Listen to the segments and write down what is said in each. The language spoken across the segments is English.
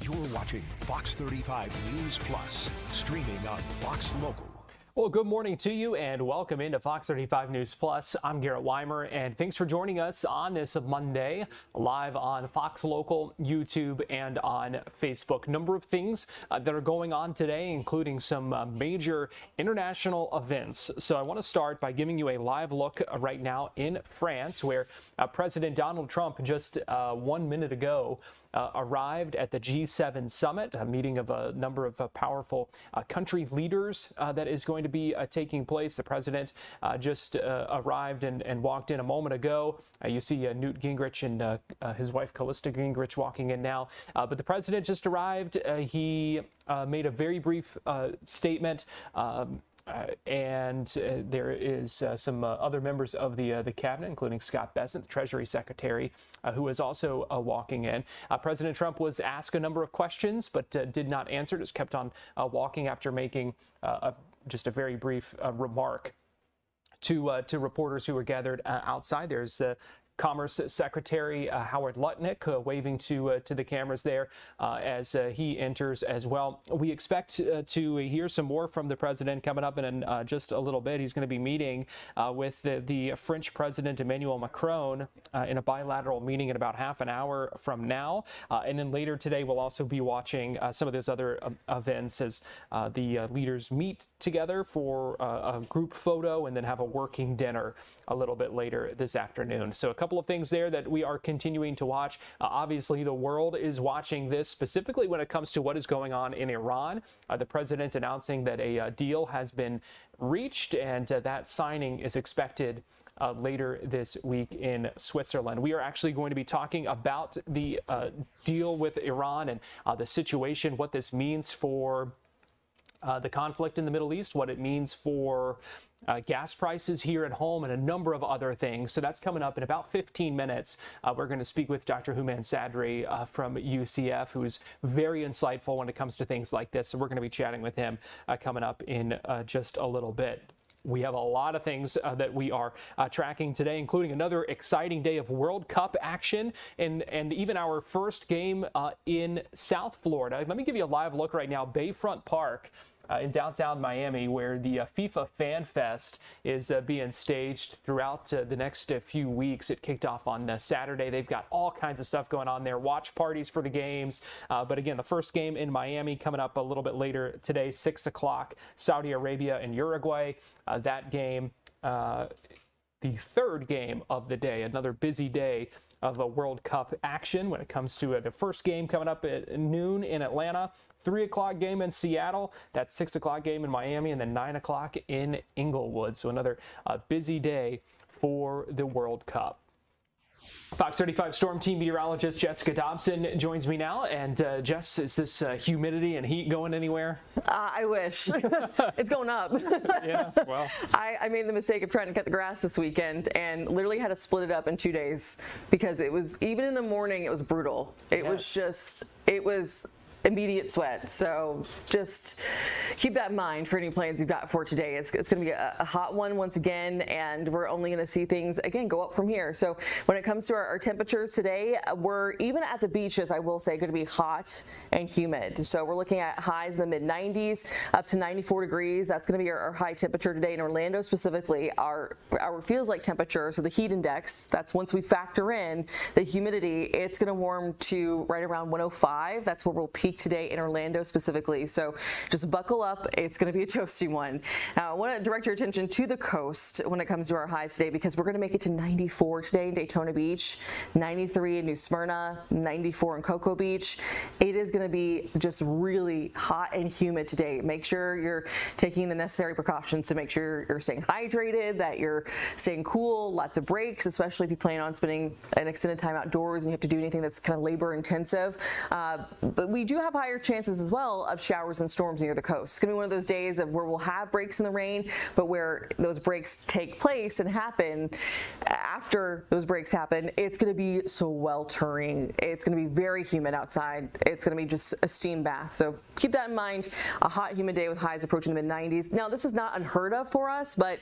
You're watching Fox 35 News Plus, streaming on Fox Local. Well, good morning to you and welcome into Fox 35 News Plus. I'm Garrett Weimer and thanks for joining us on this Monday, live on Fox Local, YouTube, and on Facebook. Number of things that are going on today, including some major international events. So I want to start by giving you a live look right now in France, where President Donald Trump just 1 minute ago arrived at the G7 summit, a meeting of a number of powerful country leaders that is going to be taking place. The president just arrived and walked in a moment ago. You see Newt Gingrich and his wife Callista Gingrich walking in now. But the president just arrived. He made a very brief statement. There is some other members of the cabinet, including Scott Bessent, the Treasury Secretary, who is also walking in. President Trump was asked a number of questions, but did not answer. Just kept on walking after making just a very brief remark to reporters who were gathered outside. There's Commerce Secretary Howard Lutnick waving to the cameras there as he enters as well. We expect to hear some more from the president coming up in just a little bit. He's going to be meeting with the French President Emmanuel Macron in a bilateral meeting in about half an hour from now. And then later today, we'll also be watching some of those other events as the leaders meet together for a group photo and then have a working dinner a little bit later this afternoon. So a couple of things there that we are continuing to watch. Obviously, the world is watching this, specifically when it comes to what is going on in Iran. The president announcing that a deal has been reached and that signing is expected later this week in Switzerland. We are actually going to be talking about the deal with Iran and the situation, what this means for the conflict in the Middle East, what it means for gas prices here at home, and a number of other things. So that's coming up in about 15 minutes. We're going to speak with Dr. Houman Sadri from UCF, who's very insightful when it comes to things like this. So we're going to be chatting with him coming up in just a little bit. We have a lot of things that we are tracking today, including another exciting day of World Cup action and even our first game in South Florida. Let me give you a live look right now. Bayfront Park in downtown Miami, where the FIFA Fan Fest is being staged throughout the next few weeks. It kicked off on Saturday. They've got all kinds of stuff going on there, watch parties for the games. But again, the first game in Miami coming up a little bit later today, 6 o'clock, Saudi Arabia and Uruguay. That game, the third game of the day, another busy day of a World Cup action when it comes to the first game coming up at noon in Atlanta, 3 o'clock game in Seattle, that 6 o'clock game in Miami, and then 9 o'clock in Inglewood. So another busy day for the World Cup. Fox 35 Storm Team meteorologist Jessica Dobson joins me now. And Jess, is this humidity and heat going anywhere? I wish. It's going up. Yeah, well. I made the mistake of trying to cut the grass this weekend and literally had to split it up in 2 days because it was, even in the morning, it was brutal. It was immediate sweat. So just keep that in mind for any plans you've got for today. It's going to be a hot one once again, and we're only going to see things, again, go up from here. So when it comes to our temperatures today, we're even at the beaches, I will say, going to be hot and humid. So we're looking at highs in the mid-90s up to 94 degrees. That's going to be our high temperature today in Orlando specifically. Our feels like temperature, so the heat index, that's once we factor in the humidity, it's going to warm to right around 105. That's where we'll peak today in Orlando specifically. So just buckle up. It's going to be a toasty one. Now, I want to direct your attention to the coast when it comes to our highs today, because we're going to make it to 94 today in Daytona Beach, 93 in New Smyrna, 94 in Cocoa Beach. It is going to be just really hot and humid today. Make sure you're taking the necessary precautions to make sure you're staying hydrated, that you're staying cool, lots of breaks, especially if you plan on spending an extended time outdoors and you have to do anything that's kind of labor intensive. But we do have higher chances as well of showers and storms near the coast. It's going to be one of those days of where we'll have breaks in the rain, but where those breaks take place and happen, after those breaks happen, it's going to be sweltering. It's going to be very humid outside. It's going to be just a steam bath. So keep that in mind. A hot, humid day with highs approaching the mid-90s. Now, this is not unheard of for us, but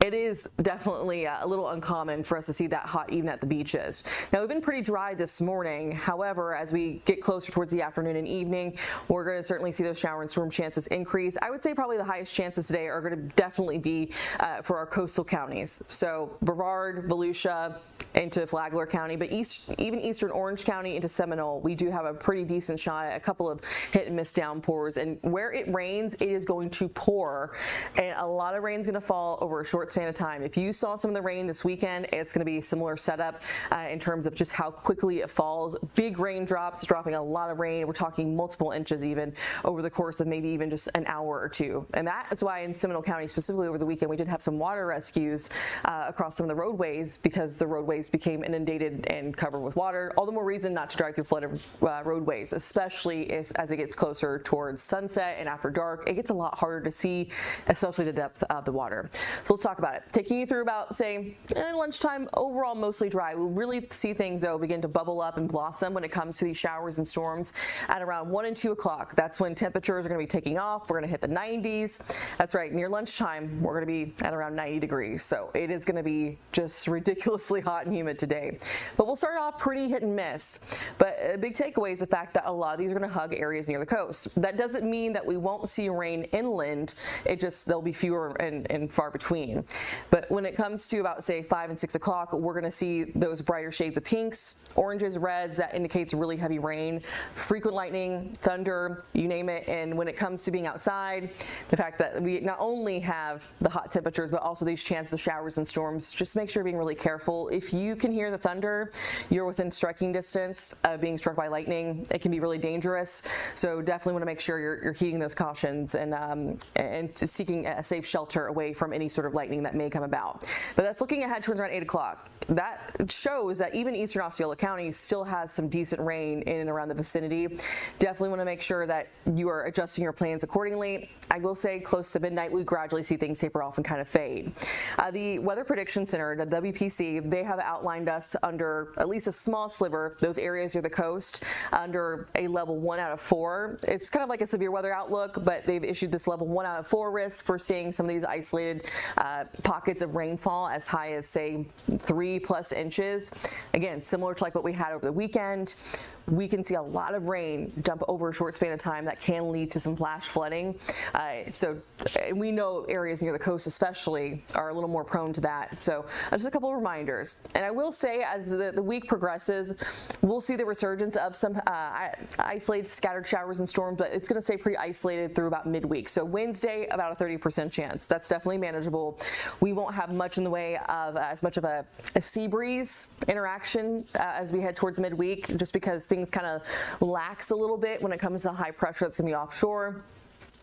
it is definitely a little uncommon for us to see that hot even at the beaches. Now, we've been pretty dry this morning. However, as we get closer towards the afternoon and evening, we're going to certainly see those shower and storm chances increase. I would say probably the highest chances today are going to definitely be for our coastal counties. So Brevard, Volusia, into Flagler County, but even eastern Orange County into Seminole, we do have a pretty decent shot at a couple of hit and miss downpours. And where it rains, it is going to pour, and a lot of rain is going to fall over a short span of time. If you saw some of the rain this weekend, it's going to be a similar setup in terms of just how quickly it falls. Big raindrops, dropping a lot of rain. We're talking multiple inches even over the course of maybe even just an hour or two. And that's why in Seminole County, specifically over the weekend, we did have some water rescues across some of the roadways because the roadways became inundated and covered with water. All the more reason not to drive through flooded roadways, especially as it gets closer towards sunset and after dark. It gets a lot harder to see, especially the depth of the water. So let's talk about it. Taking you through about, say, lunchtime, overall mostly dry. We'll really see things, though, begin to bubble up and blossom when it comes to these showers and storms at around 1 and 2 o'clock. That's when temperatures are going to be taking off. We're going to hit the 90s. That's right, near lunchtime, we're going to be at around 90 degrees. So it is going to be just ridiculously hot and humid today. But we'll start off pretty hit and miss. But a big takeaway is the fact that a lot of these are going to hug areas near the coast. That doesn't mean that we won't see rain inland. It just, there'll be fewer and far between. But when it comes to about, say, 5 and 6 o'clock, we're going to see those brighter shades of pinks, oranges, reds. That indicates really heavy rain, frequent lightning, thunder, you name it. And when it comes to being outside, the fact that we not only have the hot temperatures, but also these chances of showers and storms, just make sure you're being really careful. If you can hear the thunder, you're within striking distance of being struck by lightning. It can be really dangerous. So definitely want to make sure you're heeding those cautions and seeking a safe shelter away from any sort of lightning that may come about. But that's looking ahead towards around 8 o'clock. That shows that even eastern Osceola County still has some decent rain in and around the vicinity. Definitely want to make sure that you are adjusting your plans accordingly. I will say close to midnight, we gradually see things taper off and kind of fade. The Weather Prediction Center, the WPC, they have outlined us under at least a small sliver, those areas near the coast, under a level 1 out of 4. It's kind of like a severe weather outlook, but they've issued this level 1 out of 4 risk for seeing some of these isolated pockets of rainfall as high as, say, 3+ inches. Again, similar to like what we had over the weekend. We can see a lot of rain dump over a short span of time that can lead to some flash flooding. So we know areas near the coast especially are a little more prone to that. So just a couple of reminders. And I will say as the week progresses, we'll see the resurgence of some isolated scattered showers and storms, but it's going to stay pretty isolated through about midweek. So Wednesday, about a 30% chance. That's definitely manageable. We won't have much in the way of as much of a sea breeze interaction as we head towards midweek, just because things kind of lax a little bit when it comes to high pressure that's going to be offshore.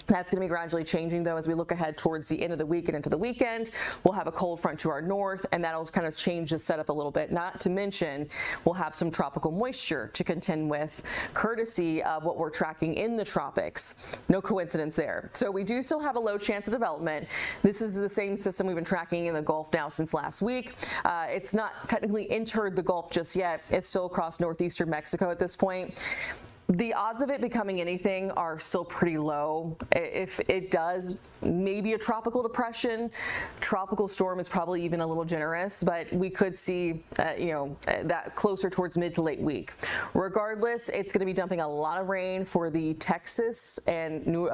That's going to be gradually changing, though, as we look ahead towards the end of the week and into the weekend. We'll have a cold front to our north, and that'll kind of change the setup a little bit. Not to mention, we'll have some tropical moisture to contend with, courtesy of what we're tracking in the tropics. No coincidence there. So we do still have a low chance of development. This is the same system we've been tracking in the Gulf now since last week. It's not technically entered the Gulf just yet. It's still across northeastern Mexico at this point. The odds of it becoming anything are still pretty low. If it does, maybe a tropical depression. Tropical storm is probably even a little generous, but we could see, that closer towards mid to late week. Regardless, it's going to be dumping a lot of rain for the Texas and New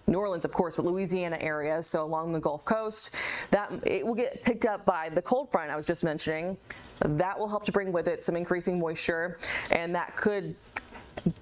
Orleans, of course, but Louisiana areas, so along the Gulf Coast. That it will get picked up by the cold front I was just mentioning. That will help to bring with it some increasing moisture, and that could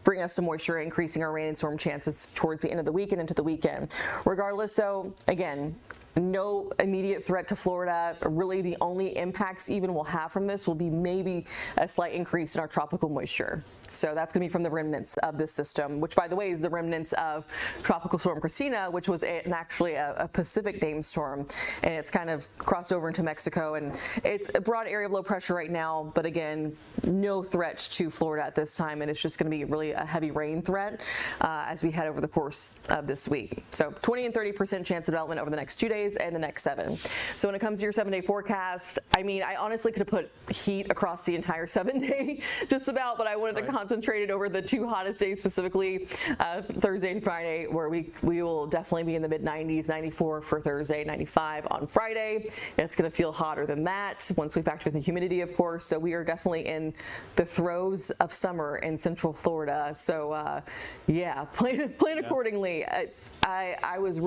bring us some moisture, increasing our rain and storm chances towards the end of the week and into the weekend. Regardless, though, again, no immediate threat to Florida. Really, the only impacts even we'll have from this will be maybe a slight increase in our tropical moisture. So that's going to be from the remnants of this system, which, by the way, is the remnants of Tropical Storm Christina, which was actually a Pacific named storm, and it's kind of crossed over into Mexico, and it's a broad area of low pressure right now, but again, no threat to Florida at this time, and it's just going to be really a heavy rain threat as we head over the course of this week. So 20 and 30% chance of development over the next 2 days. days and the next 7. So when it comes to your 7-day forecast, I mean, I honestly could have put heat across the entire 7-day just about, but I wanted to concentrate it over the 2 hottest days, specifically Thursday and Friday, where we will definitely be in the mid-90s, 94 for Thursday, 95 on Friday. It's going to feel hotter than that once we factor in the humidity, of course. So we are definitely in the throes of summer in Central Florida. So yeah, plan accordingly. I was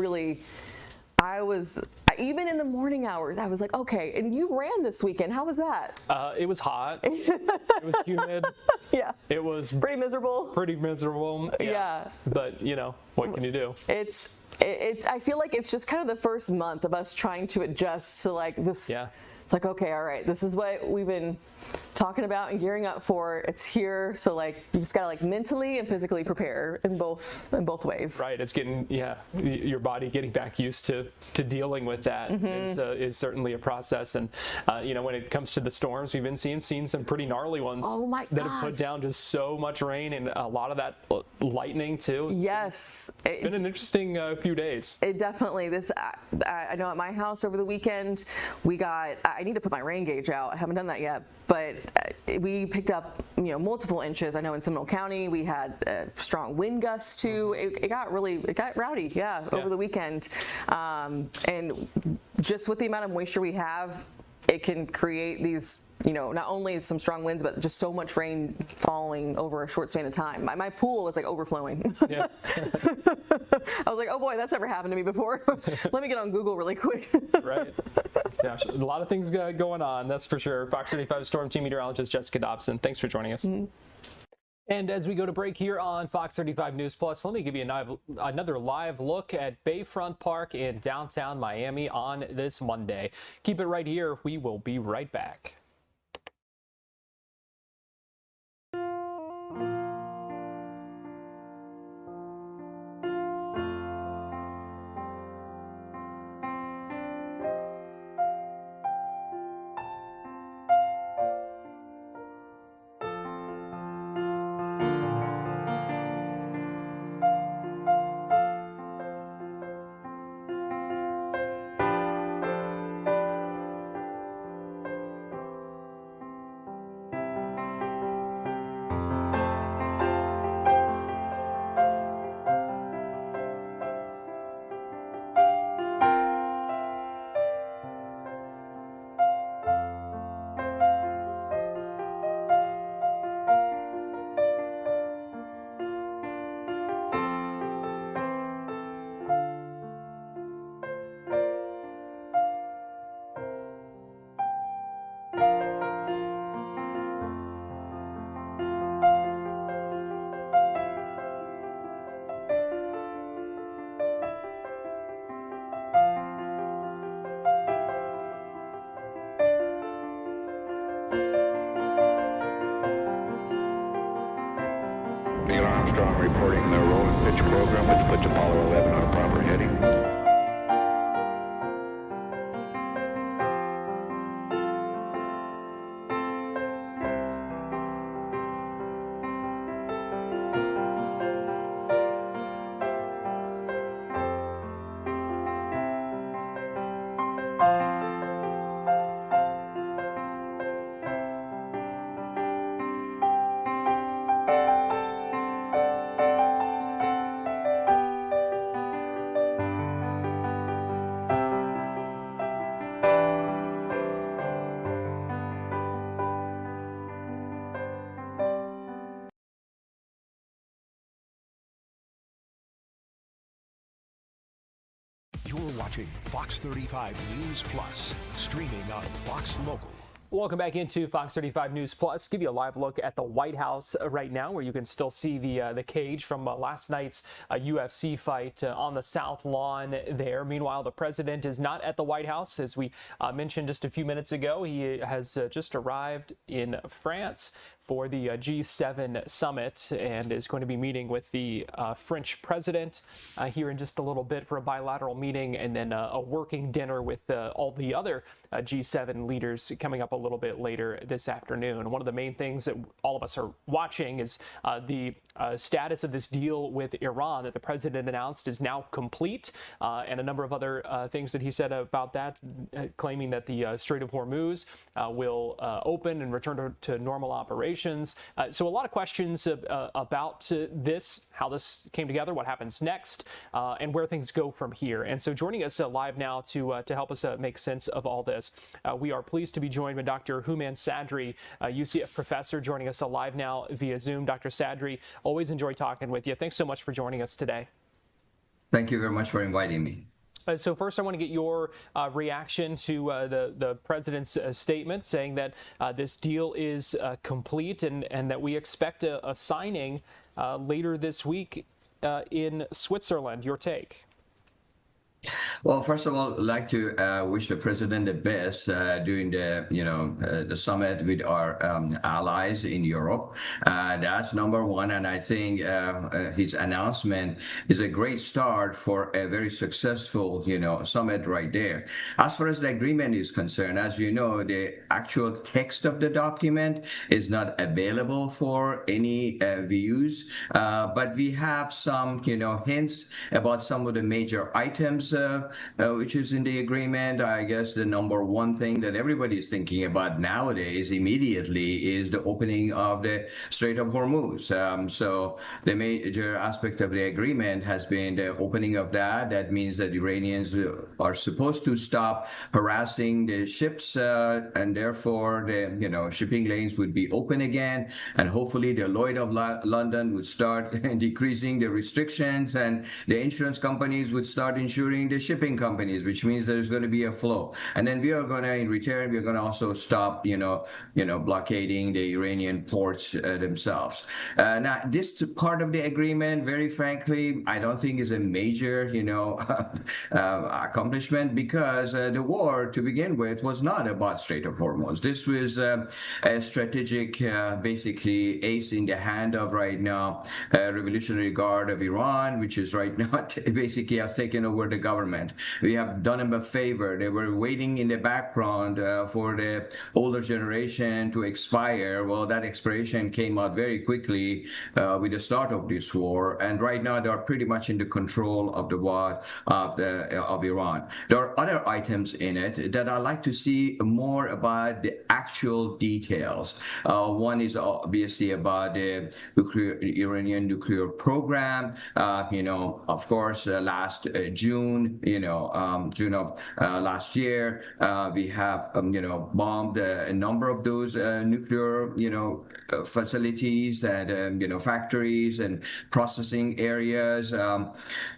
even in the morning hours, I was like, okay, and you ran this weekend. How was that? It was hot. It was humid. Yeah. It was pretty miserable. Yeah. But, you know, what can you do? I feel like it's just kind of the first month of us trying to adjust to like this. Yeah. It's like, okay, all right, this is what we've been talking about and gearing up for. It's here. So like, you just gotta like mentally and physically prepare in both ways. Right. It's getting, your body getting back used to dealing with that is certainly a process. And, when it comes to the storms, we've been seeing some pretty gnarly ones that have put down just so much rain and a lot of that lightning too. Yes. It's been an interesting few days. It definitely, I know at my house over the weekend, I need to put my rain gauge out. I haven't done that yet, but we picked up, multiple inches. I know in Seminole County, we had strong wind gusts too. It got rowdy, over the weekend. And just with the amount of moisture we have, it can create these, not only some strong winds, but just so much rain falling over a short span of time. My pool was like overflowing. Yeah. I was like, oh boy, that's never happened to me before. Let me get on Google really quick. Right. Yeah, a lot of things going on, that's for sure. Fox 35 Storm Team Meteorologist Jessica Dobson, thanks for joining us. And as we go to break here on Fox 35 News Plus, let me give you another live look at Bayfront Park in downtown Miami on this Monday. Keep it right here. We will be right back. Reporting the roll and pitch program, which puts Apollo 11 on a proper heading. You're watching Fox 35 News Plus, streaming on Fox Local. Welcome back into Fox 35 News Plus. Give you a live look at the White House right now, where you can still see the cage from last night's UFC fight on the South Lawn there. Meanwhile, the president is not at the White House. As we mentioned just a few minutes ago, he has just arrived in France for the G7 summit and is going to be meeting with the French president here in just a little bit for a bilateral meeting, and then a working dinner with all the other G7 leaders coming up a little bit later this afternoon. One of the main things that all of us are watching is the status of this deal with Iran that the president announced is now complete, and a number of other things that he said about that, claiming that the Strait of Hormuz will open and return to normal operations. So a lot of questions about this, how this came together, what happens next, and where things go from here. And so joining us live now to help us make sense of all this, we are pleased to be joined by Dr. Houman Sadri, UCF professor, joining us live now via Zoom. Dr. Sadri, always enjoy talking with you. Thanks so much for joining us today. Thank you very much for inviting me. So first, I want to get your reaction to the president's statement saying that this deal is complete and that we expect a signing later this week in Switzerland. Your take? Well, first of all, I'd like to wish the president the best during the summit with our allies in Europe. That's number one, and I think his announcement is a great start for a very successful, summit right there. As far as the agreement is concerned, as you know, the actual text of the document is not available for any views, but we have some, hints about some of the major items which is in the agreement. I guess the number one thing that everybody is thinking about nowadays immediately is the opening of the Strait of Hormuz. So the major aspect of the agreement has been the opening of that. That means that Iranians are supposed to stop harassing the ships, and therefore the shipping lanes would be open again, and hopefully the Lloyd of London would start decreasing the restrictions, and the insurance companies would start insuring the shipping companies, which means there's going to be a flow. And then we are going to, in return, we're going to also stop, blockading the Iranian ports themselves. Now, this part of the agreement, very frankly, I don't think is a major, accomplishment, because the war to begin with was not about Strait of Hormuz. This was a strategic, basically, ace in the hand of right now, Revolutionary Guard of Iran, which is right now basically has taken over the government. We have done them a favor. They were waiting in the background for the older generation to expire. Well, that expiration came out very quickly with the start of this war, and right now they are pretty much in the control of the war of Iran. There are other items in it that I'd like to see more about the actual details. One is obviously about the Iranian nuclear program. Of course, last June, June of last year, we have, bombed a number of those nuclear, facilities and, factories and processing areas.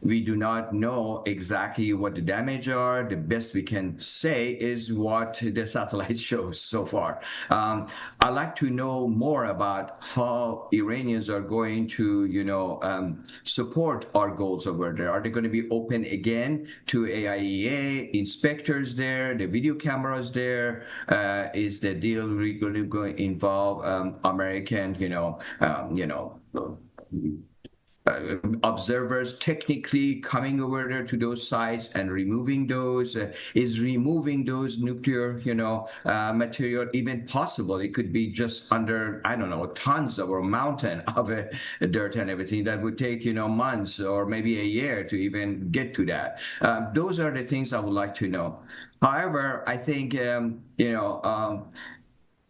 We do not know exactly what the damage are. The best we can say is what the satellite shows so far. I'd like to know more about how Iranians are going to, support our goals over there. Are they going to be open again to AIEA, inspectors there, the video cameras there? Is the deal really going to involve American, observers technically coming over there to those sites and removing those? Is removing those nuclear, material even possible? It could be just under, I don't know, tons of or mountain of dirt and everything that would take, months or maybe a year to even get to that. Those are the things I would like to know. However, I think,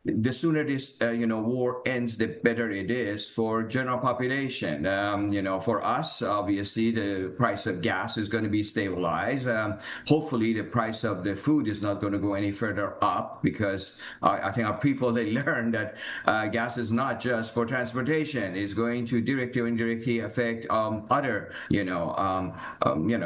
the sooner this war ends, the better it is for general population. For us, obviously, the price of gas is going to be stabilized. Hopefully, the price of the food is not going to go any further up, because I think our people, they learn that gas is not just for transportation. It's going to directly or indirectly affect other,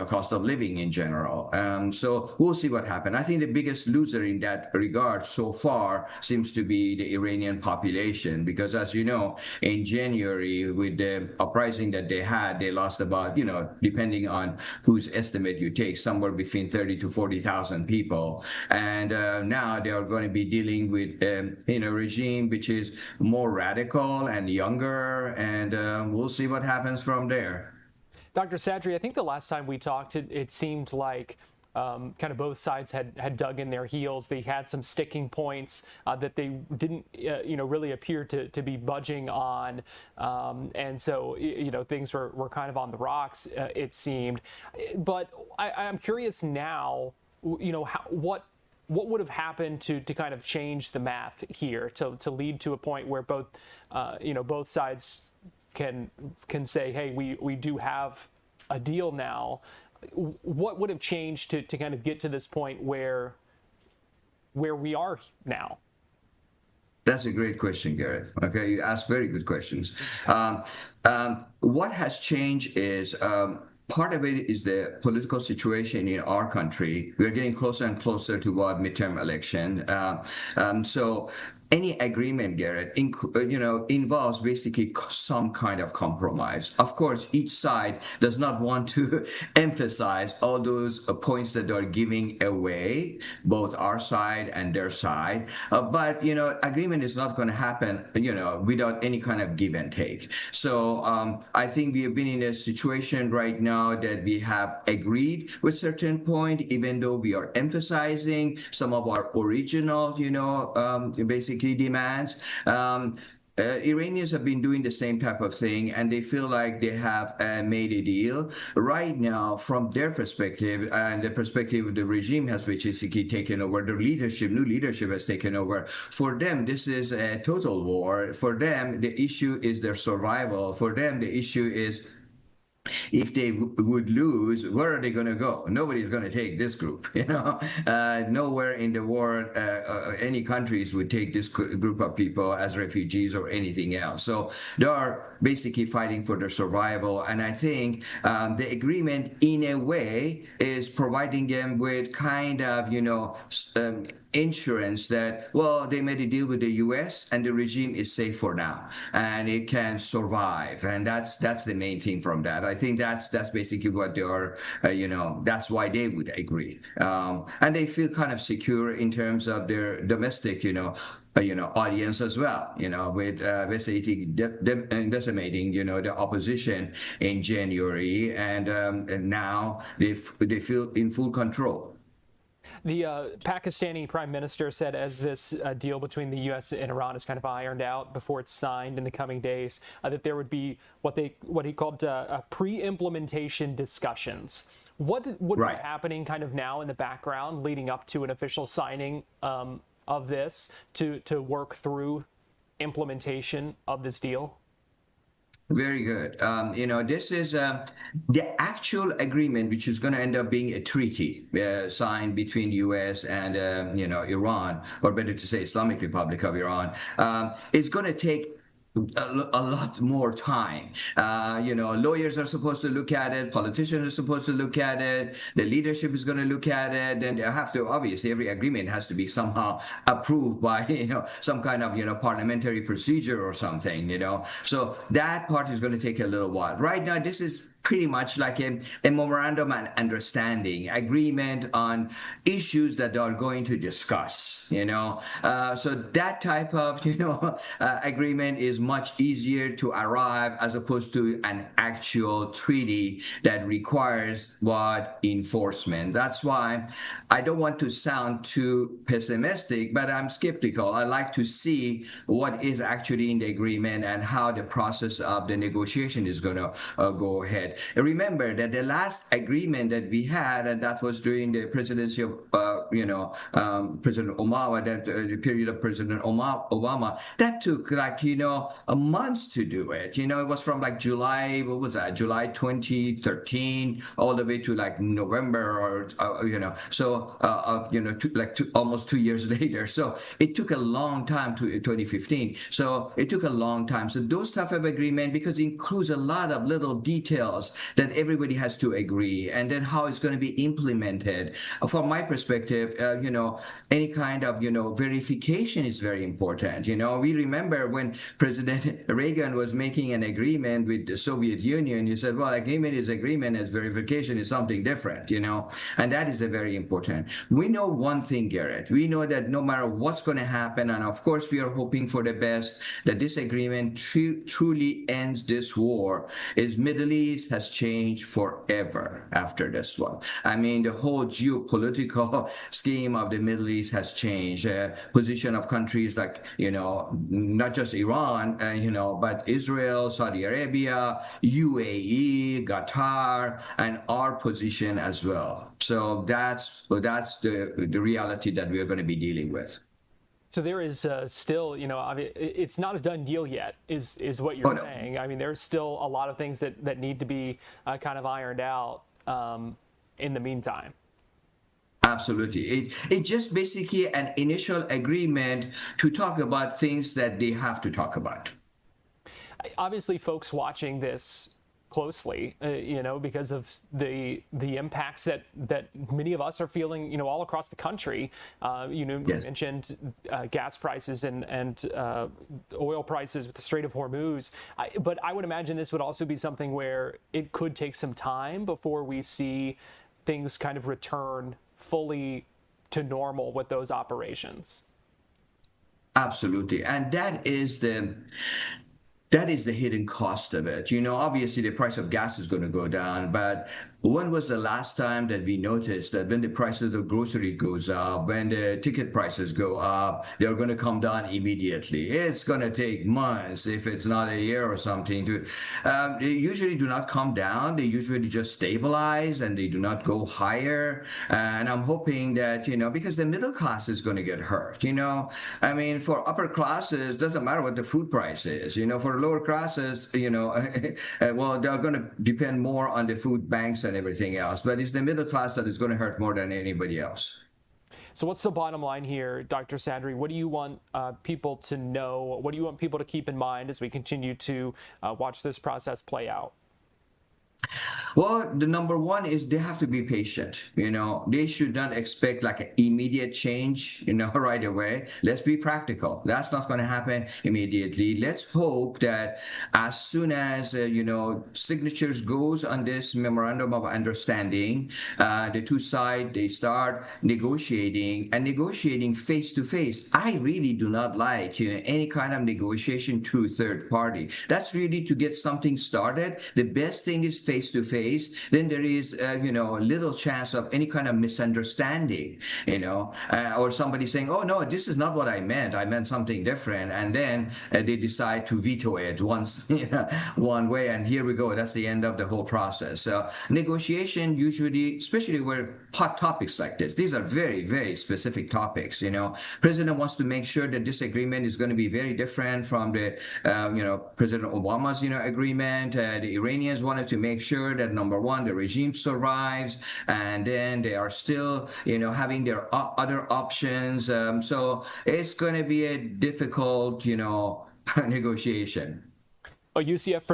cost of living in general. So we'll see what happens. I think the biggest loser in that regard so far seems to be the Iranian population, because as you know, in January, with the uprising that they had, they lost about, depending on whose estimate you take, somewhere between 30 to 40,000 people. And now they are going to be dealing with a regime which is more radical and younger, and we'll see what happens from there. Dr. Sadri, I think the last time we talked, it seemed like kind of both sides had dug in their heels. They had some sticking points that they didn't, really appear to be budging on, and so things were kind of on the rocks. It seemed, but I'm curious now. What would have happened to kind of change the math here to lead to a point where both sides can say, hey, we do have a deal now. What would have changed to kind of get to this point where we are now? That's a great question, Gareth. Okay, you ask very good questions. What has changed is part of it is the political situation in our country. We're getting closer and closer to what midterm election. So any agreement, Garrett, involves basically some kind of compromise. Of course, each side does not want to emphasize all those points that they're giving away, both our side and their side. But, agreement is not going to happen, without any kind of give and take. So I think we have been in a situation right now that we have agreed with certain point, even though we are emphasizing some of our original, basically demands. Iranians have been doing the same type of thing, and they feel like they have made a deal. Right now, from their perspective and the perspective of the regime has basically taken over, the new leadership has taken over. For them, this is a total war. For them, the issue is their survival. For them, the issue is, if they would lose, where are they going to go? Nobody's going to take this group. Nowhere in the world, any countries would take this group of people as refugees or anything else. So they are basically fighting for their survival. And I think the agreement, in a way, is providing them with kind of, insurance that, well, they made a deal with the U.S. and the regime is safe for now, and it can survive. And that's the main thing from that. I think that's basically what they are, that's why they would agree. And they feel kind of secure in terms of their domestic, audience as well, with basically decimating, the opposition in January, and now they feel in full control. The Pakistani prime minister said, as this deal between the U.S. and Iran is kind of ironed out before it's signed in the coming days, that there would be what he called pre-implementation discussions. What would be happening kind of now in the background, leading up to an official signing of this to work through implementation of this deal? Very good. This is the actual agreement, which is going to end up being a treaty signed between U.S. and, Iran, or better to say Islamic Republic of Iran. It's going to take a lot more time. Lawyers are supposed to look at it, politicians are supposed to look at it, the leadership is going to look at it, and they have to, obviously, every agreement has to be somehow approved by, some kind of, parliamentary procedure or something, So that part is going to take a little while. Right now, this is pretty much like a memorandum and understanding agreement on issues that they are going to discuss, so that type of agreement is much easier to arrive as opposed to an actual treaty that requires enforcement. That's why I don't want to sound too pessimistic, but I'm skeptical. I like to see what is actually in the agreement and how the process of the negotiation is going to go ahead. Remember that the last agreement that we had, and that was during the presidency of, President Obama, the period of President Obama, that took a month to do it. It was from July, July 2013, all the way to November, or almost 2 years later. So it took a long time to 2015. So it took a long time. So those type of agreement, because it includes a lot of little details that everybody has to agree, and then how it's going to be implemented. From my perspective, tentative, any kind of, verification is very important. We remember when President Reagan was making an agreement with the Soviet Union, he said, well, agreement is agreement, as verification is something different, and that is a very important. We know one thing, Garrett. We know that no matter what's going to happen, and of course we are hoping for the best, that this agreement truly ends this war, is Middle East has changed forever after this one. I mean, the whole geopolitical scheme of the Middle East has changed. Position of countries like, not just Iran, but Israel, Saudi Arabia, UAE, Qatar, and our position as well. So that's the reality that we are going to be dealing with. So there is still, it's not a done deal yet, is what you're saying. I mean, there's still a lot of things that need to be kind of ironed out in the meantime. Absolutely. It's just basically an initial agreement to talk about things that they have to talk about. Obviously, folks watching this closely, because of the impacts that many of us are feeling, all across the country. Yes. You mentioned gas prices and oil prices with the Strait of Hormuz. But I would imagine this would also be something where it could take some time before we see things kind of return fully to normal with those operations. Absolutely. And that is the hidden cost of it. Obviously the price of gas is going to go down, but when was the last time that we noticed that when the price of the grocery goes up, when the ticket prices go up, they're going to come down immediately? It's going to take months, if it's not a year or something. They usually do not come down. They usually just stabilize and they do not go higher. And I'm hoping that, because the middle class is going to get hurt. I mean, for upper classes, doesn't matter what the food price is. For lower classes, well, they're going to depend more on the food banks and everything else, but it's the middle class that is going to hurt more than anybody else. So what's the bottom line here, Dr. Sadri? What do you want people to know? What do you want people to keep in mind as we continue to watch this process play out? Well, the number one is they have to be patient. They should not expect like an immediate change, right away. Let's be practical. That's not going to happen immediately. Let's hope that as soon as, signatures goes on this memorandum of understanding, the two sides, they start negotiating face to face. I really do not like, any kind of negotiation through third party. That's really to get something started. The best thing is face to face. Then there is, little chance of any kind of misunderstanding, or somebody saying, oh, no, this is not what I meant. I meant something different. And then they decide to veto it once, one way. And here we go. That's the end of the whole process. So negotiation usually, especially where hot topics like this, these are very, very specific topics. President wants to make sure that this agreement is going to be very different from the, President Obama's, agreement. The Iranians wanted to make sure that number one, the regime survives, and then they are still, having their other options. So it's going to be a difficult, negotiation. UCF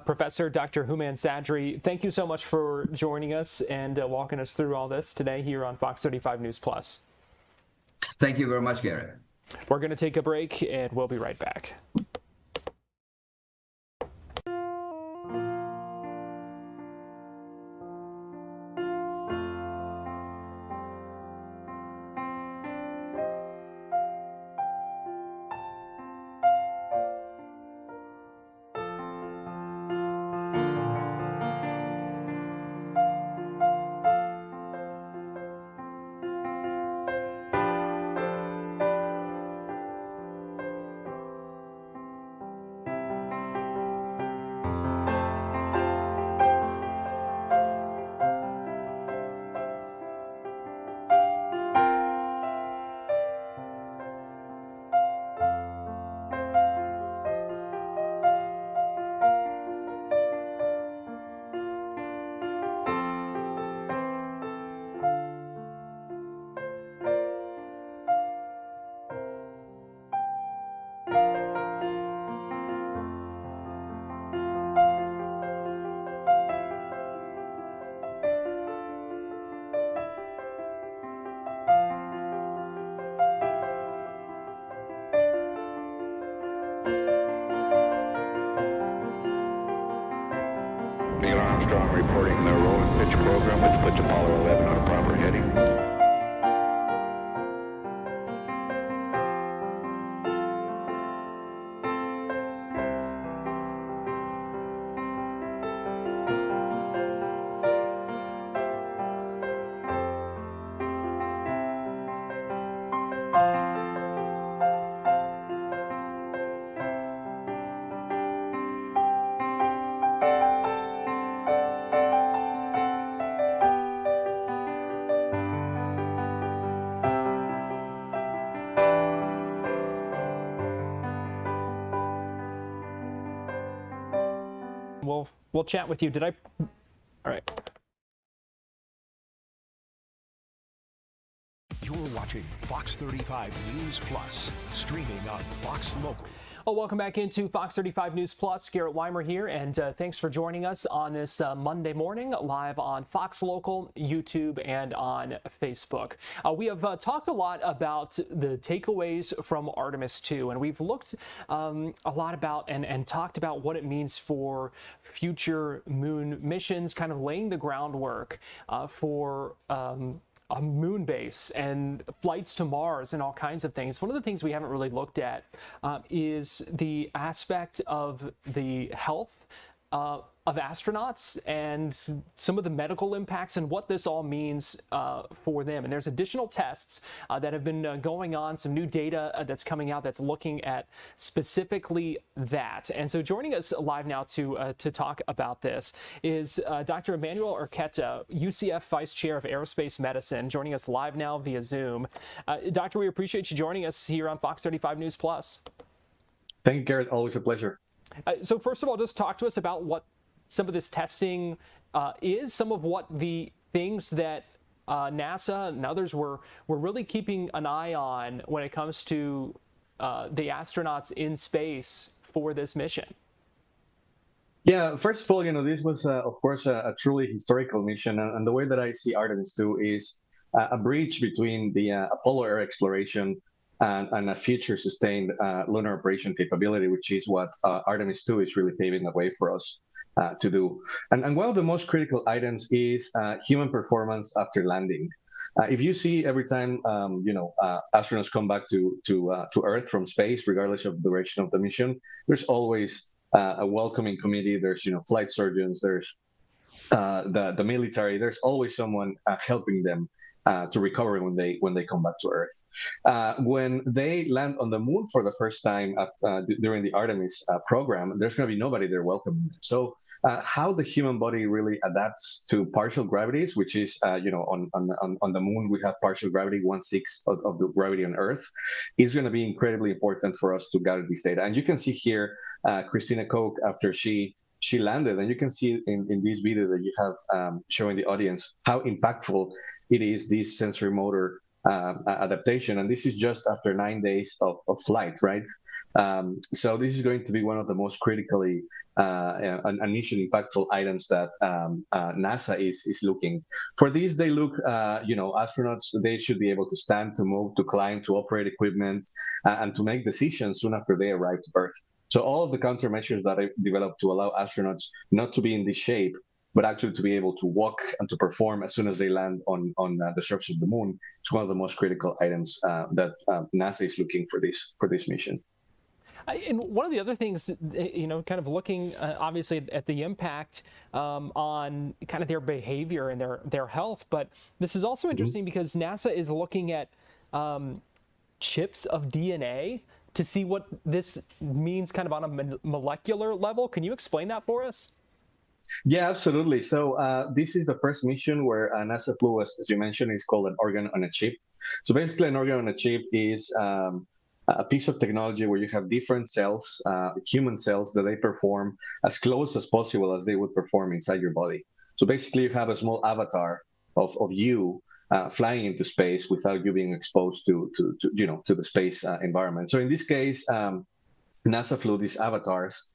professor Dr. Houman Sadri, thank you so much for joining us and walking us through all this today here on Fox 35 News Plus. Thank you very much, Garrett. We're going to take a break and we'll be right back. Neil Armstrong reporting the roll and pitch program, which puts Apollo 11 on a proper heading. We'll chat with you. All right. You're watching Fox 35 News Plus, streaming on Fox Local. Well, welcome back into Fox 35 News Plus. Garrett Weimer here, and thanks for joining us on this Monday morning, live on Fox Local, YouTube, and on Facebook. We have talked a lot about the takeaways from Artemis 2, and we've looked a lot about and talked about what it means for future moon missions, kind of laying the groundwork for a moon base and flights to Mars and all kinds of things. One of the things we haven't really looked at is the aspect of the health of astronauts and some of the medical impacts and what this all means for them. And there's additional tests that have been going on, some new data that's coming out that's looking at specifically that. And so joining us live now to talk about this is Dr. Emmanuel Urqueta, UCF Vice Chair of Aerospace Medicine, joining us live now via Zoom. Doctor, we appreciate you joining us here on Fox 35 News Plus. Thank you, Garrett. Always a pleasure. So first of all, just talk to us about what some of this testing is, some of what the things that NASA and others were really keeping an eye on when it comes to the astronauts in space for this mission. Yeah, first of all, this was, of course, a truly historical mission. And the way that I see Artemis 2 is a bridge between the Apollo Air exploration and a future sustained lunar operation capability, which is what Artemis 2 is really paving the way for us to do. And one of the most critical items is human performance after landing. If you see every time astronauts come back to Earth from space, regardless of the duration of the mission, there's always a welcoming committee. There's flight surgeons. There's the military. There's always someone helping them to recover when they come back to Earth. When they land on the moon for the first time during the Artemis program, there's going to be nobody there welcoming them. So how the human body really adapts to partial gravities, which is on the moon we have partial gravity, 1/6 of the gravity on Earth, is going to be incredibly important for us to gather this data. And you can see here Christina Koch after she landed, and you can see in this video that you have showing the audience how impactful it is, this sensory motor adaptation. And this is just after 9 days of flight, right? So this is going to be one of the most critically and mission impactful items that NASA is looking. For this, they look, astronauts, they should be able to stand, to move, to climb, to operate equipment, and to make decisions soon after they arrive to Earth. So all of the countermeasures that I developed to allow astronauts not to be in this shape, but actually to be able to walk and to perform as soon as they land on the surface of the moon, is one of the most critical items that NASA is looking for this mission. And one of the other things, kind of looking obviously at the impact on kind of their behavior and their health, but this is also interesting because NASA is looking at chips of DNA to see what this means kind of on a molecular level. Can you explain that for us? Yeah, absolutely. So this is the first mission where NASA flew, as you mentioned, is called an organ on a chip. So basically an organ on a chip is a piece of technology where you have different cells, human cells, that they perform as close as possible as they would perform inside your body. So basically you have a small avatar of you flying into space without you being exposed to the space environment. So in this case, NASA flew these avatars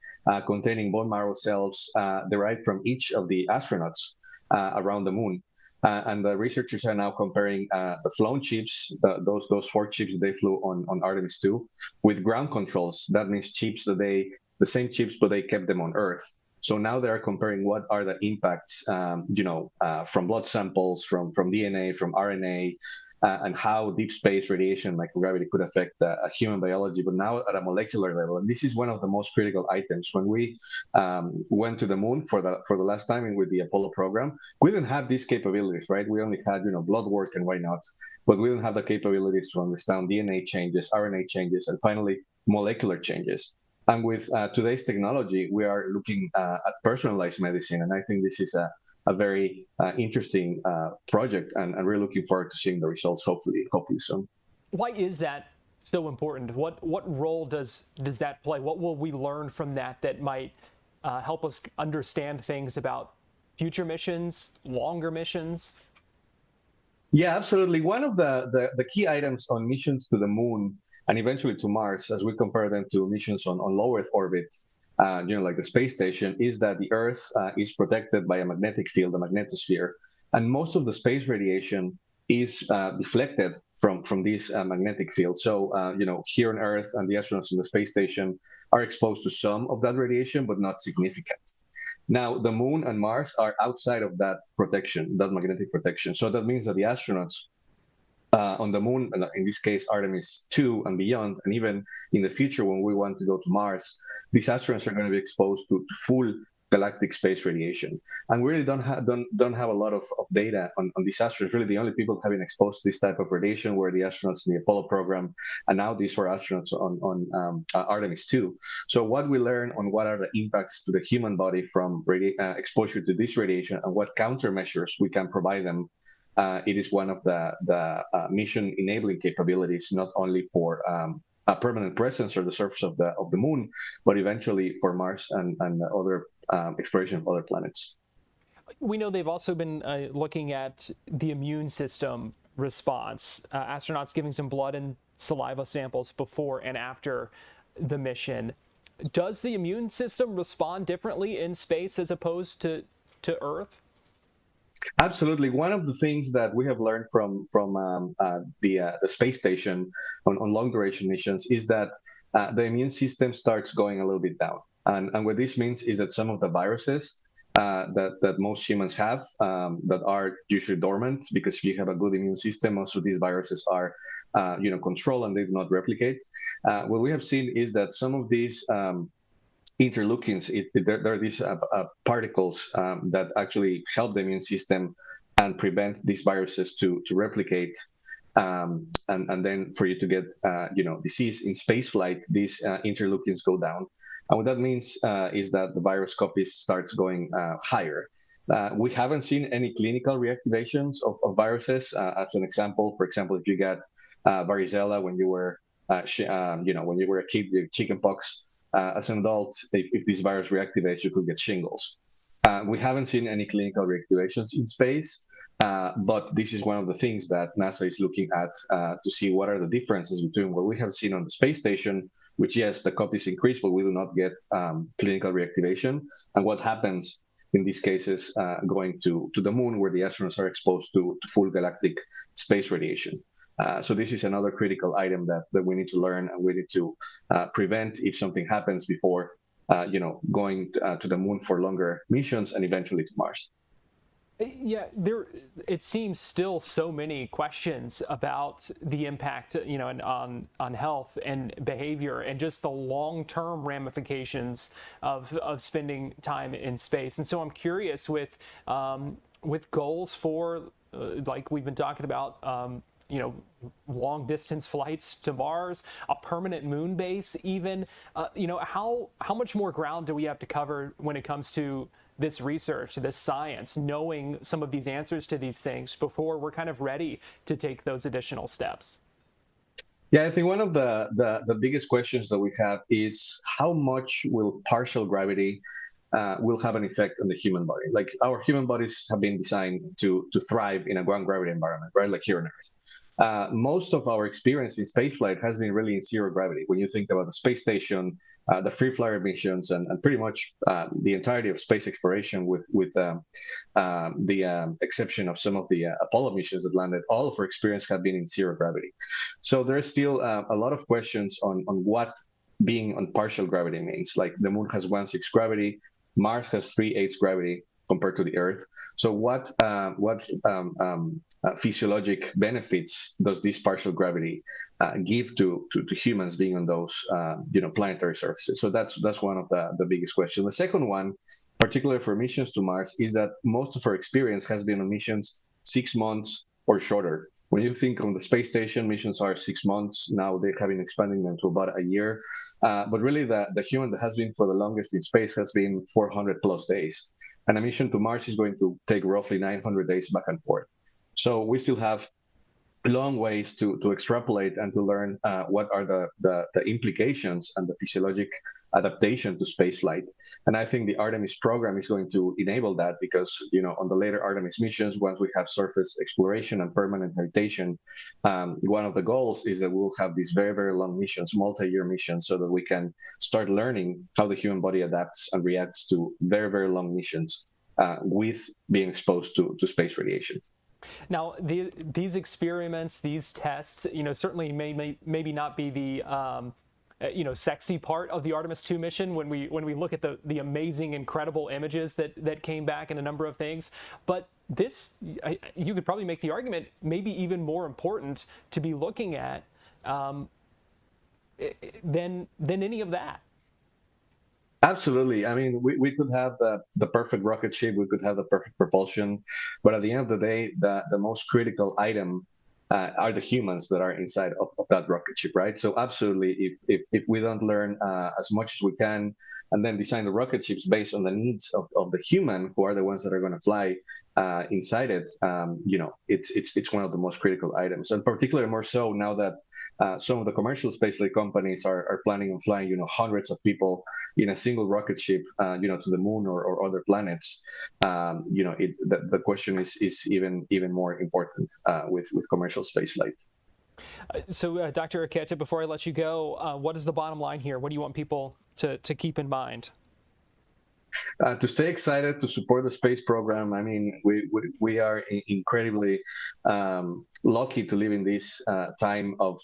containing bone marrow cells derived from each of the astronauts around the moon. And the researchers are now comparing the flown chips, those 4 chips that they flew on Artemis 2, with ground controls. That means chips that the same chips, but they kept them on Earth. So now they are comparing what are the impacts, from blood samples, from DNA, from RNA, and how deep space radiation microgravity could affect human biology, but now at a molecular level. And this is one of the most critical items. When we went to the moon for the last time and with the Apollo program, we didn't have these capabilities, right? We only had blood work and why not, but we didn't have the capabilities to understand DNA changes, RNA changes, and finally molecular changes. And with today's technology, we are looking at personalized medicine, and I think this is a very interesting project, and we're looking forward to seeing the results hopefully soon. Why is that so important? What role does that play? What will we learn from that might help us understand things about future missions, longer missions? Yeah, absolutely. One of the key items on missions to the moon and eventually to Mars, as we compare them to missions on low Earth orbit, like the space station, is that the Earth is protected by a magnetic field, a magnetosphere, and most of the space radiation is deflected from this magnetic field. So, here on Earth and the astronauts in the space station are exposed to some of that radiation, but not significant. Now, the moon and Mars are outside of that protection, that magnetic protection. So that means that the astronauts on the moon, in this case Artemis 2 and beyond, and even in the future when we want to go to Mars, these astronauts are going to be exposed to full galactic space radiation. And we really don't have a lot of data on these astronauts. Really, the only people having exposed to this type of radiation were the astronauts in the Apollo program, and now these were astronauts on Artemis 2. So what we learn on what are the impacts to the human body from exposure to this radiation and what countermeasures we can provide them, it is one of the mission enabling capabilities, not only for a permanent presence on the surface of the moon, but eventually for Mars and other exploration of other planets. We know they've also been looking at the immune system response. Astronauts giving some blood and saliva samples before and after the mission. Does the immune system respond differently in space as opposed to Earth? Absolutely. One of the things that we have learned from the space station on long duration missions is that the immune system starts going a little bit down. And what this means is that some of the viruses that most humans have that are usually dormant, because if you have a good immune system, most of these viruses are controlled and they do not replicate. What we have seen is that some of these interleukins, there are these particles that actually help the immune system and prevent these viruses to replicate, and then for you to get disease in spaceflight, these interleukins go down. And what that means is that the virus copies starts going higher. We haven't seen any clinical reactivations of viruses. As an example, for example, if you got varicella when you were a kid, chickenpox. As an adult, if this virus reactivates, you could get shingles. We haven't seen any clinical reactivations in space, but this is one of the things that NASA is looking at to see what are the differences between what we have seen on the space station, which, yes, the copies increase, but we do not get clinical reactivation, and what happens in these cases going to the moon, where the astronauts are exposed to full galactic space radiation. So this is another critical item that we need to learn and we need to prevent if something happens before, going to the moon for longer missions and eventually to Mars. Yeah, it seems still so many questions about the impact, on health and behavior and just the long-term ramifications of spending time in space. And so I'm curious with goals for, like we've been talking about, long distance flights to Mars, a permanent moon base even, how much more ground do we have to cover when it comes to this research, this science, knowing some of these answers to these things before we're kind of ready to take those additional steps? Yeah, I think one of the biggest questions that we have is how much will partial gravity will have an effect on the human body. Like, our human bodies have been designed to thrive in a ground gravity environment, right? Like here on Earth. Most of our experience in spaceflight has been really in zero gravity. When you think about the space station, the free flyer missions, and pretty much the entirety of space exploration, with the exception of some of the Apollo missions that landed, all of our experience have been in zero gravity. So there's still a lot of questions on what being on partial gravity means. Like, the moon has 1/6 gravity. Mars has 3/8 gravity compared to the Earth. So what physiologic benefits does this partial gravity give to humans being on those planetary surfaces? So that's one of the biggest questions. The second one, particularly for missions to Mars, is that most of our experience has been on missions 6 months or shorter. When you think on the space station, missions are 6 months. Now they have been expanding them to about a year. But really, the human that has been for the longest in space has been 400 plus days. And a mission to Mars is going to take roughly 900 days back and forth. So we still have long ways to extrapolate and to learn what are the implications and the physiologic adaptation to spaceflight. And I think the Artemis program is going to enable that because, on the later Artemis missions, once we have surface exploration and permanent habitation, one of the goals is that we'll have these very, very long missions, multi-year missions, so that we can start learning how the human body adapts and reacts to very, very long missions with being exposed to space radiation. Now, these experiments, these tests, certainly maybe not be the sexy part of the Artemis 2 mission when we look at the amazing, incredible images that came back and a number of things. But this, you could probably make the argument, maybe even more important to be looking at than any of that. Absolutely. I mean, we could have the perfect rocket ship, we could have the perfect propulsion, but at the end of the day, the most critical item are the humans that are inside of that rocket ship, right? So absolutely, if we don't learn as much as we can and then design the rocket ships based on the needs of the human, who are the ones that are going to fly inside it, it's one of the most critical items, and particularly more so now that some of the commercial spaceflight companies are planning on flying, hundreds of people in a single rocket ship, to the moon or other planets. The question is even more important with commercial spaceflight. So, Dr. Urqueta, before I let you go, what is the bottom line here? What do you want people to keep in mind? To stay excited, to support the space program. I mean, we are incredibly lucky to live in this time of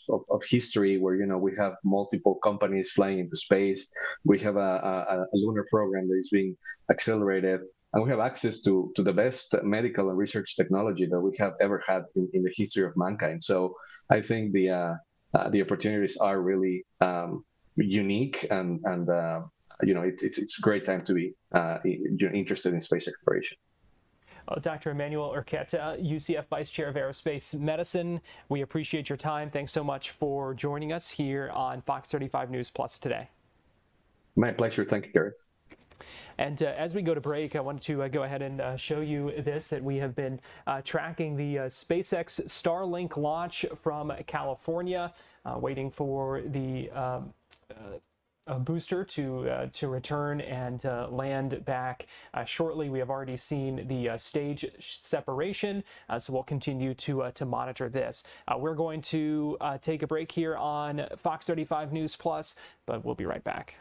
history where, we have multiple companies flying into space. We have a lunar program that is being accelerated. And we have access to the best medical and research technology that we have ever had in the history of mankind. So I think the opportunities are really unique, and it's a great time to be interested in space exploration. Dr. Emmanuel Urqueta, UCF Vice Chair of Aerospace Medicine, we appreciate your time. Thanks so much for joining us here on Fox 35 News Plus today. My pleasure. Thank you, Garrett. And as we go to break, I wanted to go ahead and show you this, that we have been tracking the SpaceX Starlink launch from California, waiting for the booster to return and land back shortly. We have already seen the stage separation, so we'll continue to monitor this. We're going to take a break here on Fox 35 News Plus, but we'll be right back.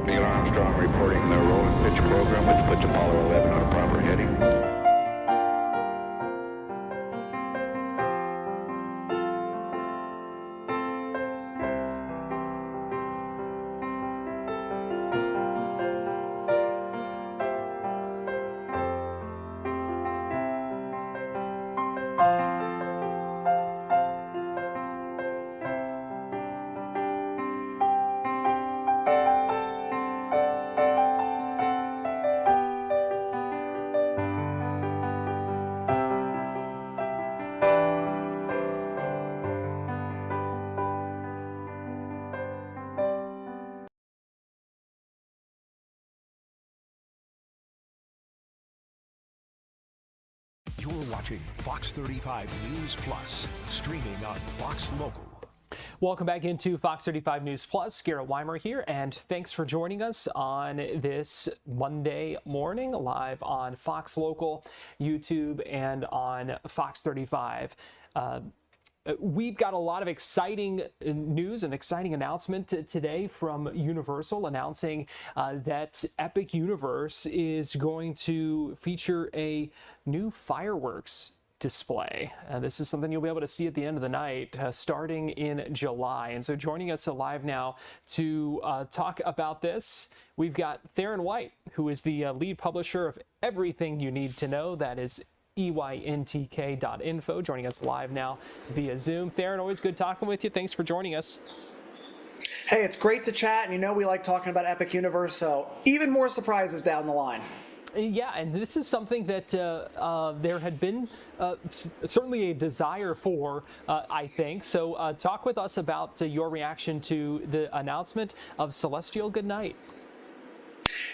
Neil Armstrong reporting the roll and pitch program, which puts Apollo 11 on a proper heading. watching Fox 35 News Plus, streaming on Fox Local. Welcome back into Fox 35 News Plus. Garrett Weimer here, and thanks for joining us on this Monday morning, live on Fox Local, YouTube, and on Fox 35. We've got a lot of exciting news and exciting announcement today from Universal, announcing that Epic Universe is going to feature a new fireworks display. This is something you'll be able to see at the end of the night starting in July. And so joining us live now to talk about this, we've got Theron White, who is the lead publisher of everything you need to know. That is EYNTK.info, joining us live now via Zoom. Theron, always good talking with you. Thanks for joining us. Hey, it's great to chat, and you know we like talking about Epic Universe, so even more surprises down the line. Yeah, and this is something that there had been certainly a desire for, I think. So talk with us about your reaction to the announcement of Celestial Goodnight.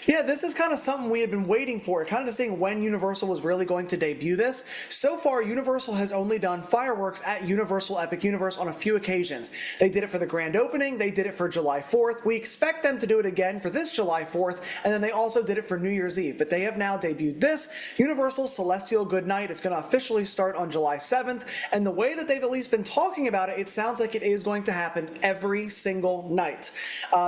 Yeah, this is kind of something we had been waiting for, kind of just seeing when Universal was really going to debut this. So far, Universal has only done fireworks at Universal Epic Universe on a few occasions. They did it for the grand opening, they did it for July 4th. We expect them to do it again for this July 4th, and then they also did it for New Year's Eve. But they have now debuted this, Universal Celestial Goodnight. It's going to officially start on July 7th, and the way that they've at least been talking about it, it sounds like it is going to happen every single night.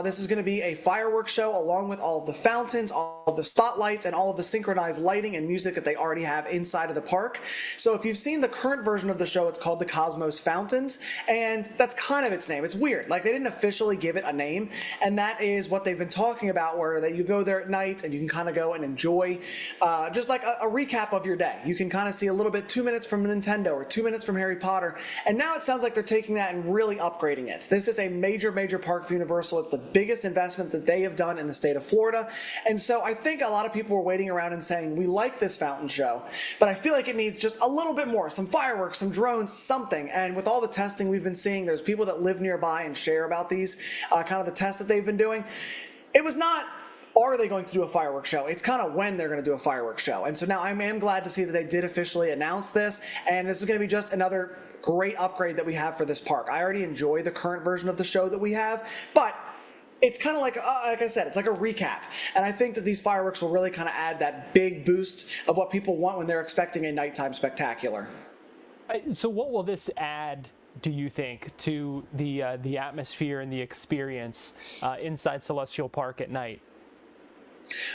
This is going to be a fireworks show along with all of the fountains, all of the spotlights, and all of the synchronized lighting and music that they already have inside of the park. So if you've seen the current version of the show, it's called the Cosmos Fountains, and that's kind of its name. It's weird. Like, they didn't officially give it a name, and that is what they've been talking about, where that you go there at night and you can kind of go and enjoy just like a recap of your day. You can kind of see a little bit, 2 minutes from Nintendo or 2 minutes from Harry Potter, and now it sounds like they're taking that and really upgrading it. This is a major park for Universal. It's the biggest investment that they have done in the state of Florida. And so I think a lot of people were waiting around and saying, we like this fountain show, but I feel like it needs just a little bit more, some fireworks, some drones, something. And with all the testing we've been seeing, there's people that live nearby and share about these, kind of the tests that they've been doing. It was not, are they going to do a fireworks show? It's kind of when they're going to do a fireworks show. And so now I am glad to see that they did officially announce this, and this is going to be just another great upgrade that we have for this park. I already enjoy the current version of the show that we have, but it's kind of like I said, it's like a recap. And I think that these fireworks will really kind of add that big boost of what people want when they're expecting a nighttime spectacular. So what will this add, do you think, to the atmosphere and the experience inside Celestial Park at night?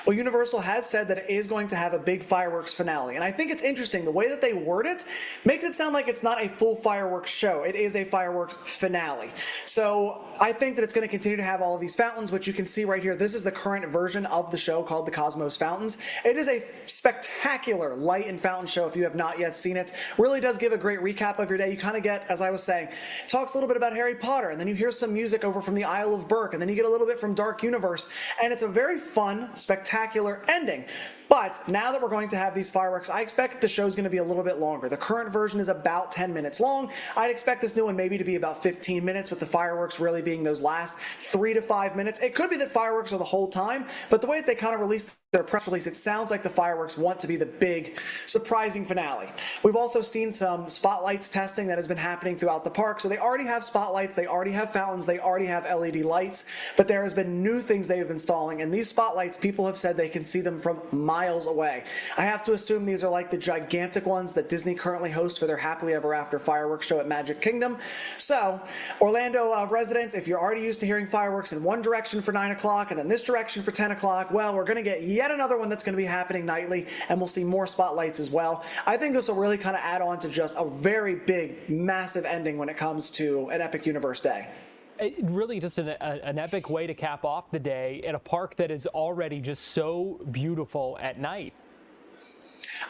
Well, Universal has said that it is going to have a big fireworks finale. And I think it's interesting. The way that they word it makes it sound like it's not a full fireworks show. It is a fireworks finale. So I think that it's going to continue to have all of these fountains, which you can see right here. This is the current version of the show called the Cosmos Fountains. It is a spectacular light and fountain show if you have not yet seen it. Really does give a great recap of your day. You kind of get, as I was saying, it talks a little bit about Harry Potter, and then you hear some music over from the Isle of Berk, and then you get a little bit from Dark Universe. And it's a very fun, spectacular ending. But now that we're going to have these fireworks, I expect that the show's going to be a little bit longer. The current version is about 10 minutes long. I'd expect this new one maybe to be about 15 minutes, with the fireworks really being those last 3 to 5 minutes. It could be that fireworks are the whole time, but the way that they kind of released their press release, it sounds like the fireworks want to be the big, surprising finale. We've also seen some spotlights testing that has been happening throughout the park. So they already have spotlights, they already have fountains, they already have LED lights, but there has been new things they have been installing, and these spotlights, people have said they can see them from miles away. I have to assume these are like the gigantic ones that Disney currently hosts for their Happily Ever After fireworks show at Magic Kingdom. So, Orlando residents, if you're already used to hearing fireworks in one direction for 9 o'clock and then this direction for 10 o'clock, well, we're going to get yet another one that's going to be happening nightly, and we'll see more spotlights as well. I think this will really kind of add on to just a very big, massive ending when it comes to an Epic Universe day. Really just an epic way to cap off the day at a park that is already just so beautiful at night.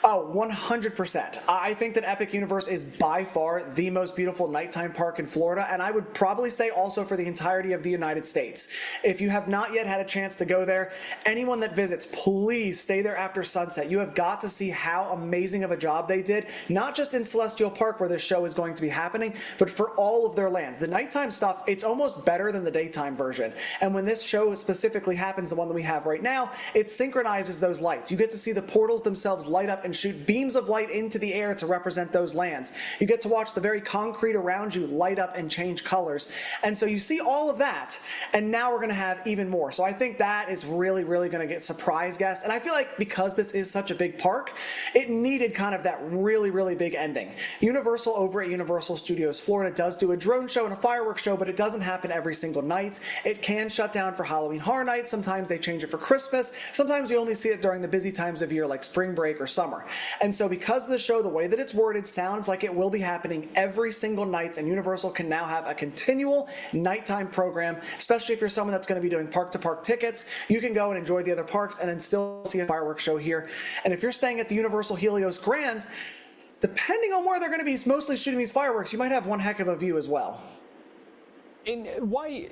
Oh, 100%. I think that Epic Universe is by far the most beautiful nighttime park in Florida, and I would probably say also for the entirety of the United States. If you have not yet had a chance to go there, anyone that visits, please stay there after sunset. You have got to see how amazing of a job they did, not just in Celestial Park where this show is going to be happening, but for all of their lands. The nighttime stuff, it's almost better than the daytime version. And when this show specifically happens, the one that we have right now, it synchronizes those lights. You get to see the portals themselves light up and shoot beams of light into the air to represent those lands. You get to watch the very concrete around you light up and change colors. And so you see all of that, and now we're going to have even more. So I think that is really, really going to get surprise guests. And I feel like because this is such a big park, it needed kind of that really, really big ending. Universal over at Universal Studios Florida does do a drone show and a fireworks show, but it doesn't happen every single night. It can shut down for Halloween Horror Nights. Sometimes they change it for Christmas. Sometimes you only see it during the busy times of year like spring break or summer. And so because of the show, the way that it's worded sounds like it will be happening every single night, and Universal can now have a continual nighttime program, especially if you're someone that's going to be doing park-to-park tickets. You can go and enjoy the other parks and then still see a fireworks show here. And if you're staying at the Universal Helios Grand, depending on where they're going to be mostly shooting these fireworks, you might have one heck of a view as well. And why,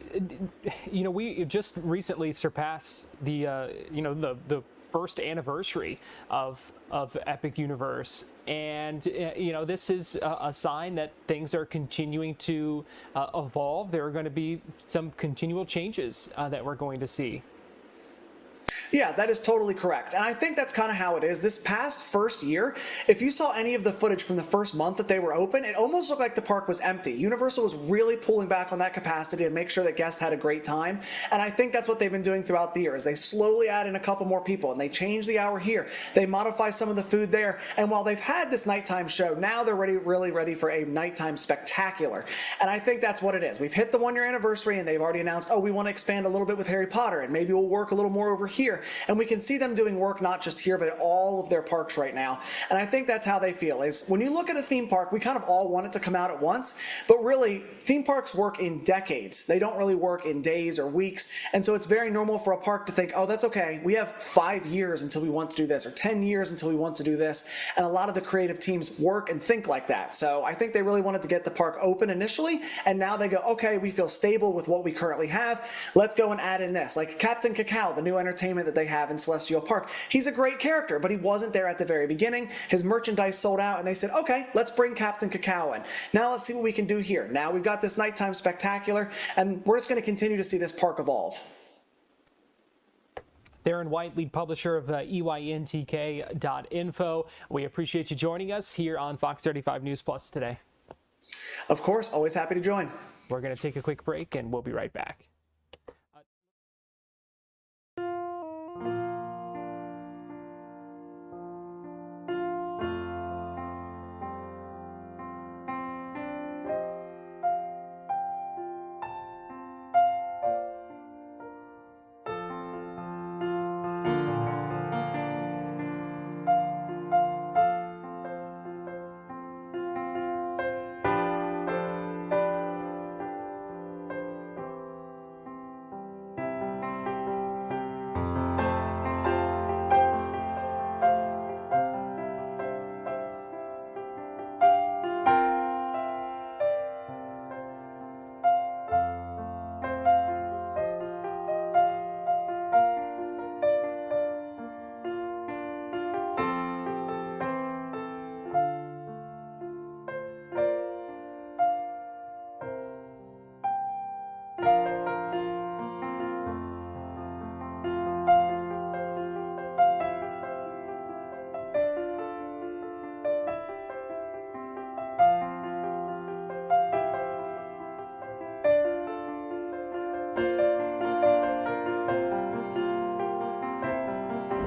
we just recently surpassed the first anniversary of Epic Universe, and this is a sign that things are continuing to evolve. There are going to be some continual changes that we're going to see. Yeah, that is totally correct. And I think that's kind of how it is. This past first year, if you saw any of the footage from the first month that they were open, it almost looked like the park was empty. Universal was really pulling back on that capacity to make sure that guests had a great time. And I think that's what they've been doing throughout the year, is they slowly add in a couple more people, and they change the hour here. They modify some of the food there. And while they've had this nighttime show, now they're really ready for a nighttime spectacular. And I think that's what it is. We've hit the 1-year anniversary, and they've already announced, we want to expand a little bit with Harry Potter, and maybe we'll work a little more over here. And we can see them doing work not just here, but at all of their parks right now. And I think that's how they feel, is when you look at a theme park, we kind of all want it to come out at once, but really theme parks work in decades. They don't really work in days or weeks. And so it's very normal for a park to think, that's okay. We have 5 years until we want to do this, or 10 years until we want to do this. And a lot of the creative teams work and think like that. So I think they really wanted to get the park open initially. And now they go, okay, we feel stable with what we currently have. Let's go and add in this. Like Captain Cacao, the new entertainment that they have in Celestial Park. He's a great character, but he wasn't there at the very beginning. His merchandise sold out, and they said, okay, let's bring Captain Cacao in. Now let's see what we can do here. Now we've got this nighttime spectacular, and we're just going to continue to see this park evolve. Darren White, lead publisher of EYNTK.info. We appreciate you joining us here on Fox 35 News Plus today. Of course, always happy to join. We're going to take a quick break, and we'll be right back.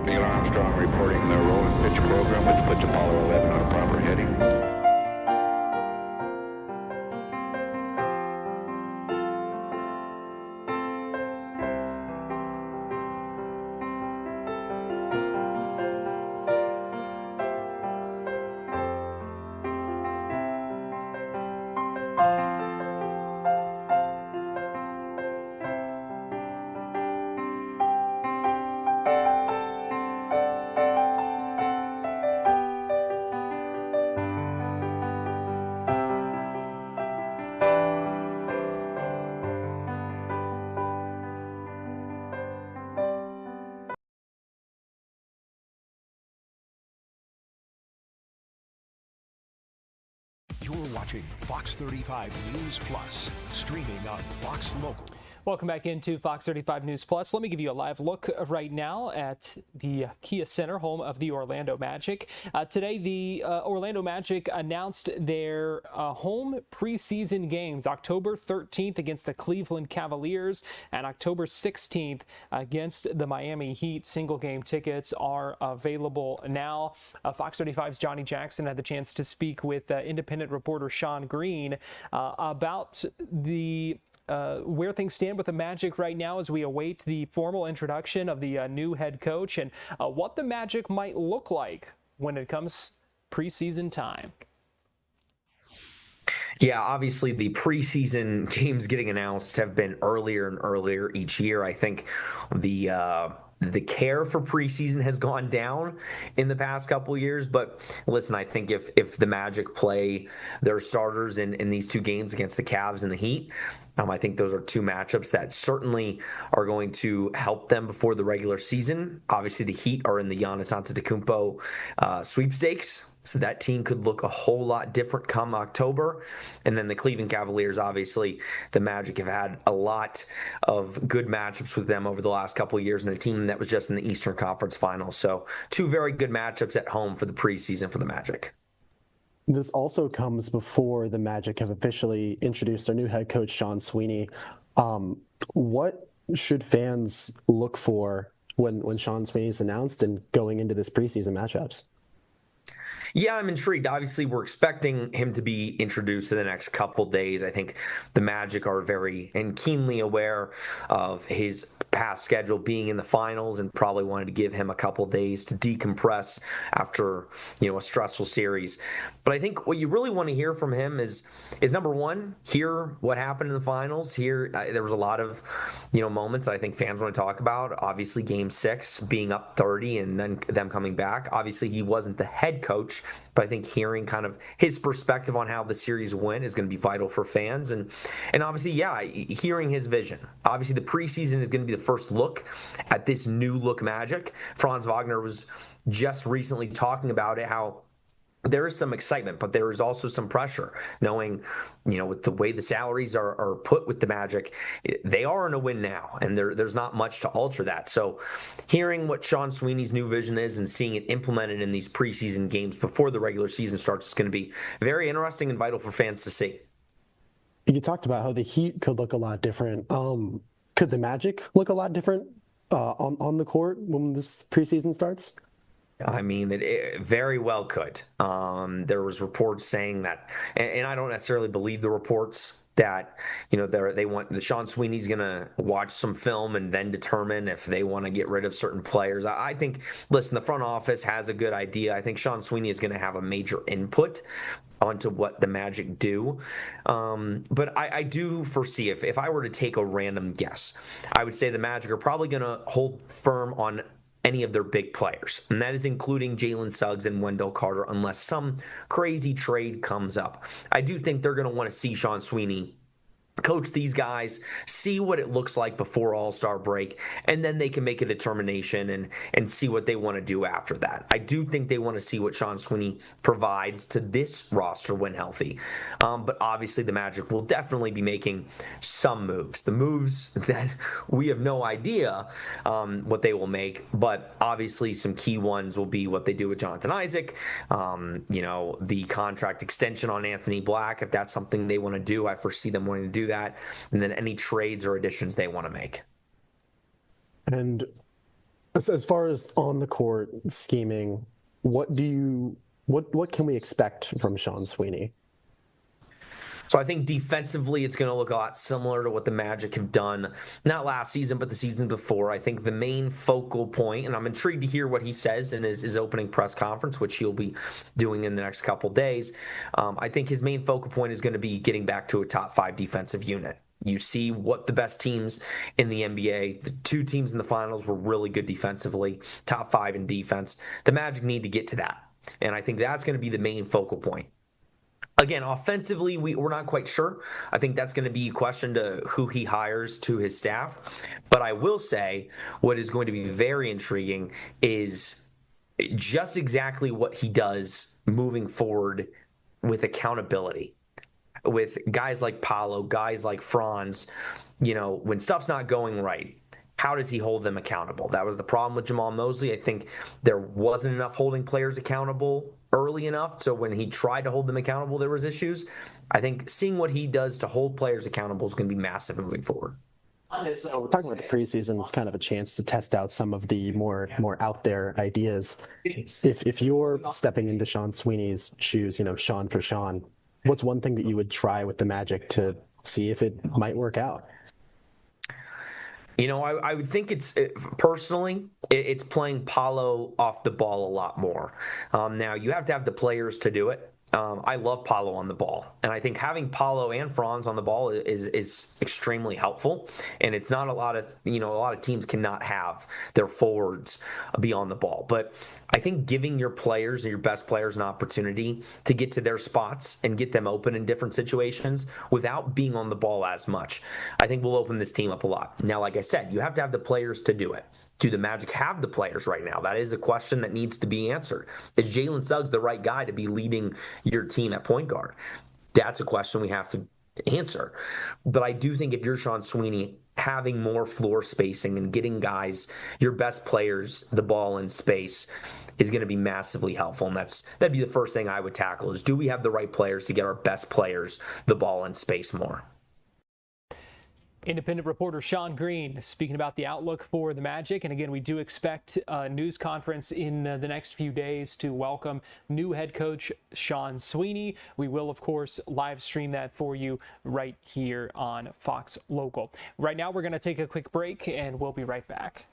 Neil Armstrong reporting the roll and pitch program, which puts Apollo 11 on a proper heading. You're watching Fox 35 News Plus, streaming on Fox Local. Welcome back into Fox 35 News Plus. Let me give you a live look right now at the Kia Center, home of the Orlando Magic. Today, the Orlando Magic announced their home preseason games, October 13th against the Cleveland Cavaliers and October 16th against the Miami Heat. Single game tickets are available now. Fox 35's Johnny Jackson had the chance to speak with independent reporter Sean Green about the where things stand with the Magic right now as we await the formal introduction of the new head coach and what the Magic might look like when it comes preseason time. Yeah, obviously the preseason games getting announced have been earlier and earlier each year. I think the care for preseason has gone down in the past couple of years. But listen, I think if the Magic play their starters in these two games against the Cavs and the Heat, I think those are two matchups that certainly are going to help them before the regular season. Obviously, the Heat are in the Giannis Antetokounmpo sweepstakes, so that team could look a whole lot different come October. And then the Cleveland Cavaliers, obviously, the Magic have had a lot of good matchups with them over the last couple of years, and a team that was just in the Eastern Conference Finals. So two very good matchups at home for the preseason for the Magic. This also comes before the Magic have officially introduced their new head coach, Sean Sweeney. What should fans look for when Sean Sweeney is announced and going into this preseason matchups? Yeah, I'm intrigued. Obviously, we're expecting him to be introduced in the next couple days. I think the Magic are very and keenly aware of his past schedule being in the finals and probably wanted to give him a couple days to decompress after, a stressful series. But I think what you really want to hear from him is number one, hear what happened in the finals. There was a lot of, moments that I think fans want to talk about. Obviously, Game 6 being up 30 and then them coming back. Obviously, he wasn't the head coach, but I think hearing kind of his perspective on how the series went is going to be vital for fans. And obviously, hearing his vision. Obviously, the preseason is going to be the first look at this new look Magic. Franz Wagner was just recently talking about it, how there is some excitement, but there is also some pressure, knowing, with the way the salaries are put with the Magic, they are in a win now, and there's not much to alter that. So hearing what Sean Sweeney's new vision is and seeing it implemented in these preseason games before the regular season starts is going to be very interesting and vital for fans to see. You talked about how the Heat could look a lot different. Could the Magic look a lot different on the court when this preseason starts? I mean, it very well could. There was reports saying that, and I don't necessarily believe the reports that, they want the Sean Sweeney's going to watch some film and then determine if they want to get rid of certain players. I think, listen, the front office has a good idea. I think Sean Sweeney is going to have a major input onto what the Magic do. But I do foresee, if I were to take a random guess, I would say the Magic are probably going to hold firm on any of their big players, and that is including Jalen Suggs and Wendell Carter, unless some crazy trade comes up. I do think they're going to want to see Sean Sweeney coach these guys, see what it looks like before All-Star break, and then they can make a determination and see what they want to do after that. I do think they want to see what Sean Sweeney provides to this roster when healthy. But obviously the Magic will definitely be making some moves. The moves that we have no idea what they will make, but obviously some key ones will be what they do with Jonathan Isaac, the contract extension on Anthony Black, if that's something they want to do. I foresee them wanting to do that, and then any trades or additions they want to make. And as far as on the court scheming, what can we expect from Sean Sweeney? So I think defensively, it's going to look a lot similar to what the Magic have done, not last season, but the season before. I think the main focal point, and I'm intrigued to hear what he says in his opening press conference, which he'll be doing in the next couple days. I think his main focal point is going to be getting back to a top 5 defensive unit. You see what the best teams in the NBA, the 2 teams in the finals were really good defensively, top 5 in defense. The Magic need to get to that. And I think that's going to be the main focal point. Again, offensively, we're not quite sure. I think that's going to be a question to who he hires to his staff. But I will say what is going to be very intriguing is just exactly what he does moving forward with accountability. With guys like Paolo, guys like Franz, when stuff's not going right, how does he hold them accountable? That was the problem with Jamal Mosley. I think there wasn't enough holding players accountable early enough. So when he tried to hold them accountable, there was issues. I think seeing what he does to hold players accountable is going to be massive moving forward. So we're talking about the preseason. It's kind of a chance to test out some of the more out there ideas. If you're stepping into Sean Sweeney's shoes, Sean for Sean, what's one thing that you would try with the Magic to see if it might work out? I would think it's playing Paolo off the ball a lot more. Now, you have to have the players to do it. I love Paolo on the ball, and I think having Paolo and Franz on the ball is extremely helpful. And it's not a lot of teams cannot have their forwards be on the ball, but I think giving your players and your best players an opportunity to get to their spots and get them open in different situations without being on the ball as much, I think will open this team up a lot. Now, like I said, you have to have the players to do it. Do the Magic have the players right now? That is a question that needs to be answered. Is Jalen Suggs the right guy to be leading your team at point guard? That's a question we have to answer. But I do think if you're Sean Sweeney, having more floor spacing and getting guys, your best players, the ball in space is going to be massively helpful. And that'd be the first thing I would tackle is, do we have the right players to get our best players the ball in space more? Independent reporter Sean Green speaking about the outlook for the Magic. And again, we do expect a news conference in the next few days to welcome new head coach Sean Sweeney. We will, of course, live stream that for you right here on Fox Local. Right now, we're going to take a quick break and we'll be right back.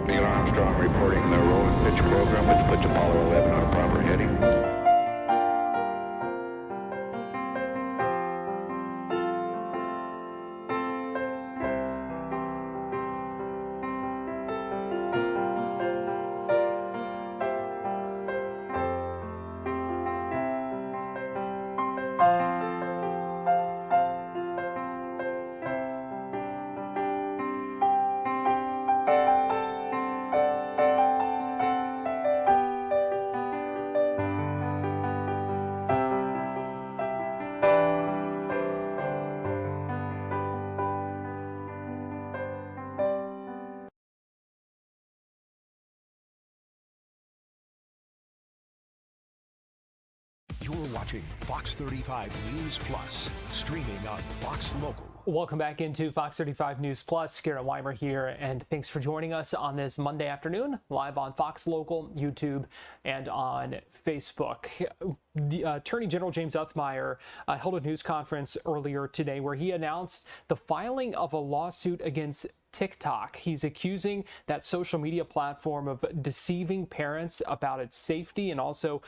Neil Armstrong reporting the roll and pitch program, which puts Apollo 11 on a proper heading. You're watching Fox 35 News Plus, streaming on Fox Local. Welcome back into Fox 35 News Plus. Garrett Weimer here, and thanks for joining us on this Monday afternoon, live on Fox Local, YouTube, and on Facebook. The Attorney General James Uthmeier held a news conference earlier today where he announced the filing of a lawsuit against TikTok. He's accusing that social media platform of deceiving parents about its safety and also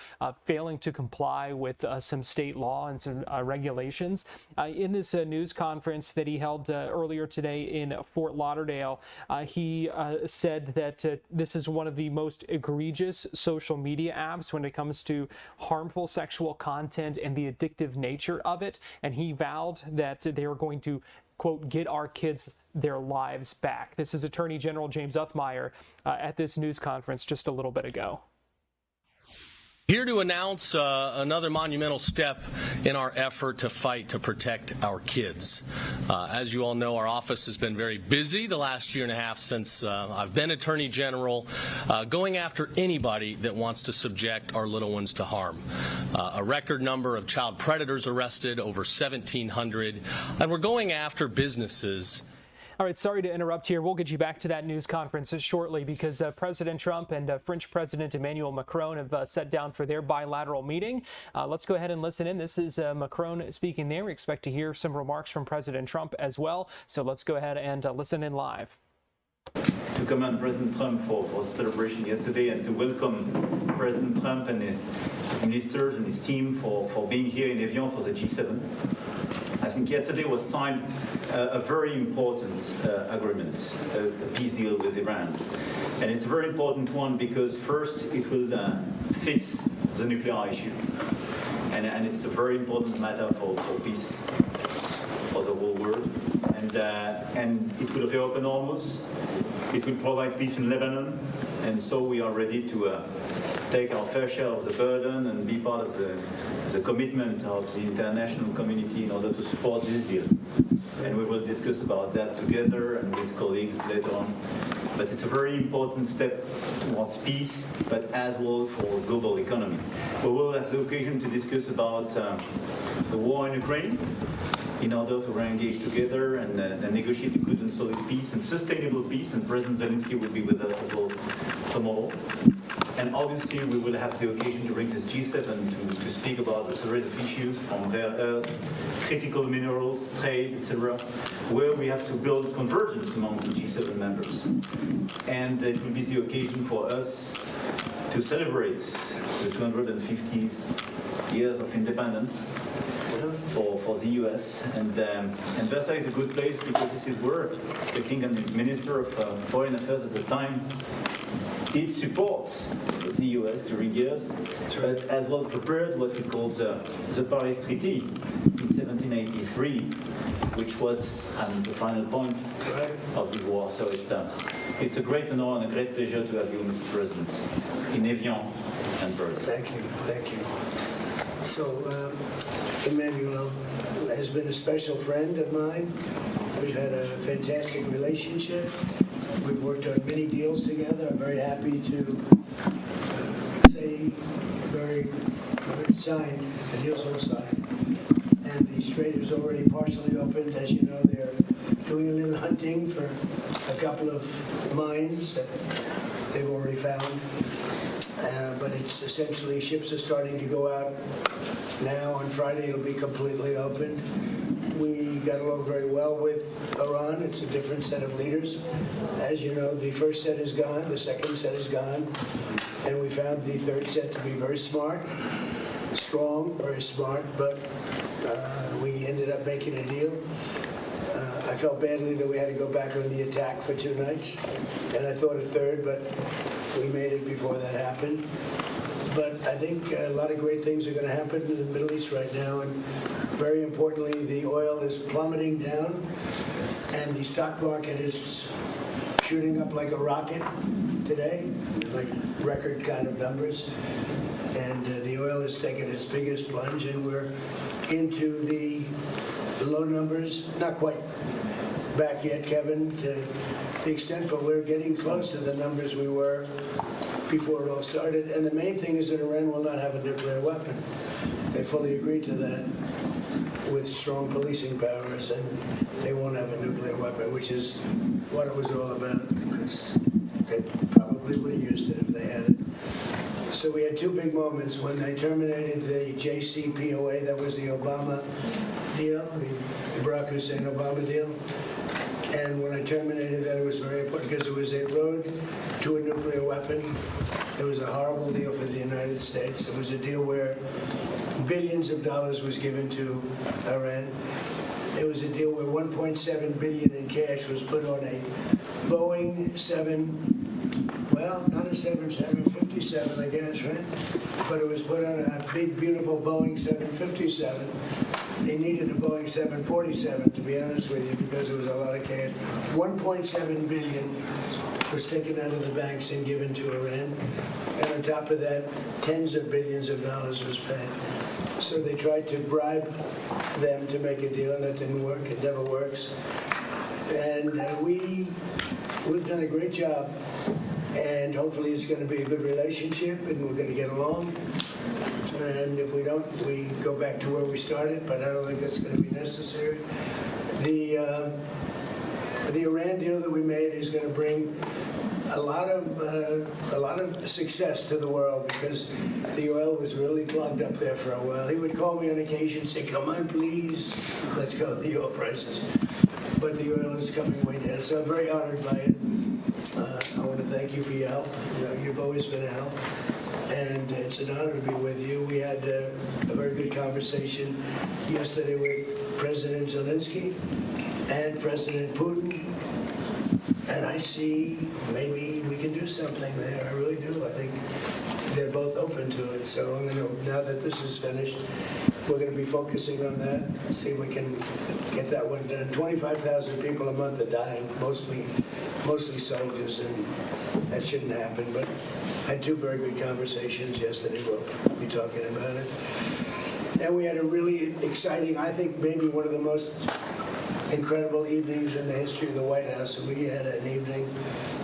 failing to comply with some state law and some regulations. In this news conference that he held earlier today in Fort Lauderdale, he said that this is one of the most egregious social media apps when it comes to harmful sexual content and the addictive nature of it. And he vowed that they are going to, quote, get our kids their lives back. This is Attorney General James Uthmeier at this news conference just a little bit ago. Here to announce another monumental step in our effort to fight to protect our kids. As you all know, our office has been very busy the last year and a half since I've been Attorney General, going after anybody that wants to subject our little ones to harm. A record number of child predators arrested, over 1,700, and we're going after businesses. All right, sorry to interrupt here. We'll get you back to that news conference shortly because President Trump and French President Emmanuel Macron have sat down for their bilateral meeting. Let's go ahead and listen in. This is Macron speaking there. We expect to hear some remarks from President Trump as well. So let's go ahead and listen in live. To commend President Trump for the celebration yesterday and to welcome President Trump and his ministers and his team for being here in Evian for the G7. I think yesterday was signed a very important agreement, a peace deal with Iran. And it's a very important one because first it will fix the nuclear issue. And it's a very important matter for peace for the whole world. And it will reopen Hormuz. It will provide peace in Lebanon. And so we are ready to take our fair share of the burden and be part of the commitment of the international community in order to support this deal. And we will discuss about that together and with colleagues later on. But it's a very important step towards peace, but as well for global economy. We will have the occasion to discuss about the war in Ukraine in order to re-engage together and negotiate a good and solid peace and sustainable peace. And President Zelensky will be with us as well tomorrow. And obviously, we will have the occasion to bring this G7 to speak about a series of issues from rare earths, critical minerals, trade, etc., where we have to build convergence among the G7 members. And it will be the occasion for us to celebrate the 250th years of independence for the U.S. And Versailles is a good place because this is where the King and the Minister of Foreign Affairs at the time did support the U.S. during years, but as well prepared what we called the Paris Treaty in 1783, which was the final point of the war. So it's a great honor and a great pleasure to have you, Mr. President, in Evian and Paris. Thank you. Thank you. So, Emmanuel has been a special friend of mine. We've had a fantastic relationship. We've worked on many deals together. I'm very happy to say signed, the deal's all signed. And the Strait is already partially opened. As you know, they're doing a little hunting for a couple of mines that they've already found. But it's essentially ships are starting to go out now. On Friday, it'll be completely open. We got along very well with Iran. It's a different set of leaders. As you know, the first set is gone, the second set is gone, and we found the third set to be very smart, strong, very smart, but we ended up making a deal. I felt badly that we had to go back on the attack for 2 nights, and I thought a third, but we made it before that happened. But I think a lot of great things are going to happen in the Middle East right now, and very importantly, the oil is plummeting down, and the stock market is shooting up like a rocket today, like record kind of numbers. And the oil has taken its biggest plunge, and we're into the low numbers, not quite back yet, Kevin, to the extent, but we're getting close to the numbers we were before it all started. And the main thing is that Iran will not have a nuclear weapon. They fully agreed to that with strong policing powers, and they won't have a nuclear weapon, which is what it was all about, because they probably would have used it if they had it. So we had 2 big moments when they terminated the JCPOA, that was the Obama deal, the Barack Hussein Obama deal. And when I terminated that, it was very important because it was a road to a nuclear weapon. It was a horrible deal for the United States. It was a deal where billions of dollars was given to Iran. It was a deal where $1.7 billion in cash was put on a Boeing 757, I guess, right? But it was put on a big, beautiful Boeing 757 they needed a Boeing 747, to be honest with you, because there was a lot of cash. 1.7 billion was taken out of the banks and given to Iran. And on top of that, tens of billions of dollars was paid. So they tried to bribe them to make a deal, and that didn't work. It never works. And we've done a great job, and hopefully it's going to be a good relationship, and we're going to get along. And if we don't, we go back to where we started, but I don't think that's going to be necessary. The Iran deal that we made is going to bring a lot of success to the world, because the oil was really clogged up there for a while. He would call me on occasion, say, "Come on, please, let's go with the oil prices." But the oil is coming way down, so I'm very honored by it. I want to thank you for your help. You know, you've always been a help, and it's an honor to be with you. We had a very good conversation yesterday with President Zelensky and President Putin. And I see maybe we can do something there. I really do. I think they're both open to it. So I'm going to, now that this is finished, we're going to be focusing on that, see if we can get that one done. 25,000 people a month are dying, mostly soldiers, and that shouldn't happen. But I had two very good conversations yesterday. We'll be talking about it. And we had a really exciting, I think maybe one of the most incredible evenings in the history of the White House. We had an evening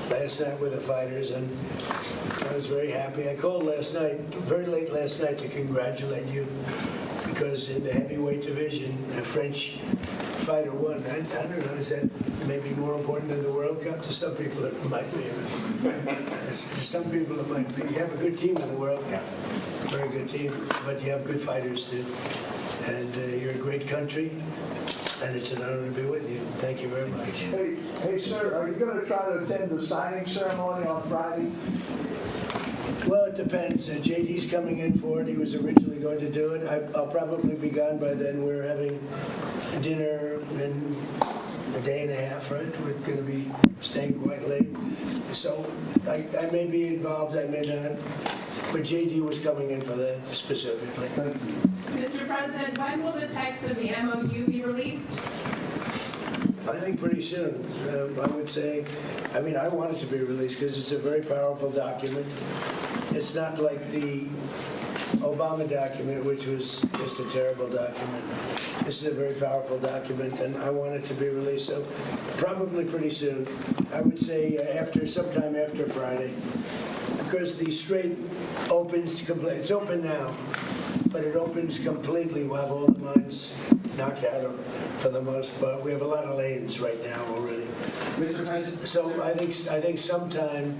last night with the fighters, and I was very happy. I called last night, very late last night, to congratulate you, because in the heavyweight division, a French fighter won. I don't know, is that maybe more important than the World Cup? To some people it might be. To some people it might be. You have a good team in the World Cup, very good team, but you have good fighters too. And you're a great country. And it's an honor to be with you. Thank you very much. Hey, sir, are you going to try to attend the signing ceremony on Friday? Well, it depends. JD's coming in for it. He was originally going to do it. I'll probably be gone by then. We're having a dinner in a day and a half, right? We're going to be staying quite late. So I may be involved, I may not. But JD was coming in for that specifically. Thank you. Mr. President, when will the text of the MOU be released? I think pretty soon. I would say, I mean, I want it to be released because it's a very powerful document. It's not like the Obama document, which was just a terrible document. This is a very powerful document, and I want it to be released. So probably pretty soon. I would say sometime after Friday, because the Strait opens completely. It's open now, but it opens completely. We'll have all the mines knocked out for the most part. We have a lot of lanes right now already. Mr. President. So I think sometime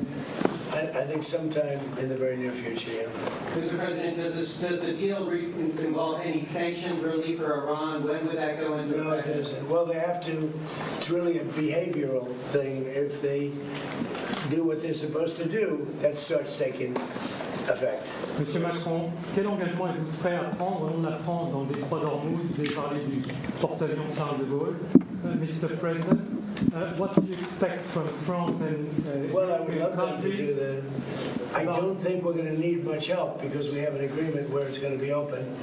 in the very near future. Yeah. Mr. President, does the deal involve any sanctions relief for Iran? When would that go into effect? No, it doesn't. Well, they have to. It's really a behavioral thing. If they do what they're supposed to do, that starts taking effect. Monsieur Macron, quel engagement êtes-vous prêt à prendre au nom de la France dans le détroit d'Ormuz? Vous avez parlé du porte-avions Charles de Gaulle. Mr. President, what do you expect from France and well, I would love them to do that. I don't think we're going to need much help because we have an agreement where it's going to be open.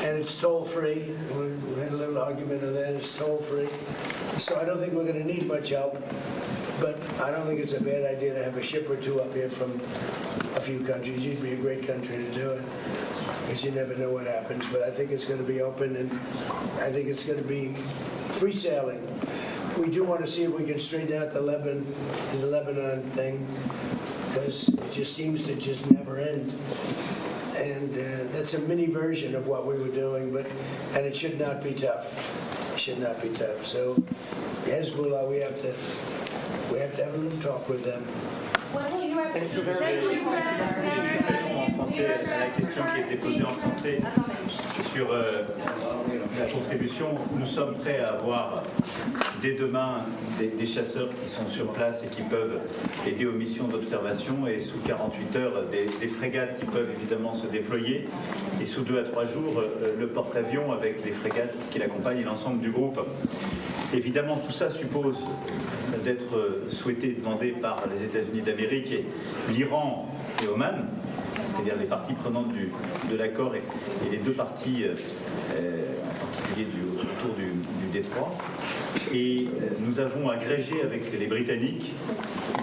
And it's toll-free. We had a little argument on that. It's toll-free. So I don't think we're going to need much help. But I don't think it's a bad idea to have a ship or two up here from a few countries. You'd be a great country to do it, because you never know what happens. But I think it's going to be open, and I think it's going to be free sailing. We do want to see if we can straighten out the Lebanon thing, because it just seems to just never end. And that's a mini version of what we were doing, and it should not be tough. It should not be tough. So Hezbollah, we have to have a little talk with them. C'est la question qui a été posée en français sur la contribution. Nous sommes prêts à avoir dès demain des chasseurs qui sont sur place et qui peuvent aider aux missions d'observation, et sous 48 heures des frégates qui peuvent évidemment se déployer, et sous 2 à 3 jours le porte-avions avec les frégates qui l'accompagnent et l'ensemble du groupe. Évidemment, tout ça suppose d'être souhaité et demandé par les États-Unis d'Amérique, et l'Iran et Oman. c'est-à-dire les parties prenantes de l'accord et les deux parties, en particulier autour du détroit. Et nous avons agrégé avec les Britanniques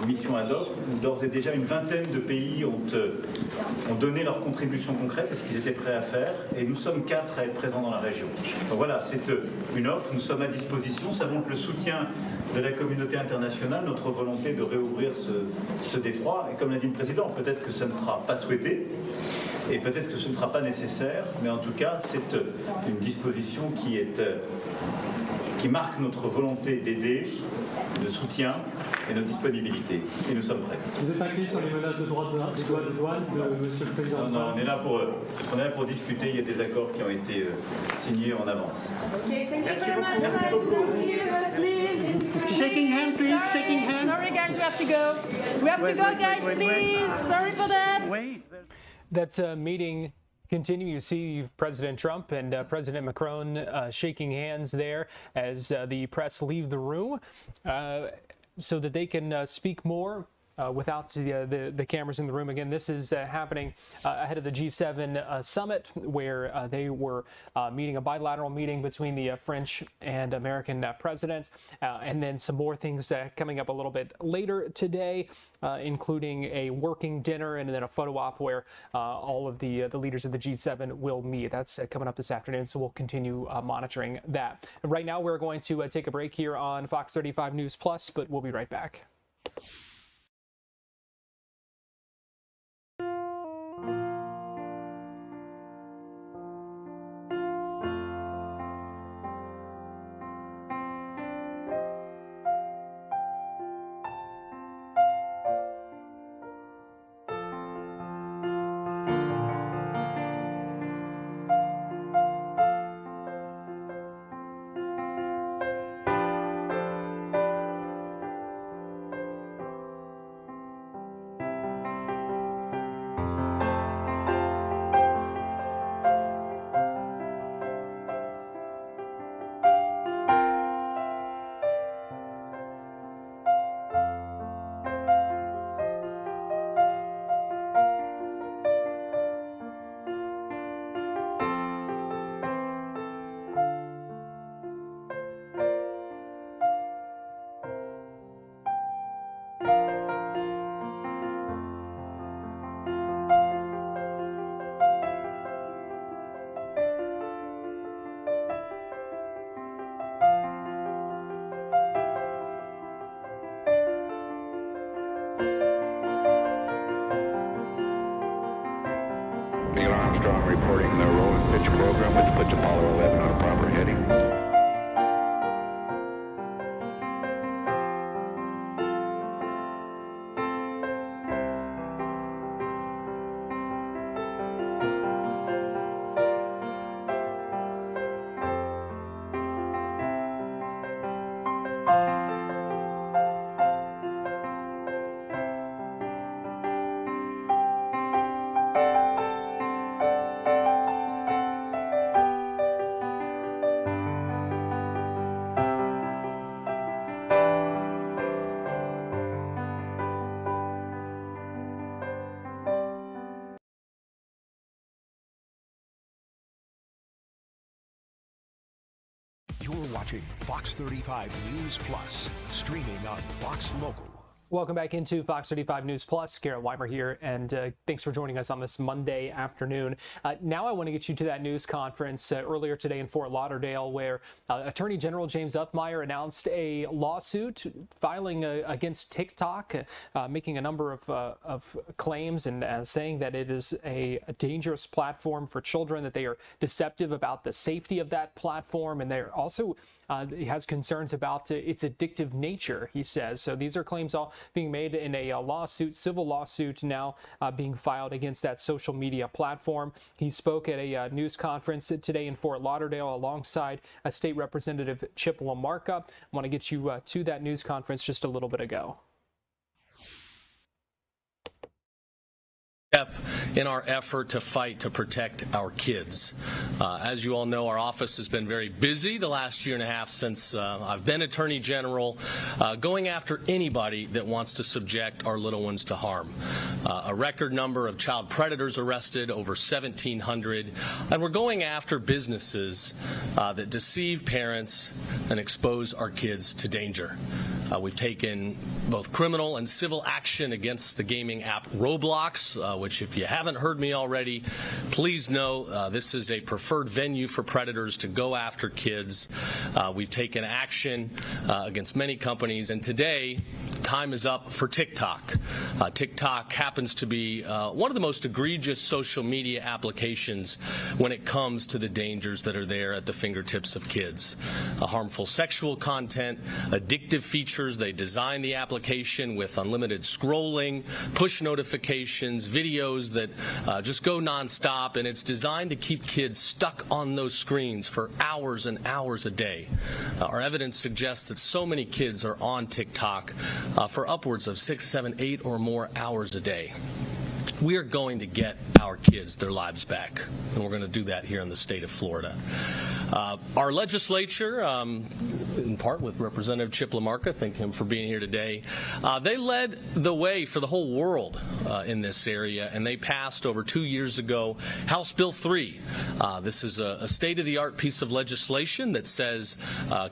une mission ad hoc où d'ores et déjà une vingtaine de pays ont donné leur contribution concrète à ce qu'ils étaient prêts à faire. Et nous sommes 4 à être présents dans la région. Donc voilà, c'est une offre, nous sommes à disposition. Ça montre le soutien de la communauté internationale, notre volonté de réouvrir ce détroit. Et comme l'a dit le président, peut-être que ça ne sera pas souhaité et peut-être que ce ne sera pas nécessaire, mais en tout cas, c'est une disposition qui marque notre volonté d'aider, de soutien et notre disponibilité. Et nous sommes prêts. Vous êtes inquiet sur les menaces de droits de douane de Monsieur le Président? Non, on est là pour discuter. Il y a des accords qui ont été signés en avance. Merci beaucoup. Shaking hand, please. Shaking hand. Sorry, guys, we have to go. We have to go, guys, please. Sorry for that. That meeting continue. You see President Trump and President Macron shaking hands there as the press leave the room so that they can speak more without the cameras in the room. Again, this is happening ahead of the G7 summit, where they were meeting a bilateral meeting between the French and American presidents, and then some more things coming up a little bit later today, including a working dinner and then a photo op where all of the leaders of the G7 will meet. That's coming up this afternoon, so we'll continue monitoring that. Right now, we're going to take a break here on Fox 35 News Plus, but we'll be right back. Neil Armstrong reporting the roll and pitch program, which puts Apollo 11 on a proper heading. You're watching Fox 35 News Plus, streaming on Fox Local. Welcome back into Fox 35 News Plus. Garrett Weimer here, and thanks for joining us on this Monday afternoon. Now I want to get you to that news conference earlier today in Fort Lauderdale, where Attorney General James Uthmeier announced a lawsuit filing against TikTok, making a number of claims and saying that it is a dangerous platform for children, that they are deceptive about the safety of that platform, and they're also he has concerns about its addictive nature, he says. So these are claims all being made in a lawsuit, civil lawsuit now being filed against that social media platform. He spoke at a news conference today in Fort Lauderdale alongside State Representative Chip LaMarca. I want to get you to that news conference just a little bit ago. step in our effort to fight to protect our kids. As you all know, our office has been very busy the last year and a half since I've been Attorney General, going after anybody that wants to subject our little ones to harm. A record number of child predators arrested, over 1,700, and we're going after businesses that deceive parents and expose our kids to danger. We've taken both criminal and civil action against the gaming app Roblox, which, if you haven't heard me already, please know this is a preferred venue for predators to go after kids. We've taken action against many companies, and today, time is up for TikTok. TikTok happens to be one of the most egregious social media applications when it comes to the dangers that are there at the fingertips of kids. Harmful sexual content, addictive features. They design the application with unlimited scrolling, push notifications, videos that just go nonstop, and it's designed to keep kids stuck on those screens for hours and hours a day. Our evidence suggests that so many kids are on TikTok for upwards of 6, 7, 8 or more hours a day. We are going to get our kids their lives back, and we're going to do that here in the state of Florida. Our legislature, in part with Representative Chip LaMarca, thank him for being here today, they led the way for the whole world in this area, and they passed over 2 years ago House Bill 3. This is a state-of-the-art piece of legislation that says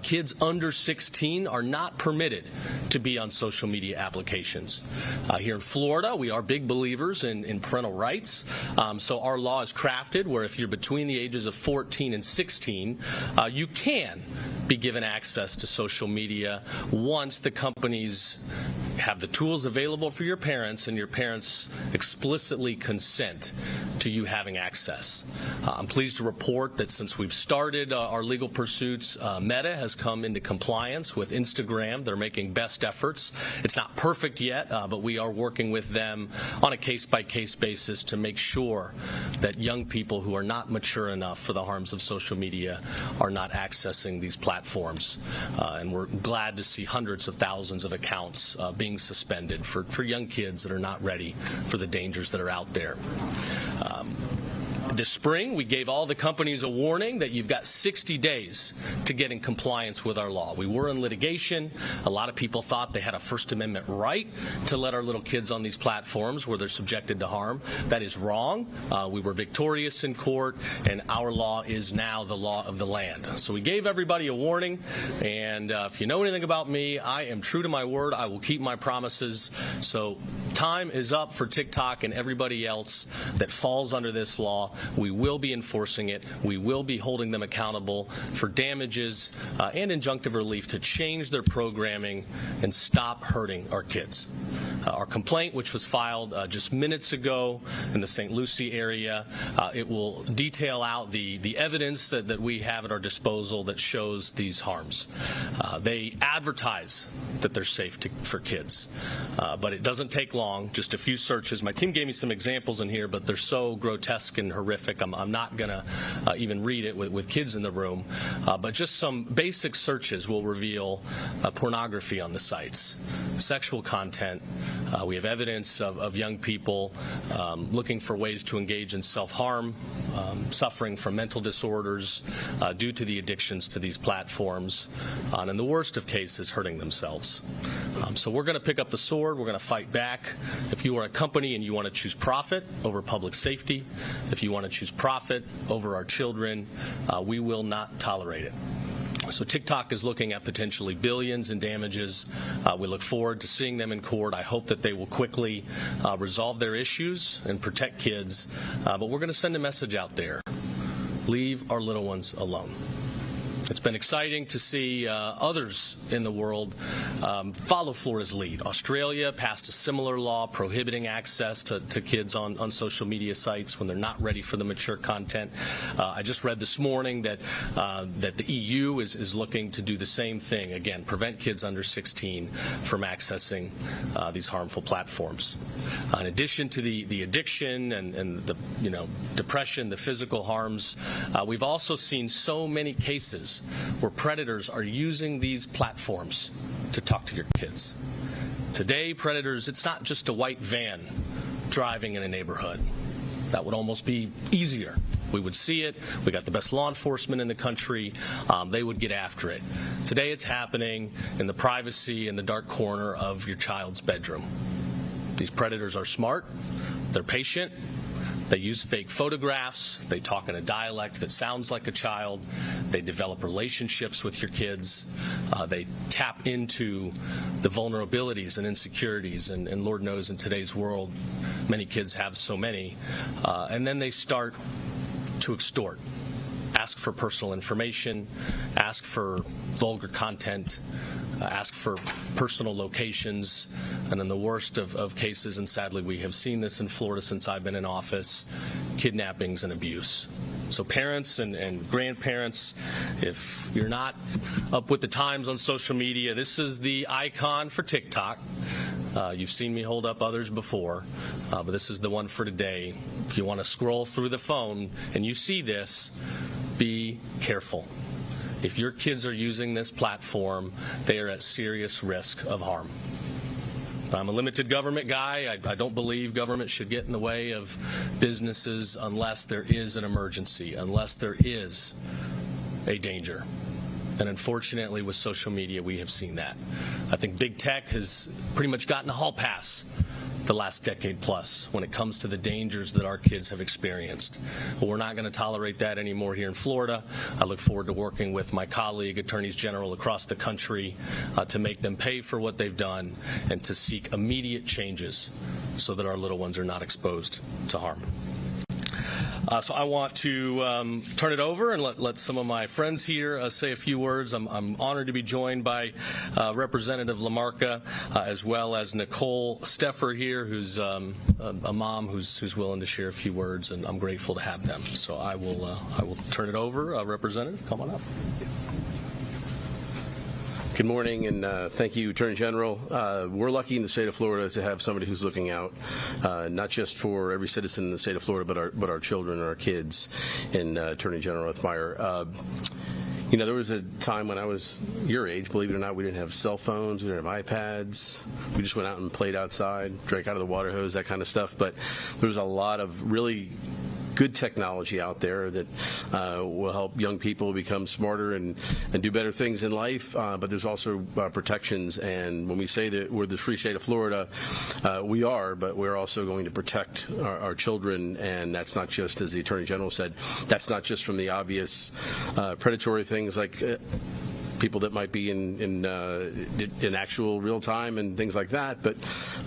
kids under 16 are not permitted to be on social media applications. Here in Florida, we are big believers in parental rights, so our law is crafted where if you're between the ages of 14 and 16, you can be given access to social media once the companies have the tools available for your parents and your parents explicitly consent to you having access. I'm pleased to report that since we've started our legal pursuits, Meta has come into compliance with Instagram. They're making best efforts. It's not perfect yet, but we are working with them on a case-by-case basis to make sure that young people who are not mature enough for the harms of social media are not accessing these platforms. And we're glad to see hundreds of thousands of accounts being suspended for young kids that are not ready for the dangers that are out there. This spring, we gave all the companies a warning that you've got 60 days to get in compliance with our law. We were in litigation. A lot of people thought they had a First Amendment right to let our little kids on these platforms where they're subjected to harm. That is wrong. We were victorious in court, and our law is now the law of the land. So we gave everybody a warning, and if you know anything about me, I am true to my word. I will keep my promises. So time is up for TikTok and everybody else that falls under this law. We will be enforcing it. We will be holding them accountable for damages and injunctive relief to change their programming and stop hurting our kids. Our complaint, which was filed just minutes ago in the St. Lucie area, it will detail out the evidence that we have at our disposal that shows these harms. They advertise that they're safe for kids, but it doesn't take long, just a few searches. My team gave me some examples in here, but they're so grotesque and horrific, I'm not going to even read it with kids in the room, but just some basic searches will reveal pornography on the sites, sexual content. We have evidence of young people looking for ways to engage in self-harm, suffering from mental disorders due to the addictions to these platforms, and in the worst of cases, hurting themselves. So we're going to pick up the sword. We're going to fight back. If you are a company and you want to choose profit over public safety, if you want to choose profit over our children, we will not tolerate it. So TikTok is looking at potentially billions in damages. We look forward to seeing them in court. I hope that they will quickly resolve their issues and protect kids. But we're going to send a message out there. Leave our little ones alone. It's been exciting to see others in the world follow Florida's lead. Australia passed a similar law prohibiting access to kids on social media sites when they're not ready for the mature content. I just read this morning that the EU is looking to do the same thing. Again, prevent kids under 16 from accessing these harmful platforms. In addition to the addiction and the depression, the physical harms, we've also seen so many cases where predators are using these platforms to talk to your kids. Today, predators, it's not just a white van driving in a neighborhood. That would almost be easier. We would see it. We got the best law enforcement in the country. They would get after it. Today it's happening in the privacy in the dark corner of your child's bedroom. These predators are smart. They're patient. They use fake photographs. They talk in a dialect that sounds like a child. They develop relationships with your kids. They tap into the vulnerabilities and insecurities, and Lord knows in today's world, many kids have so many. And then they start to extort, ask for personal information, ask for vulgar content, ask for personal locations, and in the worst of cases, and sadly we have seen this in Florida since I've been in office, kidnappings and abuse. So parents and grandparents, if you're not up with the times on social media, this is the icon for TikTok. You've seen me hold up others before, but this is the one for today. If you want to scroll through the phone and you see this, be careful. If your kids are using this platform, they are at serious risk of harm. I'm a limited government guy. I don't believe government should get in the way of businesses unless there is an emergency, unless there is a danger. And unfortunately, with social media, we have seen that. I think big tech has pretty much gotten a hall pass the last decade plus when it comes to the dangers that our kids have experienced. But we're not going to tolerate that anymore here in Florida. I look forward to working with my colleague, attorneys general across the country, to make them pay for what they've done and to seek immediate changes so that our little ones are not exposed to harm. So I want to turn it over and let some of my friends here say a few words. I'm honored to be joined by Representative LaMarca, as well as Nicole Steffer here, who's a mom who's willing to share a few words, and I'm grateful to have them. So I will turn it over. Representative, come on up. Good morning, and thank you, Attorney General. We're lucky in the state of Florida to have somebody who's looking out, not just for every citizen in the state of Florida, but our children and our kids, and Attorney General Othmeyer. You know, there was a time when I was your age, believe it or not, we didn't have cell phones, we didn't have iPads. We just went out and played outside, drank out of the water hose, that kind of stuff. But there was a lot of really good technology out there that will help young people become smarter and do better things in life, but there's also protections. And when we say that we're the free state of Florida, we are, but we're also going to protect our children, and that's not just, as the Attorney General said, that's not just from the obvious predatory things like people that might be in actual real time and things like that, but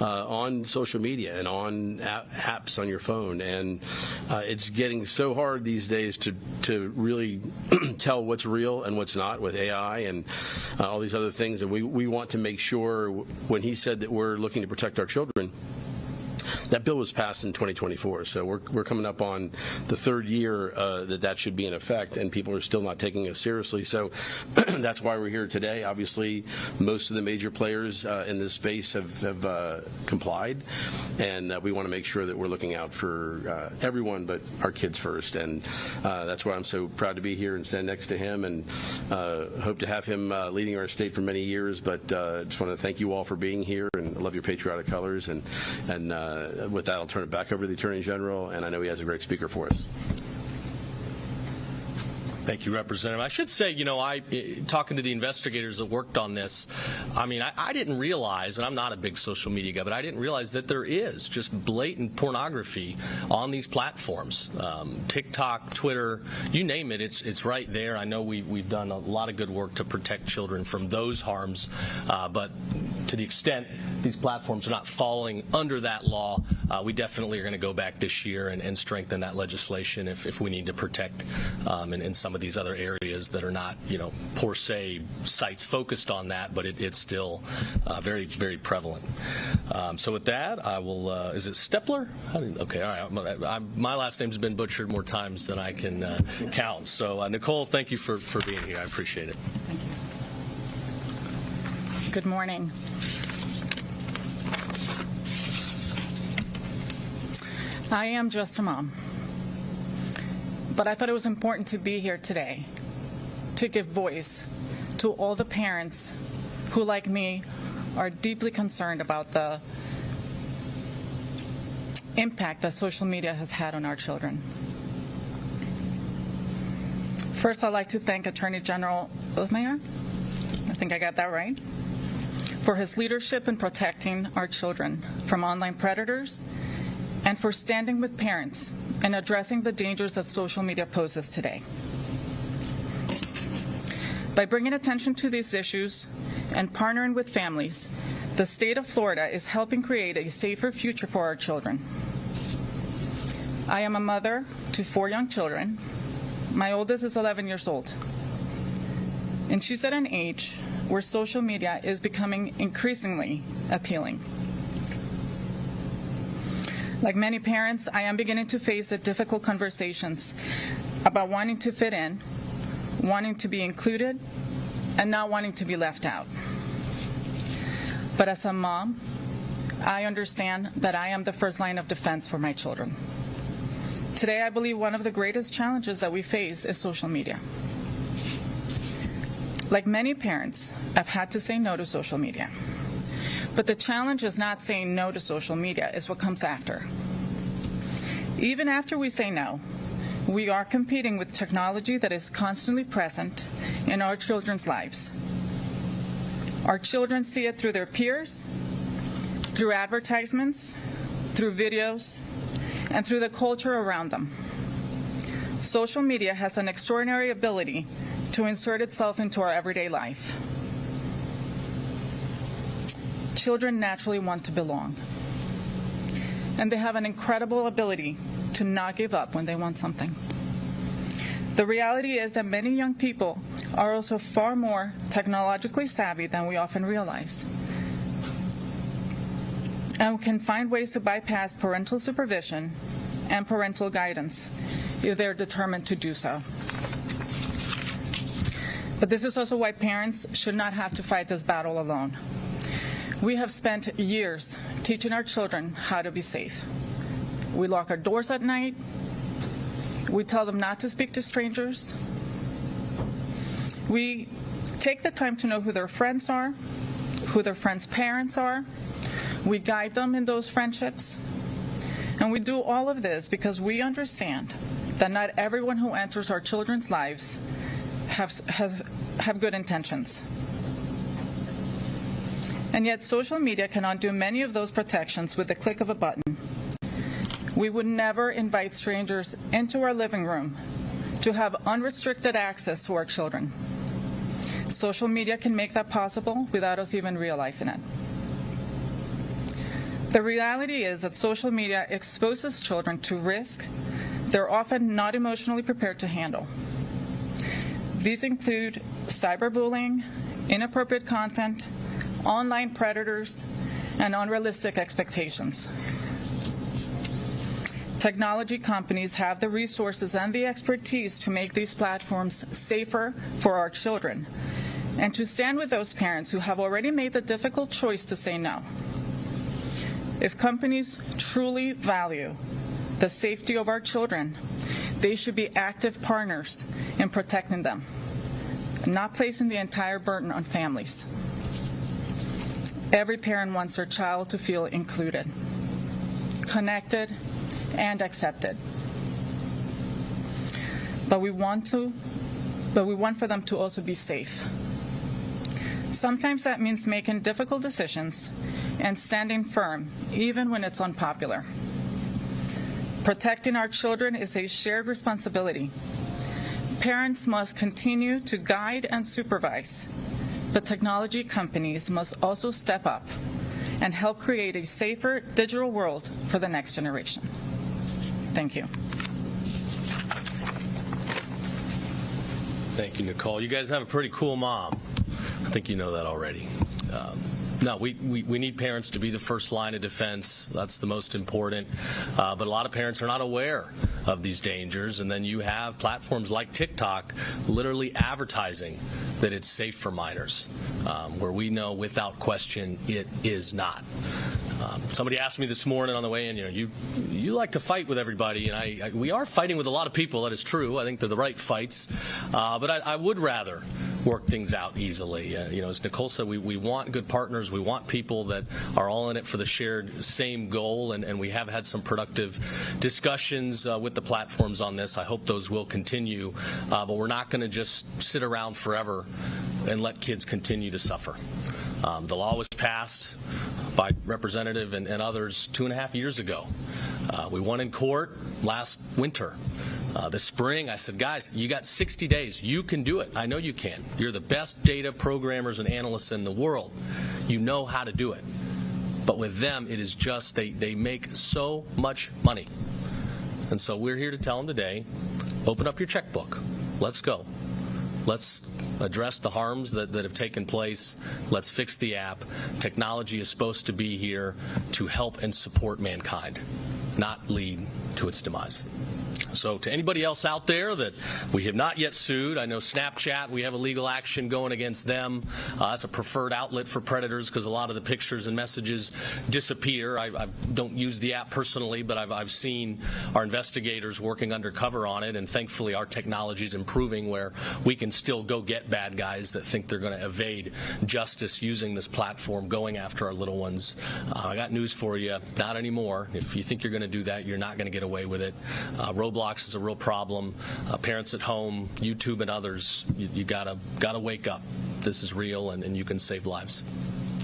on social media and on apps on your phone. And it's getting so hard these days to really tell what's real and what's not with AI and all these other things. And we want to make sure, when he said that we're looking to protect our children, that bill was passed in 2024, so we're coming up on the third year that should be in effect, and people are still not taking us seriously. So that's why we're here today. Obviously, most of the major players in this space have complied, and we want to make sure that we're looking out for everyone but our kids first. And that's why I'm so proud to be here and stand next to him, and hope to have him leading our state for many years. But just want to thank you all for being here, and I love your patriotic colors. And with that, I'll turn it back over to the Attorney General, and I know he has a great speaker for us. Thank you, Representative. I should say, you know, talking to the investigators that worked on this, I mean, I didn't realize, and I'm not a big social media guy, but I didn't realize that there is just blatant pornography on these platforms. TikTok, Twitter, you name it, it's right there. I know we've done a lot of good work to protect children from those harms, but to the extent these platforms are not falling under that law, we definitely are going to go back this year and strengthen that legislation if we need to protect in some of these other areas that are not, you know, per se sites focused on that, but it's still very, very prevalent. So with that, I will, is it Stepler? Okay, all right. My last name's been butchered more times than I can count. So Nicole, thank you for being here. I appreciate it. Thank you. Good morning. I am just a mom, but I thought it was important to be here today to give voice to all the parents who, like me, are deeply concerned about the impact that social media has had on our children. First, I'd like to thank Attorney General Uthmayer, I think I got that right, for his leadership in protecting our children from online predators and for standing with parents and addressing the dangers that social media poses today. By bringing attention to these issues and partnering with families, the state of Florida is helping create a safer future for our children. I am a mother to 4 young children. My oldest is 11 years old. And she's at an age where social media is becoming increasingly appealing. Like many parents, I am beginning to face the difficult conversations about wanting to fit in, wanting to be included, and not wanting to be left out. But as a mom, I understand that I am the first line of defense for my children. Today, I believe one of the greatest challenges that we face is social media. Like many parents, I've had to say no to social media. But the challenge is not saying no to social media, it's what comes after. Even after we say no, we are competing with technology that is constantly present in our children's lives. Our children see it through their peers, through advertisements, through videos, and through the culture around them. Social media has an extraordinary ability to insert itself into our everyday life. Children naturally want to belong, and they have an incredible ability to not give up when they want something. The reality is that many young people are also far more technologically savvy than we often realize, and can find ways to bypass parental supervision and parental guidance if they're determined to do so. But this is also why parents should not have to fight this battle alone. We have spent years teaching our children how to be safe. We lock our doors at night. We tell them not to speak to strangers. We take the time to know who their friends are, who their friends' parents are. We guide them in those friendships. And we do all of this because we understand that not everyone who enters our children's lives have good intentions. And yet social media can undo many of those protections with the click of a button. We would never invite strangers into our living room to have unrestricted access to our children. Social media can make that possible without us even realizing it. The reality is that social media exposes children to risk they're often not emotionally prepared to handle. These include cyberbullying, inappropriate content, online predators, and unrealistic expectations. Technology companies have the resources and the expertise to make these platforms safer for our children and to stand with those parents who have already made the difficult choice to say no. If companies truly value the safety of our children, they should be active partners in protecting them, not placing the entire burden on families. Every parent wants their child to feel included, connected, and accepted. But we want for them to also be safe. Sometimes that means making difficult decisions and standing firm, even when it's unpopular. Protecting our children is a shared responsibility. Parents must continue to guide and supervise, but technology companies must also step up and help create a safer digital world for the next generation. Thank you. Thank you, Nicole. You guys have a pretty cool mom. I think you know that already. No, we need parents to be the first line of defense. That's the most important. But a lot of parents are not aware of these dangers. And then you have platforms like TikTok literally advertising that it's safe for minors, where we know without question it is not. Somebody asked me this morning on the way in, you like to fight with everybody, and we are fighting with a lot of people. That is true. I think they're the right fights. But I would rather work things out easily. As Nicole said, we want good partners. We want people that are all in it for the shared same goal, and we have had some productive discussions with the platforms on this. I hope those will continue, but we're not going to just sit around forever and let kids continue to suffer. The law was passed by Representative and others 2.5 years ago. We won in court last winter. This spring, I said, guys, you got 60 days. You can do it. I know you can. You're the best data programmers and analysts in the world. You know how to do it. But with them, it is just they make so much money. And so we're here to tell them today, open up your checkbook. Let's go. Let's address the harms that have taken place. Let's fix the app. Technology is supposed to be here to help and support mankind, not lead to its demise. So to anybody else out there that we have not yet sued, I know Snapchat, we have a legal action going against them. That's a preferred outlet for predators because a lot of the pictures and messages disappear. I don't use the app personally, but I've seen our investigators working undercover on it, and thankfully our technology is improving where we can still go get bad guys that think they're going to evade justice using this platform, going after our little ones. I got news for you, not anymore. If you think you're going to do that, you're not going to get away with it. Roblox is a real problem. Parents at home, YouTube and others, you gotta wake up. This is real, and you can save lives.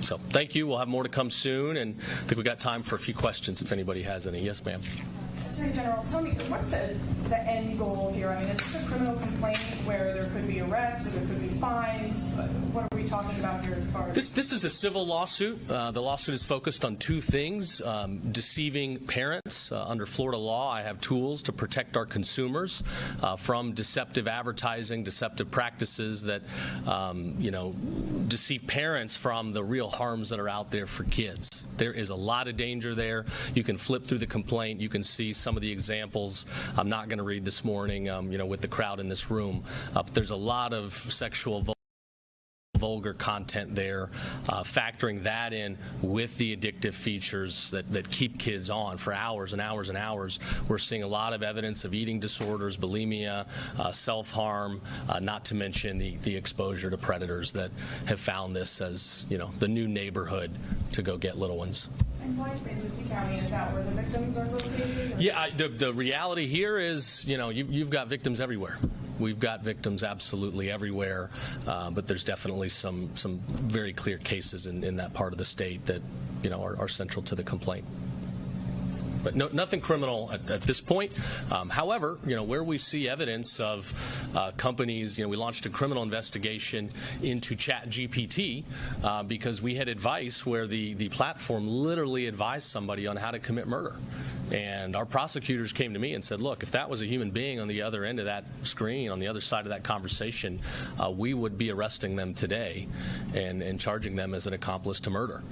So thank you. We'll have more to come soon, and I think we got time for a few questions if anybody has any. Yes, ma'am. Attorney General, tell me, what's the end goal here? I mean, is this a criminal complaint where there could be arrests or there could be fines? What are we talking about here as far as... This is a civil lawsuit. The lawsuit is focused on two things. Deceiving parents. Under Florida law, I have tools to protect our consumers from deceptive advertising, deceptive practices that deceive parents from the real harms that are out there for kids. There is a lot of danger there. You can flip through the complaint. You can see some of the examples. I'm not going to read this morning, with the crowd in this room. But there's a lot of sexual vulgar content there, factoring that in with the addictive features that keep kids on for hours and hours and hours. We're seeing a lot of evidence of eating disorders, bulimia, self-harm, not to mention the exposure to predators that have found this as, the new neighborhood to go get little ones. And why St. Lucie County, is that where the victims are located? Or? Yeah, the reality here is, you've got victims everywhere. We've got victims absolutely everywhere, but there's definitely some very clear cases in that part of the state that are central to the complaint. But nothing criminal at this point. However, where we see evidence of companies, we launched a criminal investigation into ChatGPT because we had advice where the platform literally advised somebody on how to commit murder. And our prosecutors came to me and said, look, if that was a human being on the other end of that screen, on the other side of that conversation, we would be arresting them today and charging them as an accomplice to murder.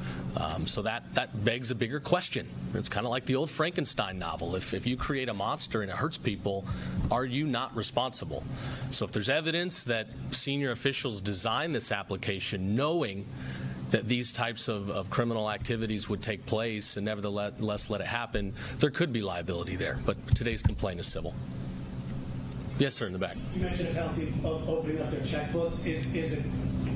So that begs a bigger question. It's kind of like the old Frankenstein novel. If you create a monster and it hurts people, are you not responsible? So if there's evidence that senior officials designed this application knowing that these types of criminal activities would take place and nevertheless let it happen, there could be liability there. But today's complaint is civil. Yes, sir, in the back. You mentioned a penalty of opening up their checkbooks. Is it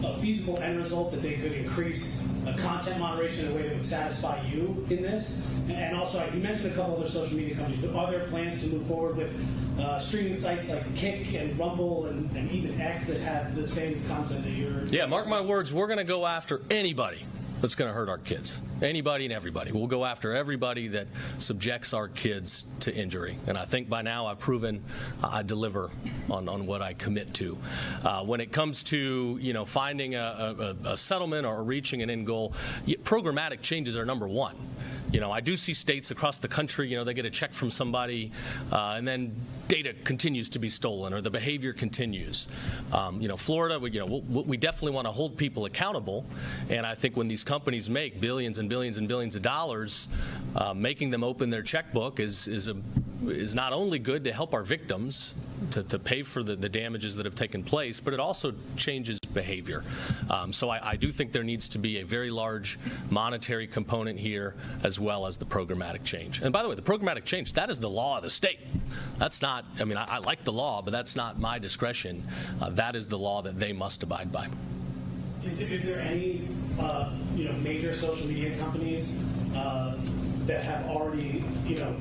a feasible end result that they could increase content moderation in a way that would satisfy you in this? And also, you mentioned a couple other social media companies, but are there plans to move forward with streaming sites like Kick and Rumble and even X that have the same content that you're... Yeah, mark my words, we're going to go after anybody that's going to hurt our kids. Anybody and everybody. We'll go after everybody that subjects our kids to injury. And I think by now I've proven I deliver on what I commit to. When it comes to finding a settlement or reaching an end goal, programmatic changes are number one. I do see states across the country, they get a check from somebody and then data continues to be stolen or the behavior continues. Florida, we definitely want to hold people accountable. And I think when these companies make billions and billions and billions of dollars, making them open their checkbook is not only good to help our victims, to pay for the damages that have taken place, but it also changes behavior. So I do think there needs to be a very large monetary component here, as well as the programmatic change. And by the way, the programmatic change, that is the law of the state. That's not, I mean, I like the law, but that's not my discretion. That is the law that they must abide by. Is there any major social media companies that have already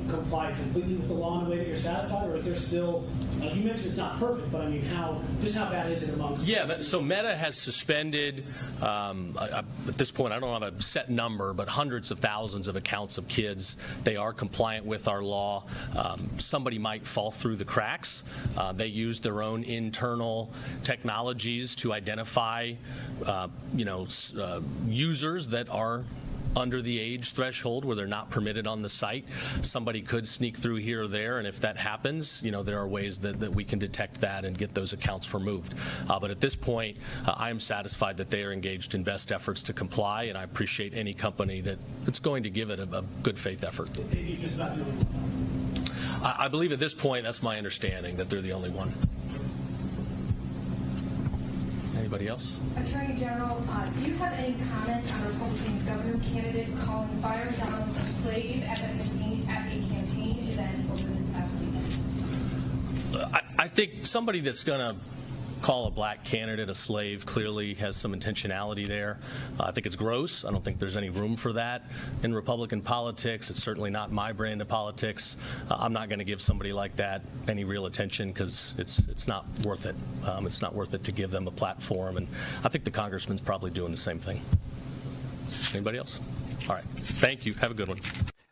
complied completely with the law in a way that you're satisfied, or is there still? You mentioned it's not perfect, but I mean, how bad is it amongst? Yeah, so Meta has suspended, at this point, I don't have a set number, but hundreds of thousands of accounts of kids. They are compliant with our law. Somebody might fall through the cracks. They use their own internal technologies to identify, users that are under the age threshold where they're not permitted on the site. Somebody could sneak through here or there, and if that happens, there are ways that we can detect that and get those accounts removed. But at this point, I am satisfied that they are engaged in best efforts to comply, and I appreciate any company that's going to give it a good faith effort. I believe at this point, that's my understanding, that they're the only one. Anybody else? Attorney General, do you have any comment on Republican governor candidate calling Byron Donalds a slave at a campaign event over this past weekend? I think somebody that's going to call a black candidate a slave clearly has some intentionality there. I think it's gross. I don't think there's any room for that in Republican politics. It's certainly not my brand of politics. I'm not going to give somebody like that any real attention because it's not worth it. It's not worth it to give them a platform, and I think the congressman's probably doing the same thing. Anybody else? All right. Thank you. Have a good one.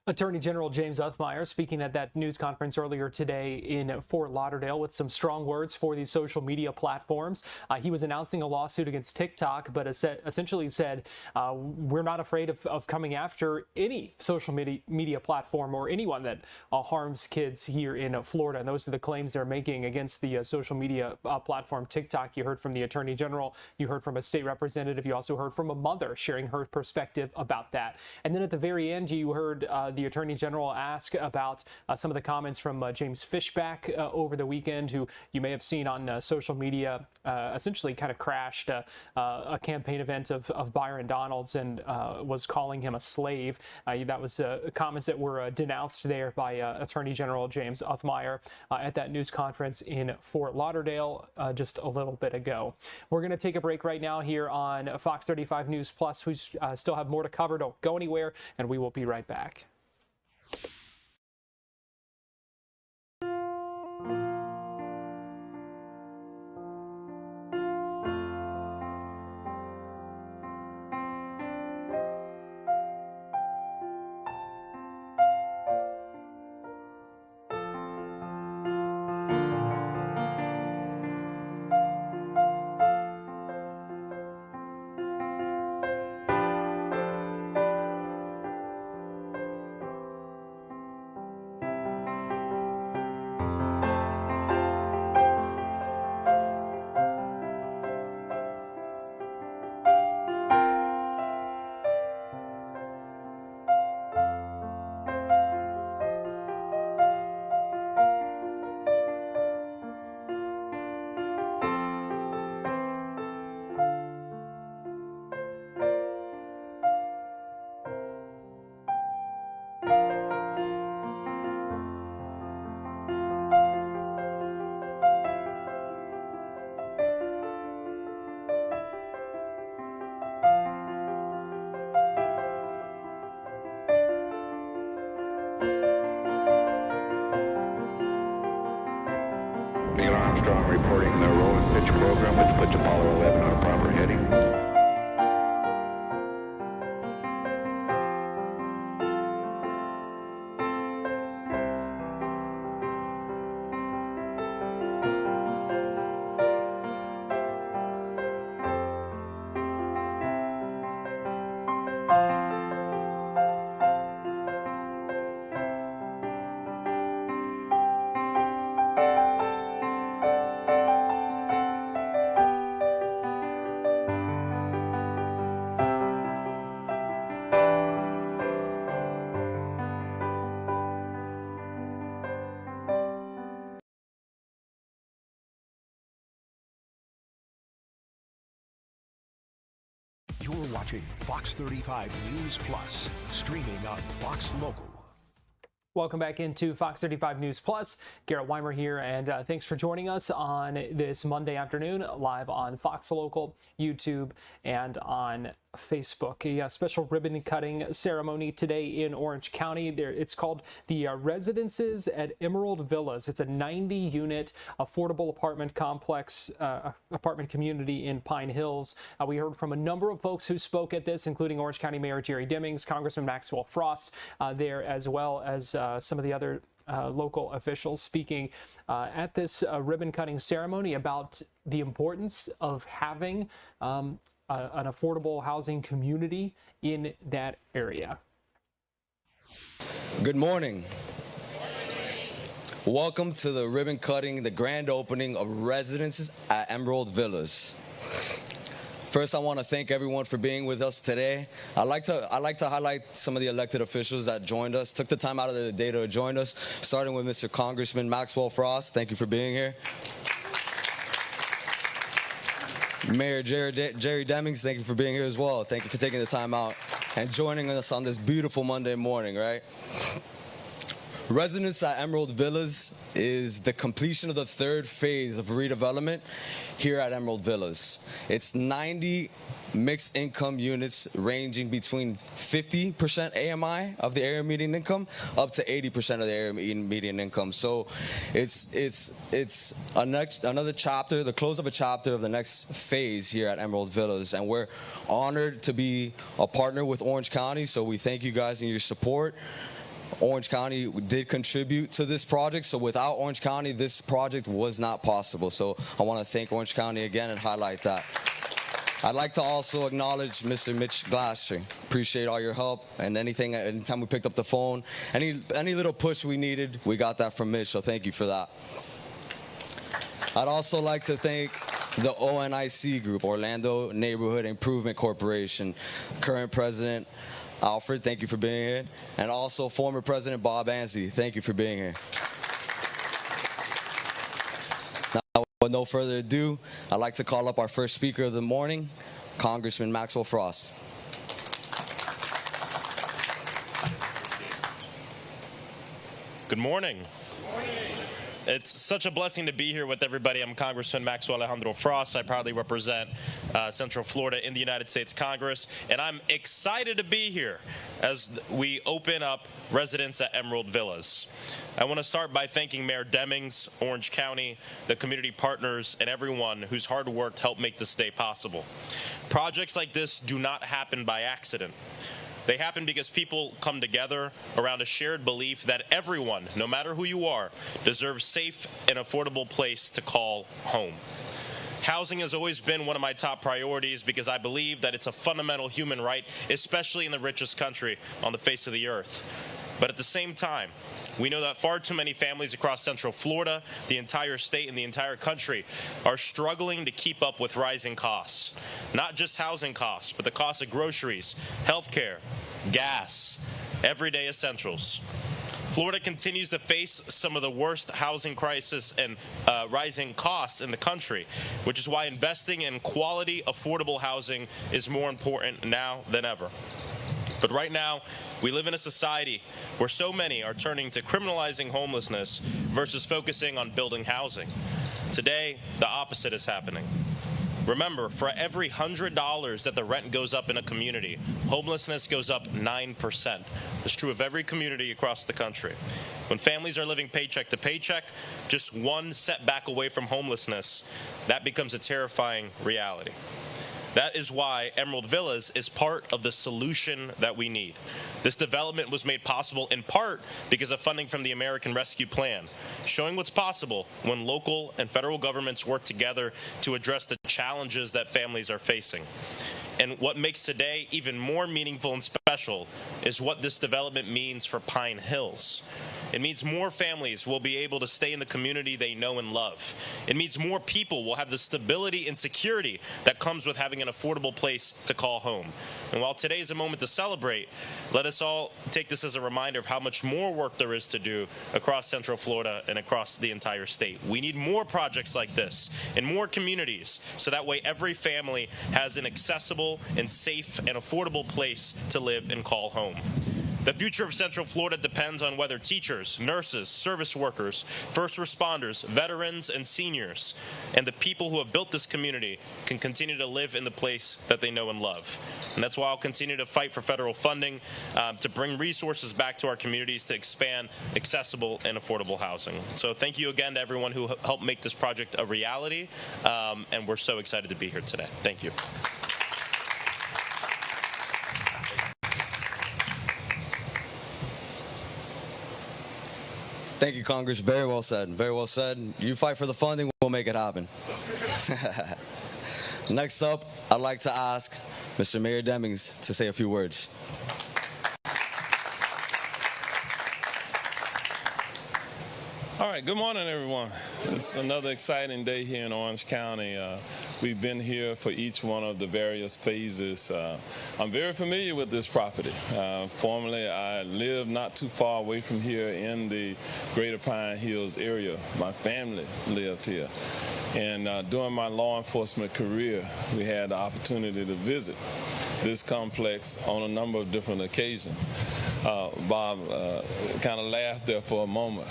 Attorney General James Othmeyer speaking at that news conference earlier today in Fort Lauderdale with some strong words for these social media platforms. He was announcing a lawsuit against TikTok, but essentially said, we're not afraid of coming after any social media platform or anyone that harms kids here in Florida. And those are the claims they're making against the social media platform TikTok. You heard from the Attorney General. You heard from a state representative. You also heard from a mother sharing her perspective about that. And then at the very end, you heard the Attorney General ask about some of the comments from James Fishback over the weekend, who you may have seen on social media, essentially kind of crashed a campaign event of Byron Donalds and was calling him a slave. That was comments that were denounced there by Attorney General James Othmeyer at that news conference in Fort Lauderdale just a little bit ago. We're going to take a break right now here on Fox 35 News Plus. We still have more to cover. Don't go anywhere, and we will be right back. Reporting the roll and pitch program, which puts Apollo 11 on a proper heading. watching Fox 35 News Plus, streaming on Fox Local. Welcome back into Fox 35 News Plus. Garrett Weimer here, and thanks for joining us on this Monday afternoon, live on Fox Local, YouTube, and on Facebook. A special ribbon cutting ceremony today in Orange County. It's called the Residences at Emerald Villas. It's a 90-unit affordable apartment complex, apartment community in Pine Hills. We heard from a number of folks who spoke at this, including Orange County Mayor Jerry Demings, Congressman Maxwell Frost there, as well as some of the other local officials speaking at this ribbon cutting ceremony about the importance of having an affordable housing community in that area. Good morning. Welcome to the ribbon cutting, the grand opening of Residences at Emerald Villas. First, I want to thank everyone for being with us today. I'd like to highlight some of the elected officials that joined us, took the time out of their day to join us, starting with Mr. Congressman Maxwell Frost. Thank you for being here. Mayor Jerry Demings, thank you for being here as well. Thank you for taking the time out and joining us on this beautiful Monday morning, right? Residence at Emerald Villas is the completion of the third phase of redevelopment here at Emerald Villas. It's 90 mixed income units ranging between 50% AMI of the area median income up to 80% of the area median income. So it's another chapter, the close of a chapter of the next phase here at Emerald Villas, and we're honored to be a partner with Orange County, so we thank you guys and your support. Orange County did contribute to this project, so without Orange County, this project was not possible. So I want to thank Orange County again and highlight that. I'd like to also acknowledge Mr. Mitch Glasher. Appreciate all your help, and anytime we picked up the phone, any little push we needed, we got that from Mitch, so thank you for that. I'd also like to thank the ONIC Group, Orlando Neighborhood Improvement Corporation, current president Alfred, thank you for being here, and also former President Bob Ansley, thank you for being here. Now, with no further ado, I'd like to call up our first speaker of the morning, Congressman Maxwell Frost. Good morning. It's such a blessing to be here with everybody. I'm Congressman Maxwell Alejandro Frost. I proudly represent Central Florida in the United States Congress, and I'm excited to be here as we open up Residence at Emerald Villas. I want to start by thanking Mayor Demings, Orange County, the community partners, and everyone whose hard work helped make this day possible. Projects like this do not happen by accident. They happen because people come together around a shared belief that everyone, no matter who you are, deserves a safe and affordable place to call home. Housing has always been one of my top priorities because I believe that it's a fundamental human right, especially in the richest country on the face of the earth. But at the same time, we know that far too many families across Central Florida, the entire state, and the entire country are struggling to keep up with rising costs. Not just housing costs, but the cost of groceries, healthcare, gas, everyday essentials. Florida continues to face some of the worst housing crisis and rising costs in the country, which is why investing in quality, affordable housing is more important now than ever. But right now, we live in a society where so many are turning to criminalizing homelessness versus focusing on building housing. Today, the opposite is happening. Remember, for every $100 that the rent goes up in a community, homelessness goes up 9%. It's true of every community across the country. When families are living paycheck to paycheck, just one setback away from homelessness, that becomes a terrifying reality. That is why Emerald Villas is part of the solution that we need. This development was made possible in part because of funding from the American Rescue Plan, showing what's possible when local and federal governments work together to address the challenges that families are facing. And what makes today even more meaningful and special is what this development means for Pine Hills. It means more families will be able to stay in the community they know and love. It means more people will have the stability and security that comes with having an affordable place to call home. And while today is a moment to celebrate, let us all take this as a reminder of how much more work there is to do across Central Florida and across the entire state. We need more projects like this in more communities, so that way every family has an accessible reliable, and safe and affordable place to live and call home. The future of Central Florida depends on whether teachers, nurses, service workers, first responders, veterans, and seniors, and the people who have built this community can continue to live in the place that they know and love. And that's why I'll continue to fight for federal funding to bring resources back to our communities to expand accessible and affordable housing. So thank you again to everyone who helped make this project a reality, and we're so excited to be here today. Thank you. Thank you, Congress. Very well said. Very well said. You fight for the funding, we'll make it happen. Next up, I'd like to ask Mr. Mayor Demings to say a few words. All right, good morning, everyone. It's another exciting day here in Orange County. We've been here for each one of the various phases. I'm very familiar with this property. Formerly, I lived not too far away from here in the Greater Pine Hills area. My family lived here. And during my law enforcement career, we had the opportunity to visit this complex on a number of different occasions. Bob kind of laughed there for a moment.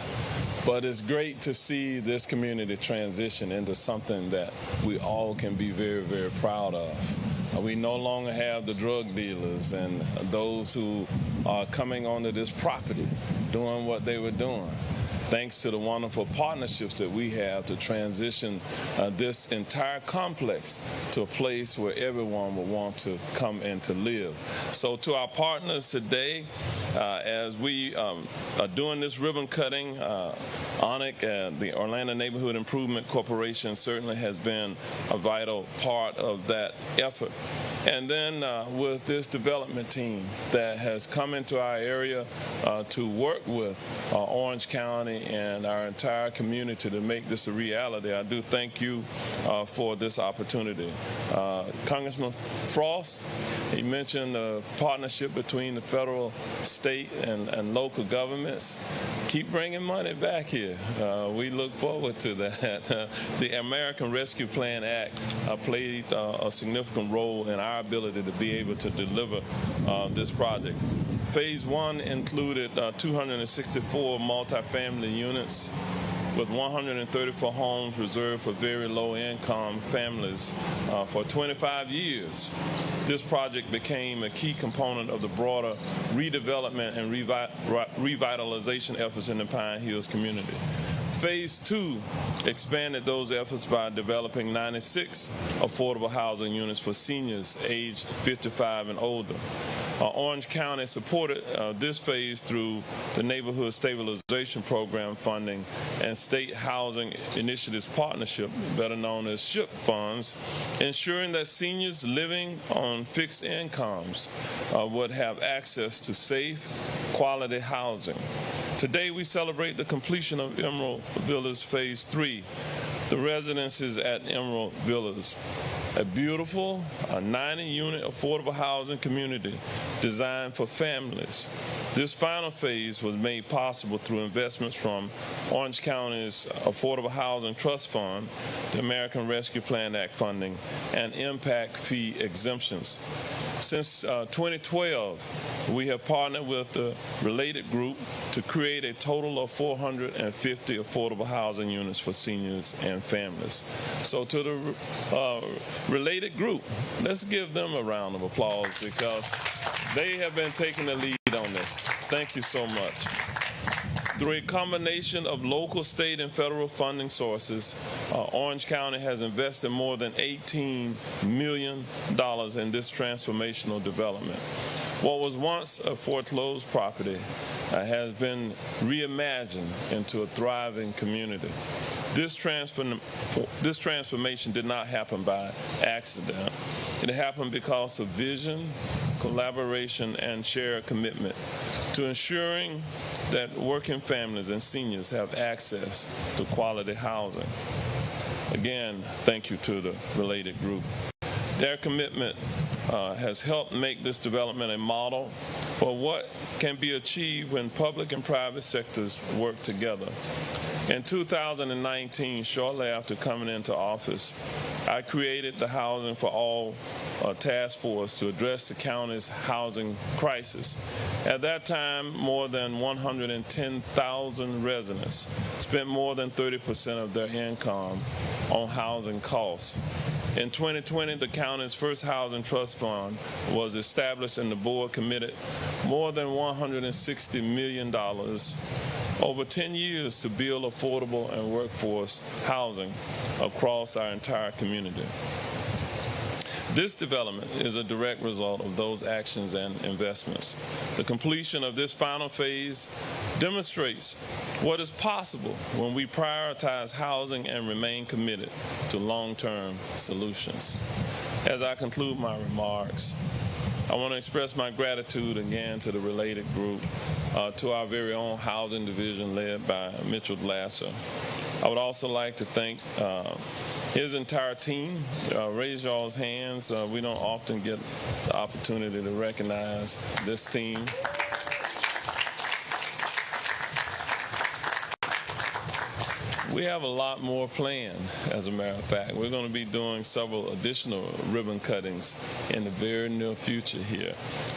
But it's great to see this community transition into something that we all can be very, very proud of. We no longer have the drug dealers and those who are coming onto this property doing what they were doing. Thanks to the wonderful partnerships that we have to transition this entire complex to a place where everyone will want to come and to live. So to our partners today, as we are doing this ribbon cutting, ONIC, the Orlando Neighborhood Improvement Corporation, certainly has been a vital part of that effort. And then with this development team that has come into our area to work with Orange County and our entire community to make this a reality, I do thank you for this opportunity. Congressman Frost, he mentioned the partnership between the federal, state, and local governments. Keep bringing money back here. We look forward to that. The American Rescue Plan Act played a significant role in our ability to be able to deliver this project. Phase 1 included 264 multifamily units with 134 homes reserved for very low-income families for 25 years. This project became a key component of the broader redevelopment and revitalization efforts in the Pine Hills community. Phase 2 expanded those efforts by developing 96 affordable housing units for seniors aged 55 and older. Orange County supported this phase through the Neighborhood Stabilization Program funding and State Housing Initiatives Partnership, better known as SHIP funds, ensuring that seniors living on fixed incomes would have access to safe, quality housing. Today we celebrate the completion of Emerald Villas Phase 3, the residences at Emerald Villas, a beautiful 90-unit affordable housing community designed for families. This final phase was made possible through investments from Orange County's Affordable Housing Trust Fund, the American Rescue Plan Act funding, and impact fee exemptions. Since 2012, we have partnered with the Related Group to create a total of 450 affordable housing units for seniors and families. So to the Related Group, let's give them a round of applause because they have been taking the lead on this. Thank you so much. Through a combination of local, state, and federal funding sources, Orange County has invested more than $18 million in this transformational development. What was once a foreclosed property has been reimagined into a thriving community. This transformation did not happen by accident. It happened because of vision, collaboration, and shared commitment to ensuring that working families and seniors have access to quality housing. Again, thank you to the Related Group. Their commitment has helped make this development a model for what can be achieved when public and private sectors work together. In 2019, shortly after coming into office, I created the Housing for All task force to address the county's housing crisis. At that time, more than 110,000 residents spent more than 30% of their income on housing costs. In 2020, the county's first housing trust fund was established, and the board committed more than $160 million over 10 years to build affordable and workforce housing across our entire community. This development is a direct result of those actions and investments. The completion of this final phase demonstrates what is possible when we prioritize housing and remain committed to long-term solutions. As I conclude my remarks, I want to express my gratitude again to the related group, to our very own housing division led by Mitchell Lasser. I would also like to thank his entire team. Raise y'all's hands. We don't often get the opportunity to recognize this team. We have a lot more planned, as a matter of fact. We're going to be doing several additional ribbon cuttings in the very near future here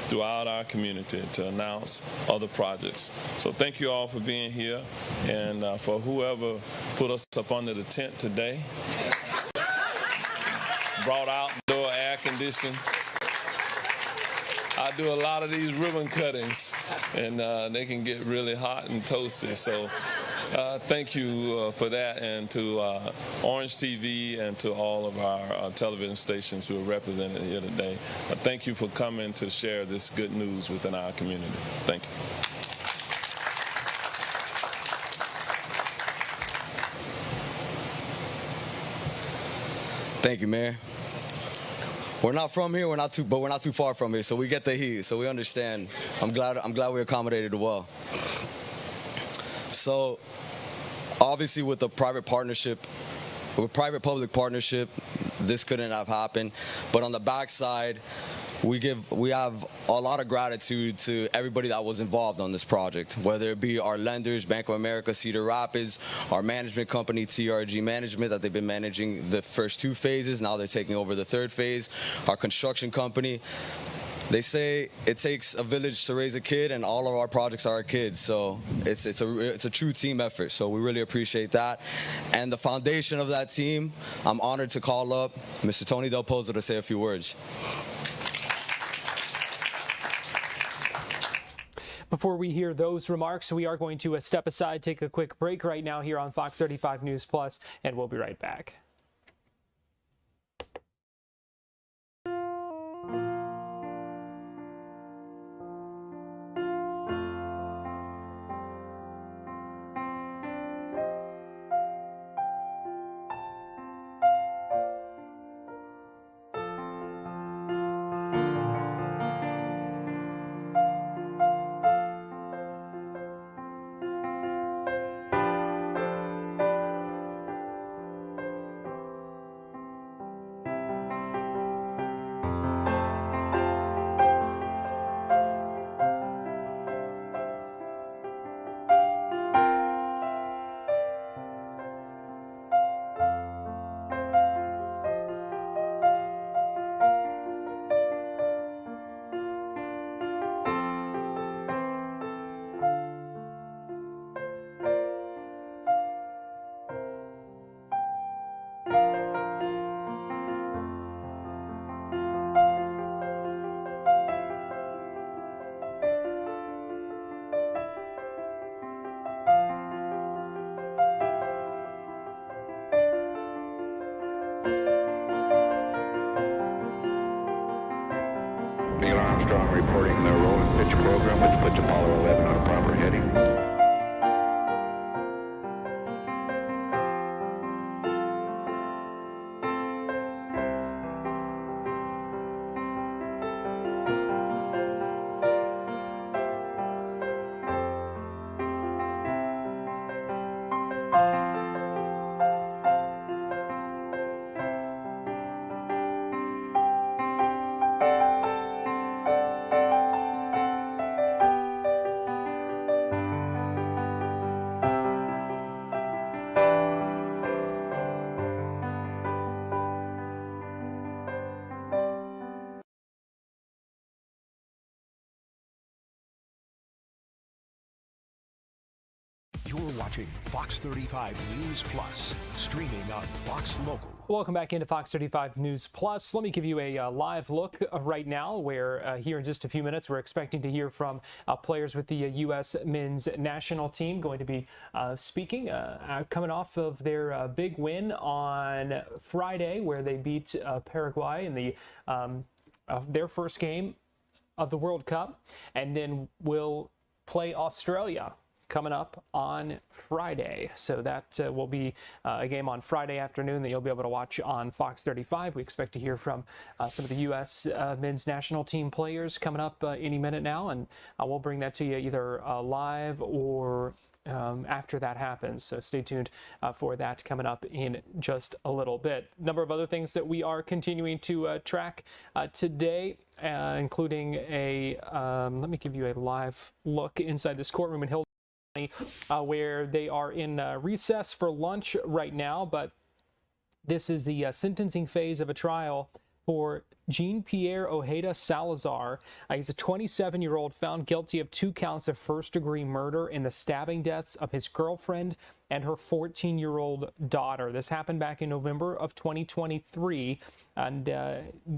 throughout our community to announce other projects. So thank you all for being here, and for whoever put us up under the tent today, brought outdoor air conditioning. I do a lot of these ribbon cuttings, and they can get really hot and toasty. So thank you for that, and to Orange TV and to all of our television stations who are represented here today. Thank you for coming to share this good news within our community. Thank you. Thank you, Mayor. We're not from here, but we're not too far from here, so we get the heat, so we understand. I'm glad we accommodated well. So, obviously, with the private-public partnership, this couldn't have happened. But on the backside, we have a lot of gratitude to everybody that was involved on this project, whether it be our lenders, Bank of America, Cedar Rapids, our management company, TRG Management, that they've been managing the first two phases. Now they're taking over the third phase. Our construction company. They say it takes a village to raise a kid, and all of our projects are our kids. So it's a true team effort. So we really appreciate that. And the foundation of that team, I'm honored to call up Mr. Tony Del Pozo to say a few words. Before we hear those remarks, we are going to step aside, take a quick break right now here on Fox 35 News Plus, and we'll be right back. Neil Armstrong reporting the roll and pitch program, which puts Apollo 11 on a proper heading. watching Fox 35 News Plus, streaming on Fox Local. Welcome back into Fox 35 News Plus. Let me give you a live look right now where here in just a few minutes we're expecting to hear from players with the U.S. men's national team going to be speaking coming off of their big win on Friday where they beat Paraguay in the their first game of the World Cup, and then will play Australia coming up on Friday. So that will be a game on Friday afternoon that you'll be able to watch on Fox 35. We expect to hear from some of the U.S. men's national team players coming up any minute now, and we'll bring that to you either live or after that happens. So stay tuned for that coming up in just a little bit. A number of other things that we are continuing to track today, including a, let me give you a live look inside this courtroom in Hills, where they are in recess for lunch right now, but this is the sentencing phase of a trial for Jean-Pierre Ojeda Salazar. He's a 27-year-old found guilty of 2 counts of first-degree murder in the stabbing deaths of his girlfriend and her 14-year-old daughter. This happened back in November of 2023, and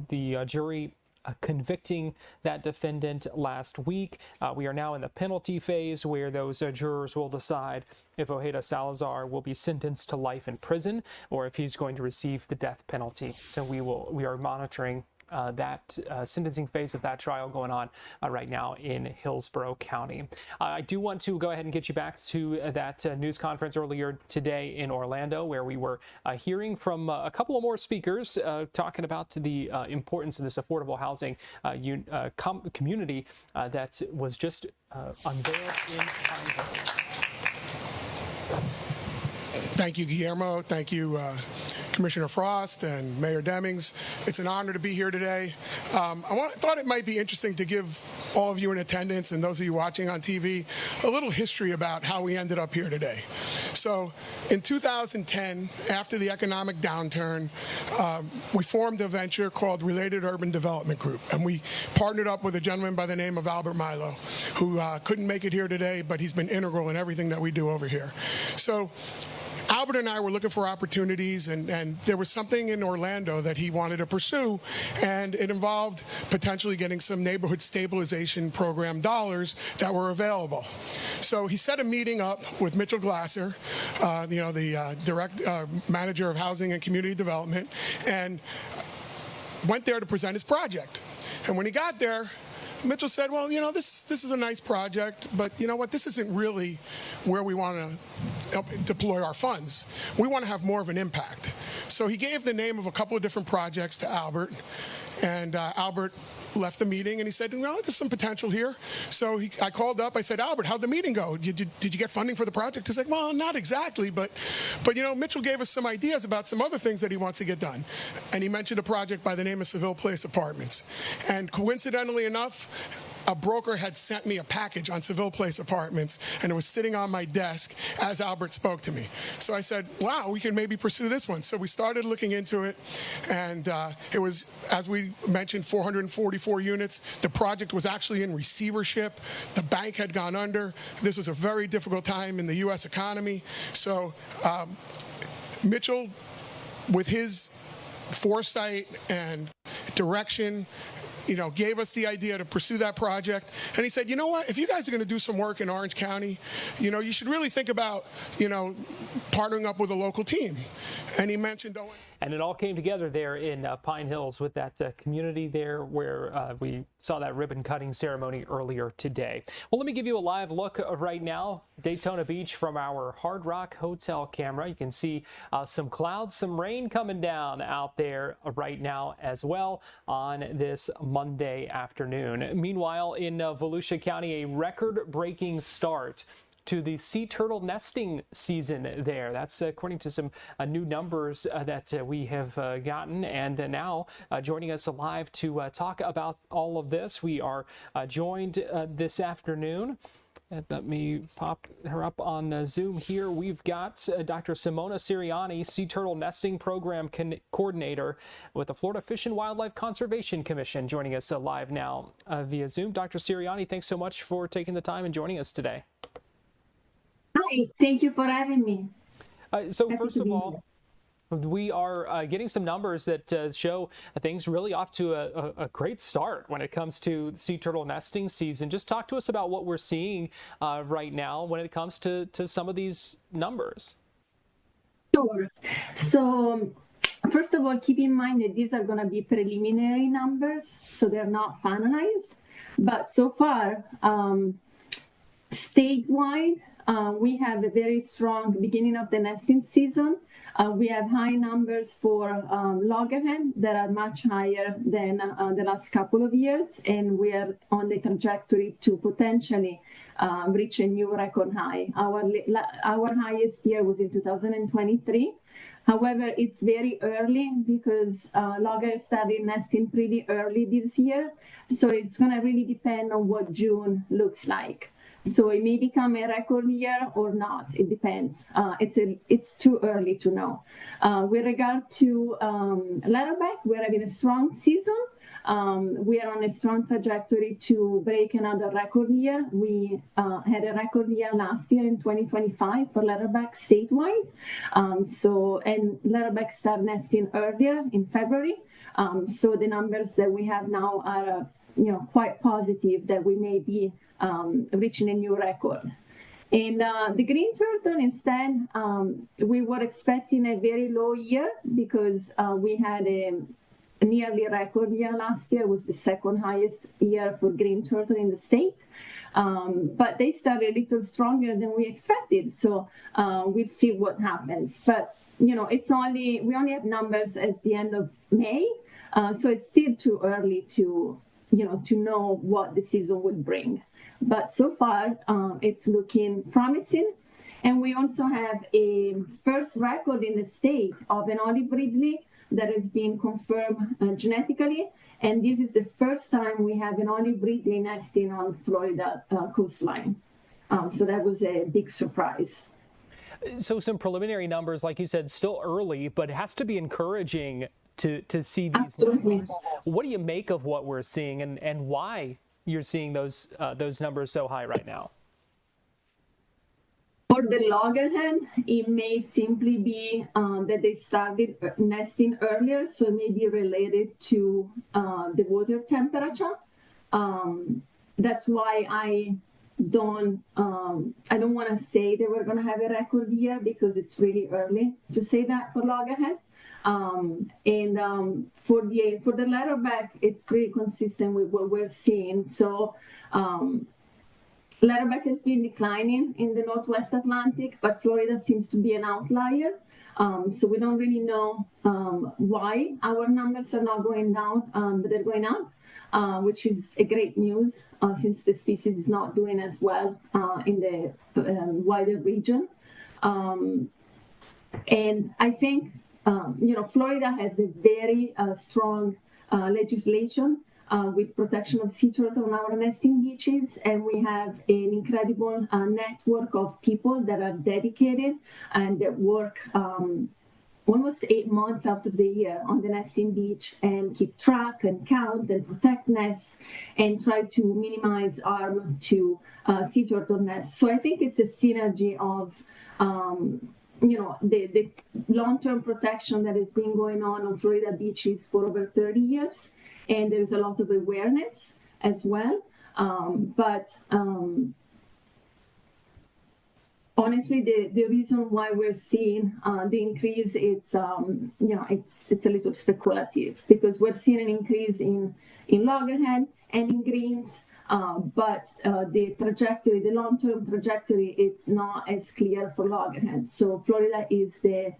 the jury convicting that defendant last week. We are now in the penalty phase where those jurors will decide if Ojeda Salazar will be sentenced to life in prison or if he's going to receive the death penalty. So we are monitoring that sentencing phase of that trial going on right now in Hillsborough County. I do want to go ahead and get you back to that news conference earlier today in Orlando, where we were hearing from a couple of more speakers talking about the importance of this affordable housing community that was just unveiled in Pine Hills. Thank you, Guillermo. Thank you, Commissioner Frost and Mayor Demings. It's an honor to be here today. I thought it might be interesting to give all of you in attendance and those of you watching on TV a little history about how we ended up here today. So in 2010, after the economic downturn, we formed a venture called Related Urban Development Group, and we partnered up with a gentleman by the name of Albert Milo, who couldn't make it here today, but he's been integral in everything that we do over here. So Albert and I were looking for opportunities, and there was something in Orlando that he wanted to pursue, and it involved potentially getting some neighborhood stabilization program dollars that were available. So he set a meeting up with Mitchell Glasser, the direct manager of housing and community development, and went there to present his project. And when he got there, Mitchell said, well, this is a nice project, but you know what, this isn't really where we want to deploy our funds. We want to have more of an impact. So he gave the name of a couple of different projects to Albert, and Albert left the meeting and he said, well, there's some potential here. So I called up, I said, Albert, how'd the meeting go? Did you get funding for the project? He's like, well, not exactly, but Mitchell gave us some ideas about some other things that he wants to get done. And he mentioned a project by the name of Seville Place Apartments. And coincidentally enough, a broker had sent me a package on Seville Place Apartments, and it was sitting on my desk as Albert spoke to me. So I said, wow, we can maybe pursue this one. So we started looking into it, and it was, as we mentioned, 444 units. The project was actually in receivership. The bank had gone under. This was a very difficult time in the U.S. economy. So Mitchell, with his foresight and direction, gave us the idea to pursue that project. And he said, you know what, if you guys are going to do some work in Orange County, you should really think about, partnering up with a local team. And he mentioned Owen. And it all came together there in Pine Hills with that community there where we saw that ribbon cutting ceremony earlier today. Well, let me give you a live look right now, Daytona Beach, from our Hard Rock Hotel camera. You can see some clouds, some rain coming down out there right now as well on this Monday afternoon. Meanwhile, in Volusia County, a record-breaking start to the sea turtle nesting season there. That's according to some new numbers that we have gotten. And now joining us live to talk about all of this, we are joined this afternoon. Let me pop her up on Zoom here. We've got Dr. Simona Siriani, Sea Turtle Nesting Program Coordinator with the Florida Fish and Wildlife Conservation Commission, joining us live now via Zoom. Dr. Siriani, thanks so much for taking the time and joining us today. Hi, thank you for having me. So first of all, we are getting some numbers that show things really off to a great start when it comes to sea turtle nesting season. Just talk to us about what we're seeing right now when it comes to some of these numbers. Sure. So first of all, keep in mind that these are going to be preliminary numbers, so they're not finalized. But so far, statewide, we have a very strong beginning of the nesting season. We have high numbers for loggerhead that are much higher than the last couple of years, and we are on the trajectory to potentially reach a new record high. Our highest year was in 2023. However, it's very early because loggerhead started nesting pretty early this year, so it's going to really depend on what June looks like. So it may become a record year or not. It depends. It's too early to know. With regard to leatherback, we're having a strong season. We are on a strong trajectory to break another record year. We had a record year last year in 2025 for leatherback statewide. And leatherback start nesting earlier in February. So the numbers that we have now are quite positive that we may be reaching a new record. And the green turtle, instead, we were expecting a very low year because we had a nearly record year last year. Was the second highest year for green turtle in the state. But they started a little stronger than we expected. So we'll see what happens. But, we only have numbers at the end of May. So it's still too early to know what the season will bring. But so far, it's looking promising. And we also have a first record in the state of an olive ridley that has been confirmed genetically. And this is the first time we have an olive ridley nesting on Florida coastline. So that was a big surprise. So some preliminary numbers, like you said, still early, but it has to be encouraging to see these. Absolutely. Numbers. What do you make of what we're seeing and why you're seeing those numbers so high right now? For the loggerhead, it may simply be that they started nesting earlier, so it may be related to the water temperature. That's why I don't want to say that we're going to have a record year because it's really early to say that for loggerhead. For the leatherback, it's pretty consistent with what we're seeing. So leatherback has been declining in the Northwest Atlantic, but Florida seems to be an outlier. So we don't really know why our numbers are not going down, but they're going up, which is a great news since the species is not doing as well in the wider region. And I think Florida has a very strong legislation with protection of sea turtle on our nesting beaches, and we have an incredible network of people that are dedicated and that work almost 8 months out of the year on the nesting beach and keep track and count and protect nests and try to minimize harm to sea turtle nests. So I think it's a synergy of the long-term protection that has been going on Florida beaches for over 30 years. And there's a lot of awareness as well. Honestly, the reason why we're seeing the increase, it's a little speculative because we're seeing an increase in loggerhead and in greens. But the trajectory, the long-term trajectory, it's not as clear for loggerhead. So Florida is the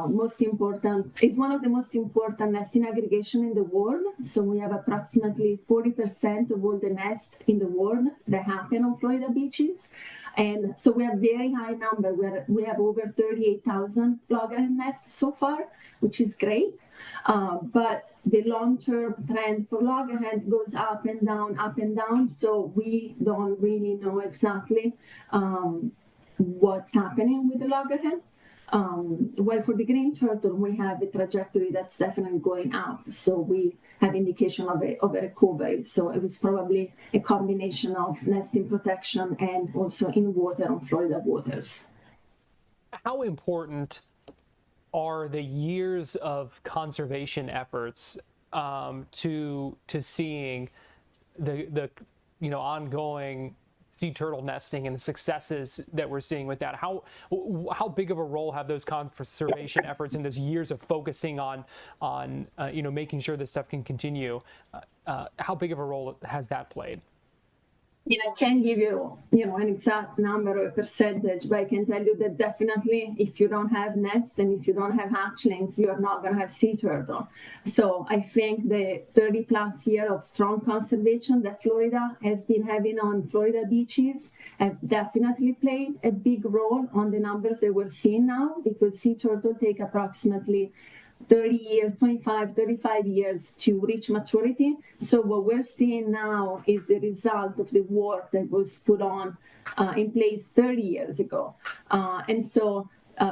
most important, it's one of the most important nesting aggregation in the world. So we have approximately 40% of all the nests in the world that happen on Florida beaches. And so we have very high number where we have over 38,000 loggerhead nests so far, which is great. But the long-term trend for loggerhead goes up and down, up and down. So we don't really know exactly what's happening with the loggerhead. Well, for the green turtle, we have a trajectory that's definitely going up. So we have indication of a recovery. So it was probably a combination of nesting protection and also in water on Florida waters. How important are the years of conservation efforts to seeing the ongoing sea turtle nesting and the successes that we're seeing with that? How big of a role have those conservation efforts and those years of focusing on making sure this stuff can continue? How big of a role has that played? I can't give you, an exact number or a percentage, but I can tell you that definitely if you don't have nests and if you don't have hatchlings, you're not going to have sea turtle. So I think the 30 plus year of strong conservation that Florida has been having on Florida beaches have definitely played a big role on the numbers that we're seeing now, because sea turtle take approximately 30 years, 25, 35 years to reach maturity. So what we're seeing now is the result of the work that was put on in place 30 years ago. And so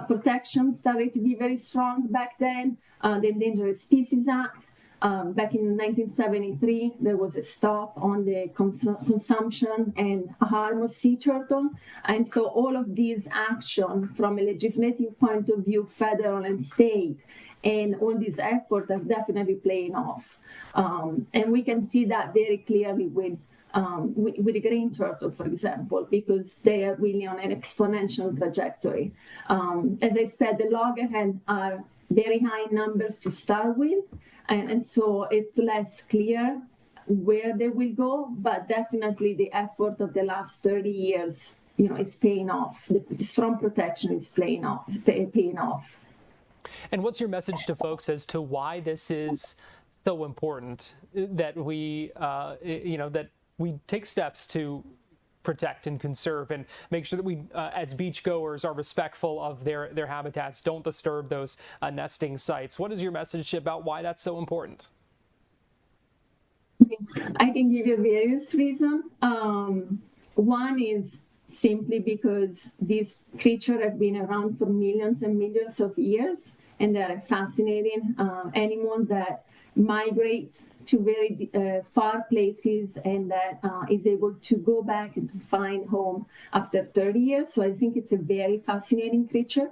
protection started to be very strong back then. The Endangered Species Act, back in 1973, there was a stop on the consumption and harm of sea turtle. And so all of these action from a legislative point of view, federal and state, and all these efforts are definitely playing off. And we can see that very clearly with the green turtle, for example, because they are really on an exponential trajectory. As I said, the loggerhead are very high numbers to start with, and so it's less clear where they will go, but definitely the effort of the last 30 years, is paying off. The strong protection is paying off. And what's your message to folks as to why this is so important that we, that we take steps to protect and conserve and make sure that we, as beachgoers, are respectful of their habitats, don't disturb those nesting sites? What is your message about why that's so important? I can give you various reasons. One is simply because these creatures have been around for millions and millions of years, and they're a fascinating animal that migrates to very far places and that is able to go back and to find home after 30 years. So I think it's a very fascinating creature.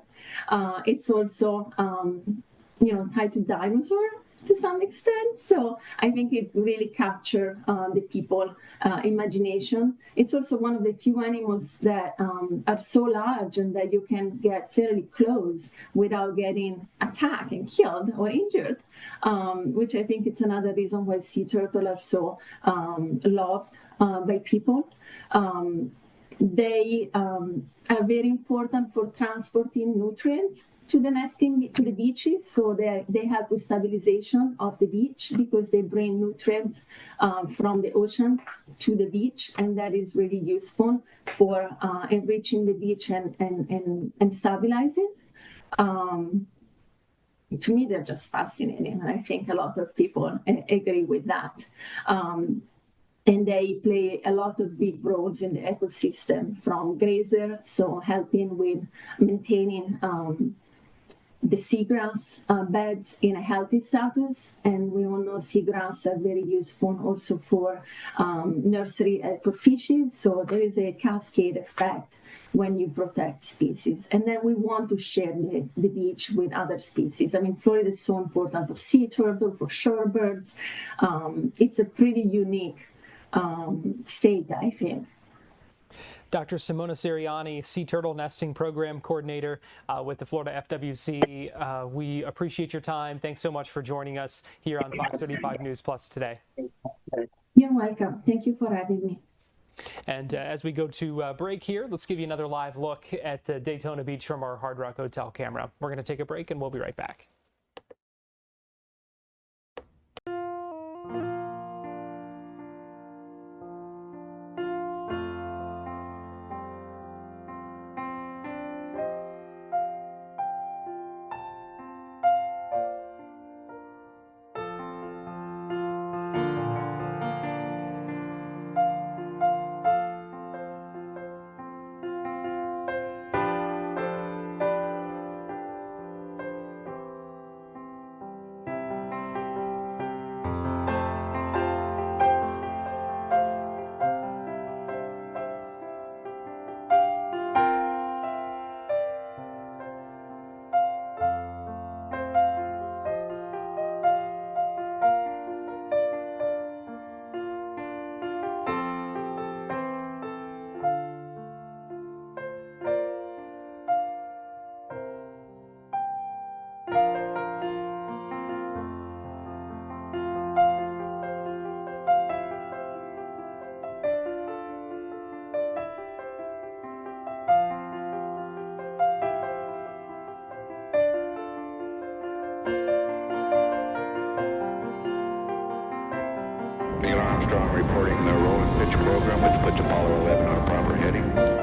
It's also, tied to dinosaurs to some extent. So I think it really captures the people imagination. It's also one of the few animals that are so large and that you can get fairly close without getting attacked and killed or injured, which I think it's another reason why sea turtles are so loved by people. They are very important for transporting nutrients to the beaches, so they help with stabilization of the beach because they bring nutrients from the ocean to the beach, and that is really useful for enriching the beach and stabilizing. To me, they're just fascinating, and I think a lot of people agree with that. And they play a lot of big roles in the ecosystem, from grazer, so helping with maintaining the seagrass beds in a healthy status, and we all know seagrass are very useful also for nursery for fishes. So there is a cascade effect when you protect species, and then we want to share the beach with other species. I mean, Florida is so important for sea turtle, for shorebirds. It's a pretty unique state, I think. Dr. Simona Siriani, Sea Turtle Nesting Program Coordinator with the Florida FWC. We appreciate your time. Thanks so much for joining us here on Fox 35 News Plus today. You're welcome. Thank you for having me. And as we go to break here, let's give you another live look at Daytona Beach from our Hard Rock Hotel camera. We're going to take a break and we'll be right back. reporting the roll and pitch program, which puts Apollo 11 on a proper heading.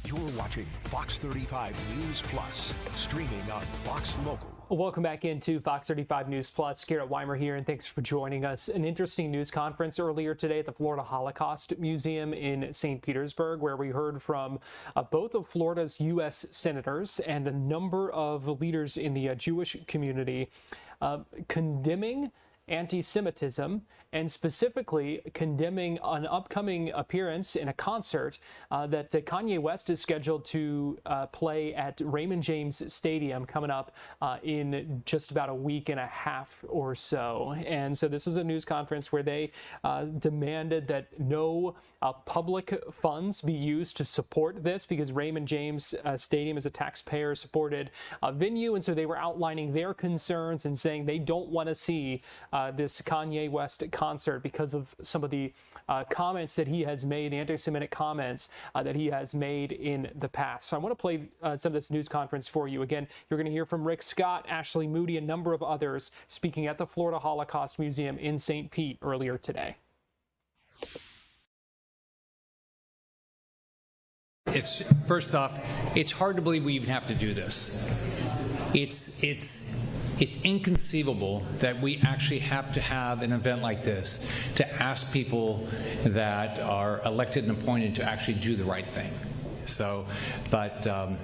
You're watching Fox 35 News Plus, streaming on Fox Local. Welcome back into Fox 35 News Plus. Garrett Weimer here, and thanks for joining us. An interesting news conference earlier today at the Florida Holocaust Museum in St. Petersburg, where we heard from both of Florida's U.S. senators and a number of leaders in the Jewish community condemning anti-Semitism, and specifically condemning an upcoming appearance in a concert that Kanye West is scheduled to play at Raymond James Stadium coming up in just about a week and a half or so. And so this is a news conference where they demanded that no public funds be used to support this, because Raymond James Stadium is a taxpayer-supported venue, and so they were outlining their concerns and saying they don't want to see this Kanye West concert because of some of the comments that he has made, the anti-Semitic comments that he has made in the past. So I want to play some of this news conference for you. Again, you're going to hear from Rick Scott, Ashley Moody, a number of others speaking at the Florida Holocaust Museum in St. Pete earlier today. First off, it's hard to believe we even have to do this. It's inconceivable that we actually have to have an event like this to ask people that are elected and appointed to actually do the right thing. So, but I'm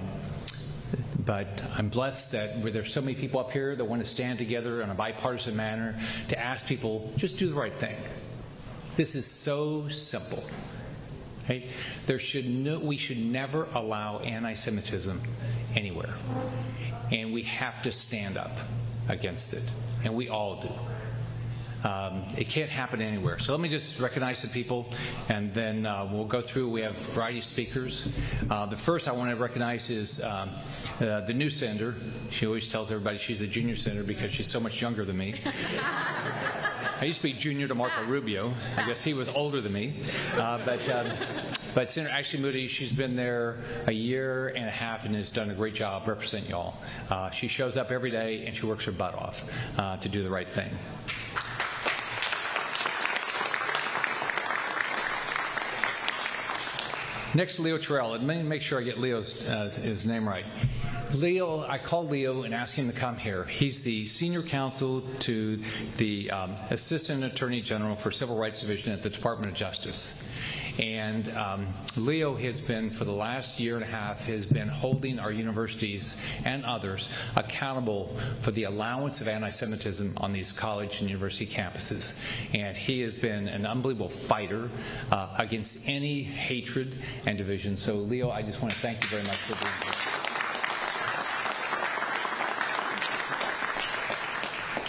blessed that there's so many people up here that want to stand together in a bipartisan manner to ask people, just do the right thing. This is so simple. Right? We should never allow anti-Semitism anywhere. And we have to stand up against it. And we all do. It can't happen anywhere. So let me just recognize the people, and then we'll go through. We have a variety of speakers. The first I want to recognize is the new senator. She always tells everybody she's a junior senator because she's so much younger than me. I used to be junior to Marco Rubio. I guess he was older than me. But Senator Ashley Moody, she's been there a year and a half and has done a great job representing y'all. She shows up every day and she works her butt off to do the right thing. Next, Leo Terrell. Let me make sure I get his name right. Leo, I called Leo and asked him to come here. He's the senior counsel to the Assistant Attorney General for Civil Rights Division at the Department of Justice. And Leo has been, for the last year and a half, has been holding our universities and others accountable for the allowance of anti-Semitism on these college and university campuses. And he has been an unbelievable fighter against any hatred and division. So, Leo, I just want to thank you very much for being here.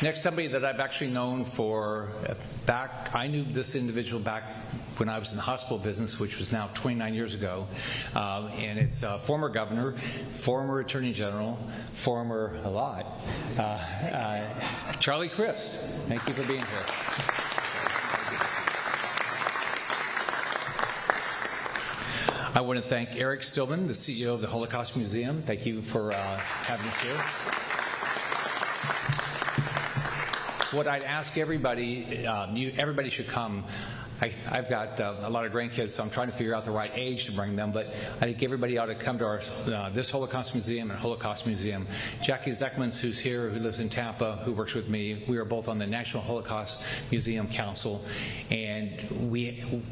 Next, somebody that I've actually known for I knew this individual back when I was in the hospital business, which was now 29 years ago. And it's former governor, former attorney general, former a lot, Charlie Crist. Thank you for being here. I want to thank Eric Stillman, the CEO of the Holocaust Museum. Thank you for having us here. What I'd ask everybody, everybody should come. I've got a lot of grandkids, so I'm trying to figure out the right age to bring them, but I think everybody ought to come to our this Holocaust Museum and Holocaust Museum. Jackie Zeckmans, who's here, who lives in Tampa, who works with me, we are both on the National Holocaust Museum Council, and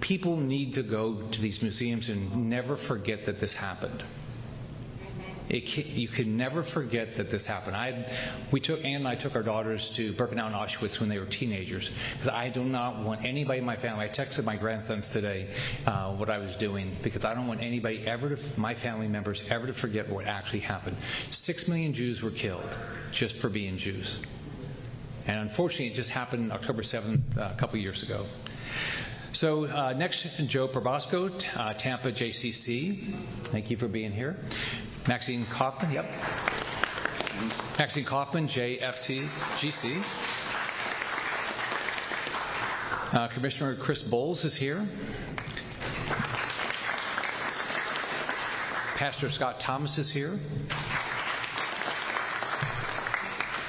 people need to go to these museums and never forget that this happened. You can never forget that this happened. Ann and I took our daughters to Birkenau and Auschwitz when they were teenagers, because I do not want anybody in my family. I texted my grandsons today what I was doing, because I don't want anybody my family members ever to forget what actually happened. 6 million Jews were killed just for being Jews. And unfortunately, it just happened October 7th, a couple years ago. So next, Joe Probasco, Tampa JCC. Thank you for being here. Maxine Kaufman, yep. Maxine Kaufman, JFC, GC. Commissioner Chris Bowles is here. Pastor Scott Thomas is here.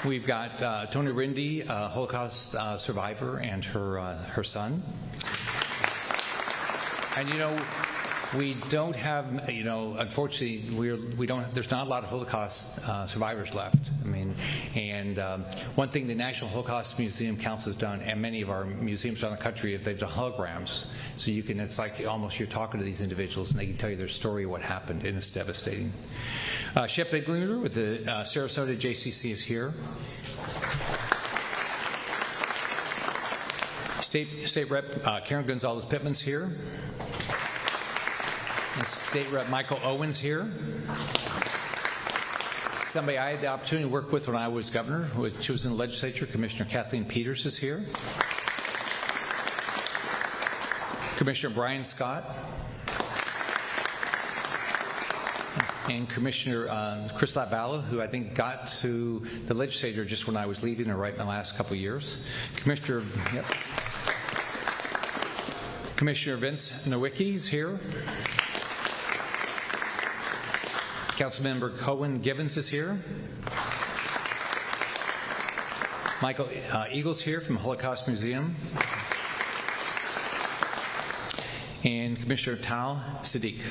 We've got Tony Rindy, Holocaust survivor, and her son. And we don't have, unfortunately, there's not a lot of Holocaust survivors left. I mean, and one thing the National Holocaust Museum Council has done, and many of our museums around the country, is they've done holograms. So it's like almost you're talking to these individuals and they can tell you their story of what happened, and it's devastating. Shep Biglinger with the Sarasota JCC is here. State Rep Karen Gonzalez Pittman's here. And State Rep Michael Owens here. Somebody I had the opportunity to work with when I was governor, she was in the legislature, Commissioner Kathleen Peters is here. Commissioner Brian Scott. And Commissioner Chris Latvala, who I think got to the legislature just when I was leaving, or right in the last couple of years. Commissioner Vince Nowicki is here. Councilmember Cohen Givens is here. Michael Eagles here from Holocaust Museum. And Commissioner Tal Siddiq.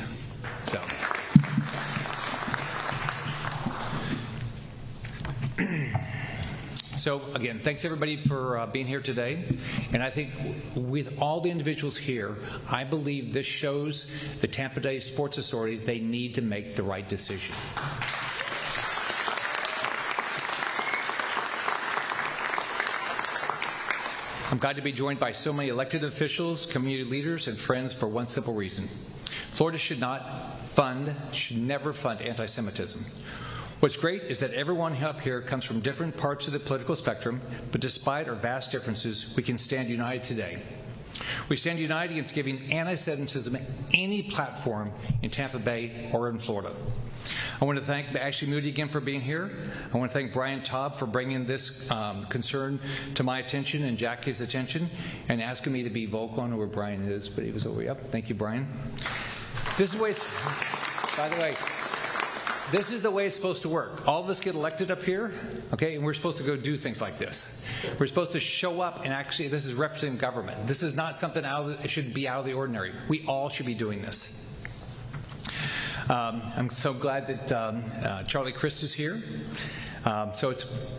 So again, thanks everybody for being here today. And I think with all the individuals here, I believe this shows the Tampa Bay Sports Authority they need to make the right decision. I'm glad to be joined by so many elected officials, community leaders, and friends for one simple reason. Florida should never fund anti-Semitism. What's great is that everyone up here comes from different parts of the political spectrum, but despite our vast differences, we can stand united today. We stand united against giving anti-Semitism any platform in Tampa Bay or in Florida. I want to thank Ashley Moody again for being here. I want to thank Brian Taub for bringing this concern to my attention and Jackie's attention and asking me to be vocal. I don't know where Brian is, but he was over. Yep. Thank you, Brian. This is the way by the way, this is the way it's supposed to work. All of us get elected up here, okay, and we're supposed to go do things like this. We're supposed to show up and actually, this is representing government. This is not something it should be out of the ordinary. We all should be doing this. I'm so glad that Charlie Crist is here. So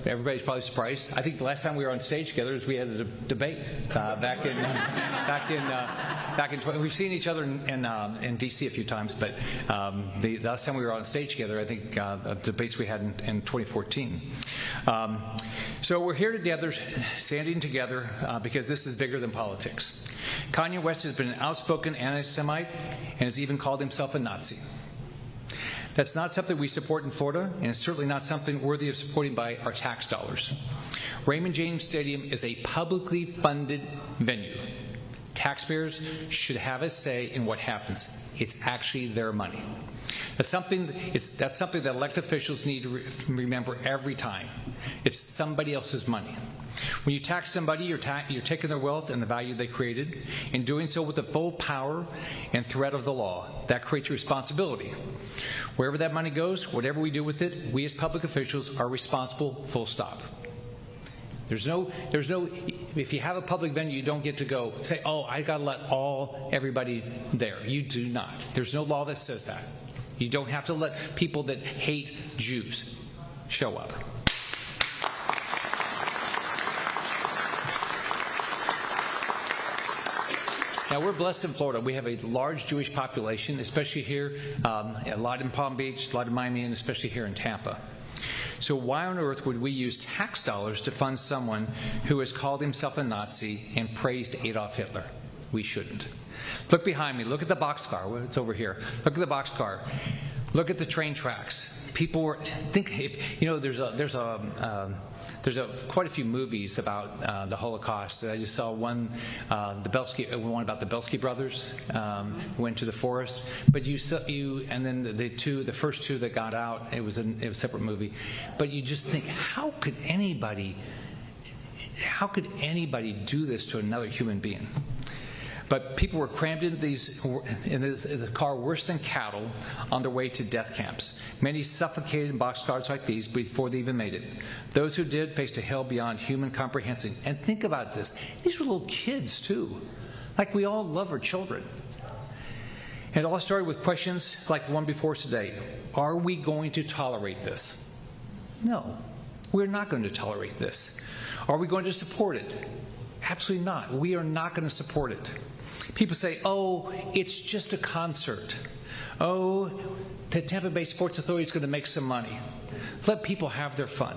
everybody's probably surprised. I think the last time we were on stage together is we had a debate back in 20. We've seen each other in D.C. a few times, but the last time we were on stage together, I think debates we had in 2014. So we're here together, standing together, because this is bigger than politics. Kanye West has been an outspoken anti-Semite and has even called himself a Nazi. That's not something we support in Florida, and it's certainly not something worthy of supporting by our tax dollars. Raymond James Stadium is a publicly funded venue. Taxpayers should have a say in what happens. It's actually their money. That's something that elected officials need to remember every time. It's somebody else's money. When you tax somebody, you're taking their wealth and the value they created, and doing so with the full power and threat of the law. That creates responsibility. Wherever that money goes, whatever we do with it, we as public officials are responsible, full stop. There's no, if you have a public venue, you don't get to go say, oh, I got to let everybody there. You do not. There's no law that says that. You don't have to let people that hate Jews show up. Now, we're blessed in Florida. We have a large Jewish population, especially here, a lot in Palm Beach, a lot in Miami, and especially here in Tampa. So why on earth would we use tax dollars to fund someone who has called himself a Nazi and praised Adolf Hitler? We shouldn't. Look behind me. Look at the boxcar. It's over here. Look at the boxcar. Look at the train tracks. People were there's quite a few movies about the Holocaust. I just saw one, one about the Belsky brothers went to the forest. But and then the first two that got out, it was a separate movie. But you just think, how could anybody do this to another human being? But people were crammed in the car worse than cattle on their way to death camps. Many suffocated in boxcars like these before they even made it. Those who did faced a hell beyond human comprehension. And think about this. These were little kids, too. Like, we all love our children. And it all started with questions like the one before us today. Are we going to tolerate this? No, we're not going to tolerate this. Are we going to support it? Absolutely not. We are not going to support it. People say, oh, it's just a concert. Oh, the Tampa Bay Sports Authority is going to make some money. Let people have their fun.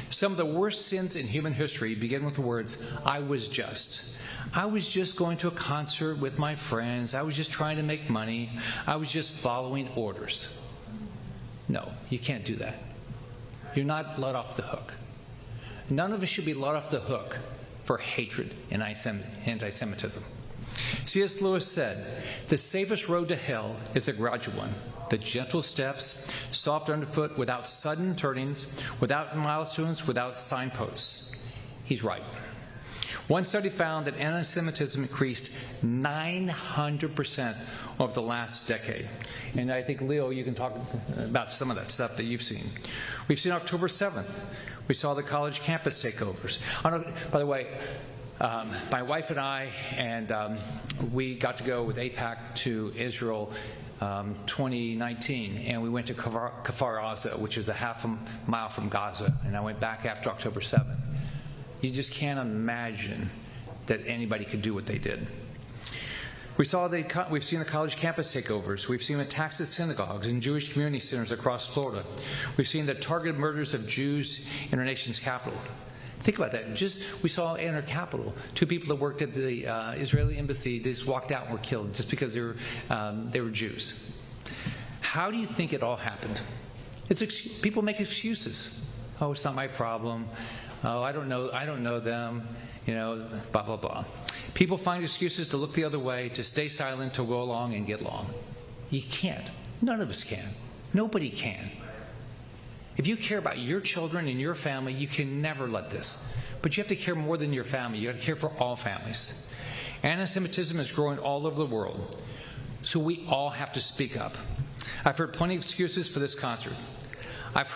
Some of the worst sins in human history begin with the words, I was just. I was just going to a concert with my friends. I was just trying to make money. I was just following orders. No, you can't do that. You're not let off the hook. None of us should be let off the hook for hatred and anti-Semitism. C.S. Lewis said, the safest road to hell is the gradual one. The gentle steps, soft underfoot, without sudden turnings, without milestones, without signposts. He's right. One study found that anti-Semitism increased 900% over the last decade. And I think, Leo, you can talk about some of that stuff that you've seen. We've seen October 7th. We saw the college campus takeovers. By the way, my wife and I, we got to go with AIPAC to Israel 2019, and we went to Kfar Aza, which is a half a mile from Gaza, and I went back after October 7th. You just can't imagine that anybody could do what they did. We've seen the college campus takeovers. We've seen attacks at synagogues and Jewish community centers across Florida. We've seen the targeted murders of Jews in our nation's capital. Think about that. We saw in our capital, 2 people that worked at the Israeli embassy, they just walked out and were killed just because they were Jews. How do you think it all happened? People make excuses. Oh, it's not my problem. Oh, I don't know them. Blah, blah, blah. People find excuses to look the other way, to stay silent, to go along and get along. You can't. None of us can. Nobody can. If you care about your children and your family, you can never let this. But you have to care more than your family. You have to care for all families. Anti-Semitism is growing all over the world, so we all have to speak up. I've heard plenty of excuses for this concert. I've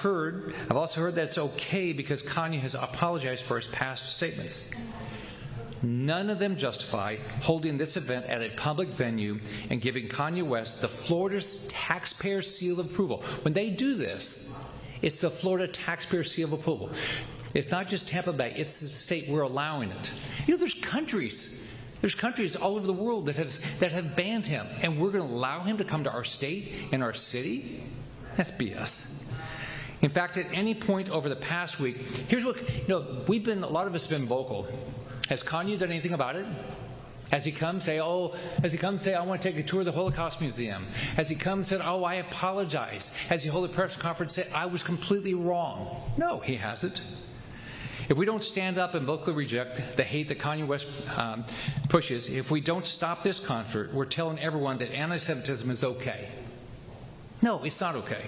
also heard that it's okay because Kanye has apologized for his past statements. None of them justify holding this event at a public venue and giving Kanye West the Florida's taxpayer seal of approval. When they do this, it's the Florida taxpayer seal of approval. It's not just Tampa Bay, it's the state we're allowing it. There's countries all over the world that have banned him, and we're going to allow him to come to our state and our city? That's BS. In fact, at any point over the past week, here's what, a lot of us have been vocal. Has Kanye done anything about it? Has he come say, I want to take a tour of the Holocaust Museum? Has he come and said, I apologize? Has he held a press conference and said, I was completely wrong? No, he hasn't. If we don't stand up and vocally reject the hate that Kanye West pushes, if we don't stop this concert, we're telling everyone that anti-Semitism is okay. No, it's not okay.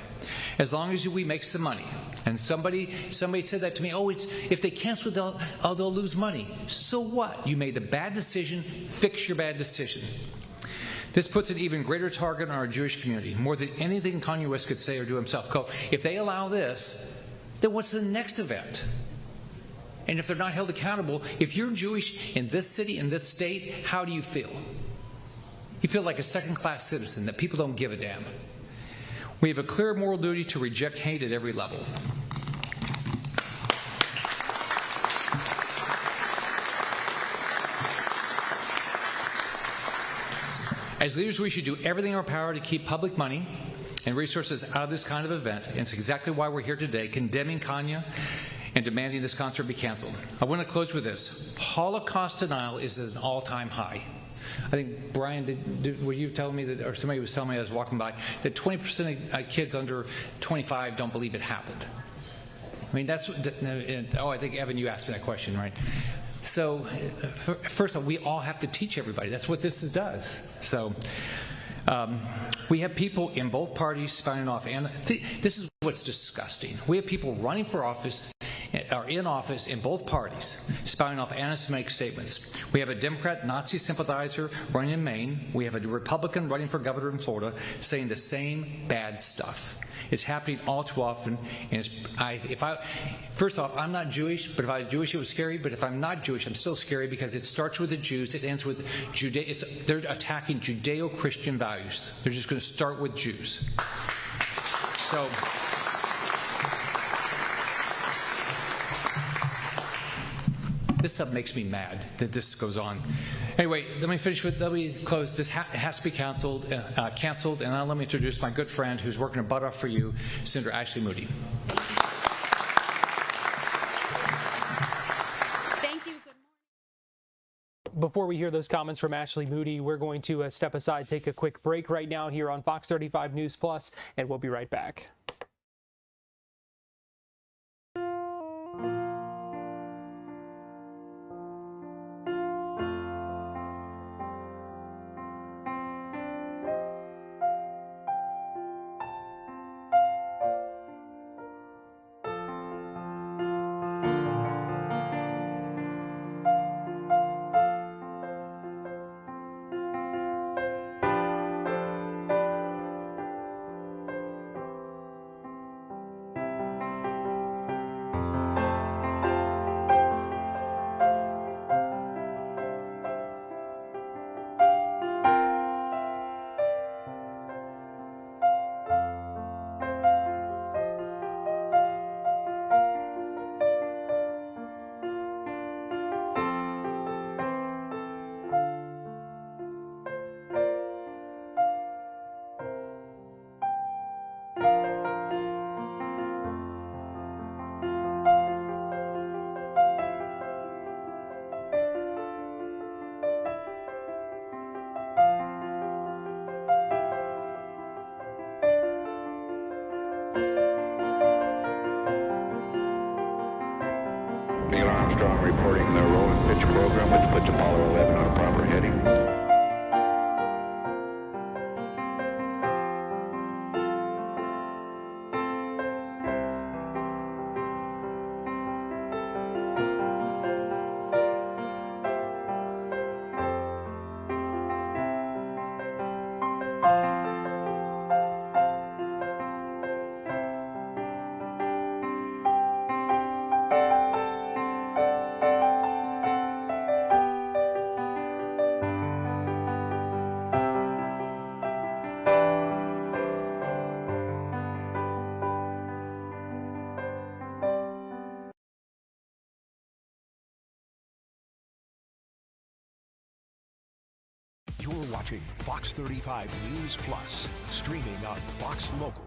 As long as we make some money. And somebody said that to me, if they cancel, they'll lose money. So what? You made a bad decision, fix your bad decision. This puts an even greater target on our Jewish community, more than anything Kanye West could say or do himself. If they allow this, then what's the next event? And if they're not held accountable, if you're Jewish in this city, in this state, how do you feel? You feel like a second-class citizen, that people don't give a damn. We have a clear moral duty to reject hate at every level. As leaders, we should do everything in our power to keep public money and resources out of this kind of event, and it's exactly why we're here today, condemning Kanye and demanding this concert be canceled. I want to close with this. Holocaust denial is at an all-time high. I think, Brian, were you telling me that, or somebody was telling me I was walking by, that 20% of kids under 25 don't believe it happened. I mean, that's, I think, Evan, you asked me that question, right? So, first of all, we all have to teach everybody. That's what this does. So, we have people in both parties spouting off, and this is what's disgusting. We have people running for office, are in office in both parties, spouting off anti-Semitic statements. We have a Democrat Nazi sympathizer running in Maine. We have a Republican running for governor in Florida saying the same bad stuff. It's happening all too often. And first off, I'm not Jewish, but if I was Jewish, it was scary. But if I'm not Jewish, I'm still scary because it starts with the Jews. It ends with they're attacking Judeo-Christian values. They're just going to start with Jews. So. This stuff makes me mad that this goes on. Anyway, let me close. This has to be canceled, and now let me introduce my good friend who's working her butt off for you, Senator Ashley Moody. Thank you. Good morning. Before we hear those comments from Ashley Moody, we're going to step aside, take a quick break right now here on Fox 35 News Plus, and we'll be right back. Reporting the roll and pitch program, which puts Apollo 11 on a proper heading. You're watching Fox 35 News Plus, streaming on Fox Local.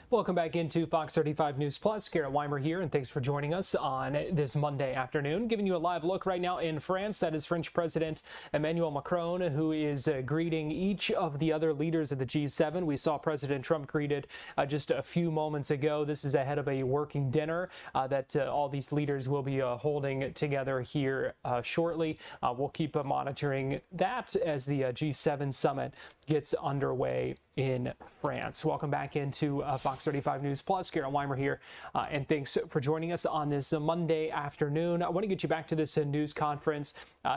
Welcome back into Fox 35 News Plus. Garrett Weimer here, and thanks for joining us on this Monday afternoon. Giving you a live look right now in France. That is French President Emmanuel Macron, who is greeting each of the other leaders of the G7. We saw President Trump greeted just a few moments ago. This is ahead of a working dinner that all these leaders will be holding together here shortly. We'll keep monitoring that as the G7 summit gets underway in France. Welcome back into Fox 35 News Plus. Garrett Weimer here, and thanks for joining us on this Monday afternoon. I want to get you back to this news conference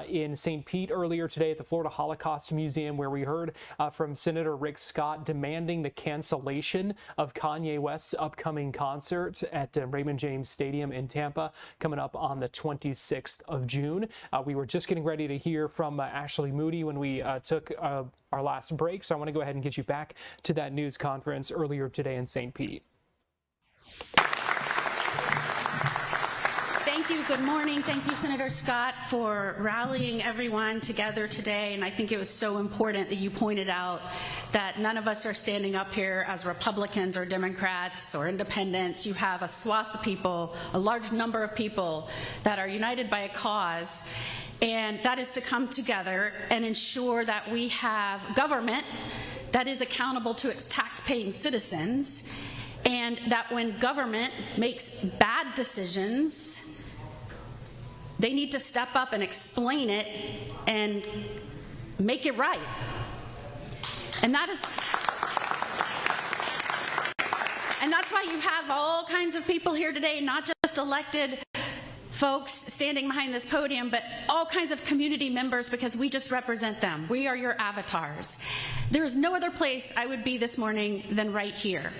in St. Pete earlier today at the Florida Holocaust Museum, where we heard from Senator Rick Scott demanding the cancellation of Kanye West's upcoming concert at Raymond James Stadium in Tampa, coming up on the 26th of June. We were just getting ready to hear from Ashley Moody when we took our last break, so I want to go ahead and get you back to that news conference earlier today in St. Pete. Thank you. Good morning. Thank you, Senator Scott, for rallying everyone together today. And I think it was so important that you pointed out that none of us are standing up here as Republicans or Democrats or independents. You have a swath of people, a large number of people that are united by a cause. And that is to come together and ensure that we have government that is accountable to its tax-paying citizens, and that when government makes bad decisions, they need to step up and explain it and make it right. And that's why you have all kinds of people here today, not just elected folks standing behind this podium, but all kinds of community members, because we just represent them. We are your avatars. There is no other place I would be this morning than right here.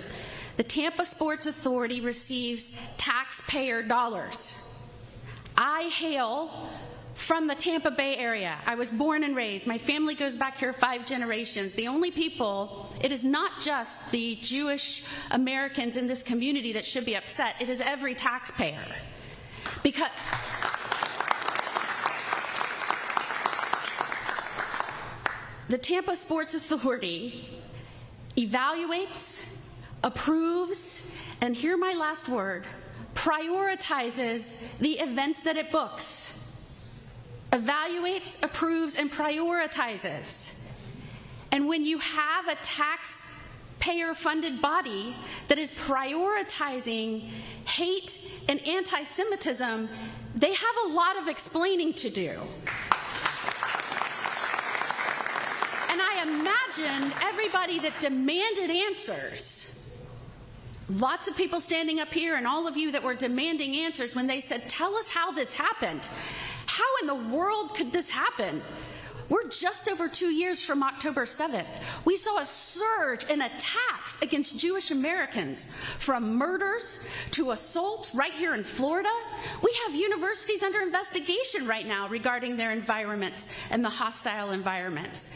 The Tampa Sports Authority receives taxpayer dollars. I hail from the Tampa Bay area. I was born and raised. My family goes back here 5 generations. The only people, it is not just the Jewish Americans in this community that should be upset. It is every taxpayer. Because the Tampa Sports Authority evaluates, approves, and hear my last word, prioritizes the events that it books. Evaluates, approves, and prioritizes. And when you have a taxpayer-funded body that is prioritizing hate and anti-Semitism, they have a lot of explaining to do. And I imagine everybody that demanded answers, lots of people standing up here and all of you that were demanding answers when they said, tell us how this happened. How in the world could this happen? We're just over 2 years from October 7th. We saw a surge in attacks against Jewish Americans, from murders to assaults right here in Florida. We have universities under investigation right now regarding their environments and the hostile environments.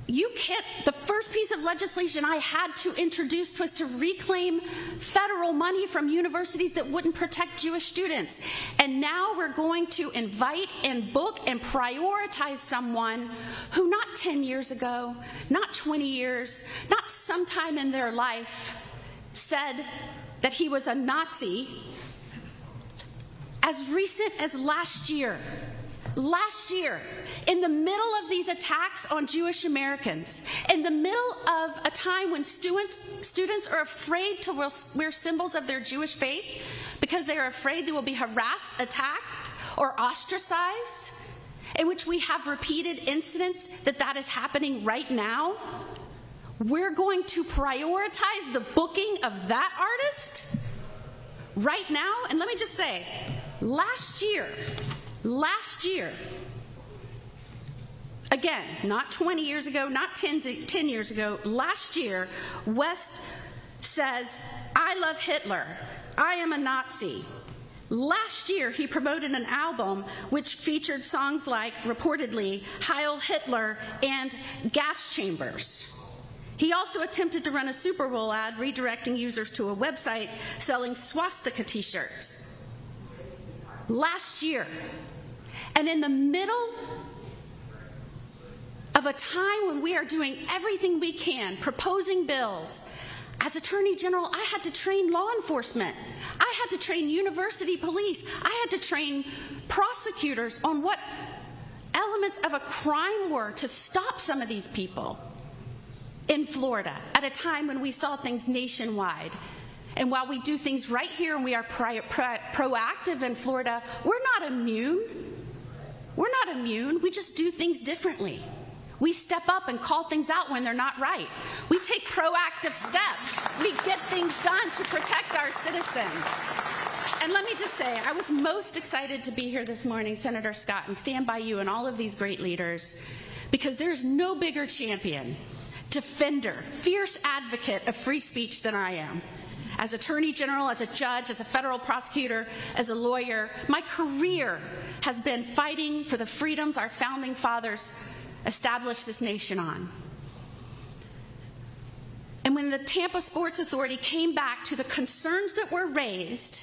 You can't, the first piece of legislation I had to introduce was to reclaim federal money from universities that wouldn't protect Jewish students. And now we're going to invite and book and prioritize someone who not 10 years ago, not 20 years, not sometime in their life said that he was a Nazi. As recent as last year, in the middle of these attacks on Jewish Americans, in the middle of a time when students are afraid to wear symbols of their Jewish faith because they are afraid they will be harassed, attacked, or ostracized, in which we have repeated incidents that is happening right now, we're going to prioritize the booking of that artist right now. And let me just say, last year, again, not 20 years ago, not 10 years ago, last year, West says, I love Hitler, I am a Nazi. Last year, he promoted an album which featured songs like, reportedly, Heil Hitler and Gas Chambers. He also attempted to run a Super Bowl ad redirecting users to a website selling swastika t-shirts. Last year. And in the middle of a time when we are doing everything we can, proposing bills, as Attorney General, I had to train law enforcement. I had to train university police. I had to train prosecutors on what elements of a crime were to stop some of these people in Florida at a time when we saw things nationwide. And while we do things right here and we are proactive in Florida, we're not immune. We're not immune. We just do things differently. We step up and call things out when they're not right. We take proactive steps. We get things done to protect our citizens. And let me just say, I was most excited to be here this morning, Senator Scott, and stand by you and all of these great leaders, because there's no bigger champion, defender, fierce advocate of free speech than I am. As Attorney General, as a judge, as a federal prosecutor, as a lawyer, my career has been fighting for the freedoms our founding fathers established this nation on. And when the Tampa Sports Authority came back to the concerns that were raised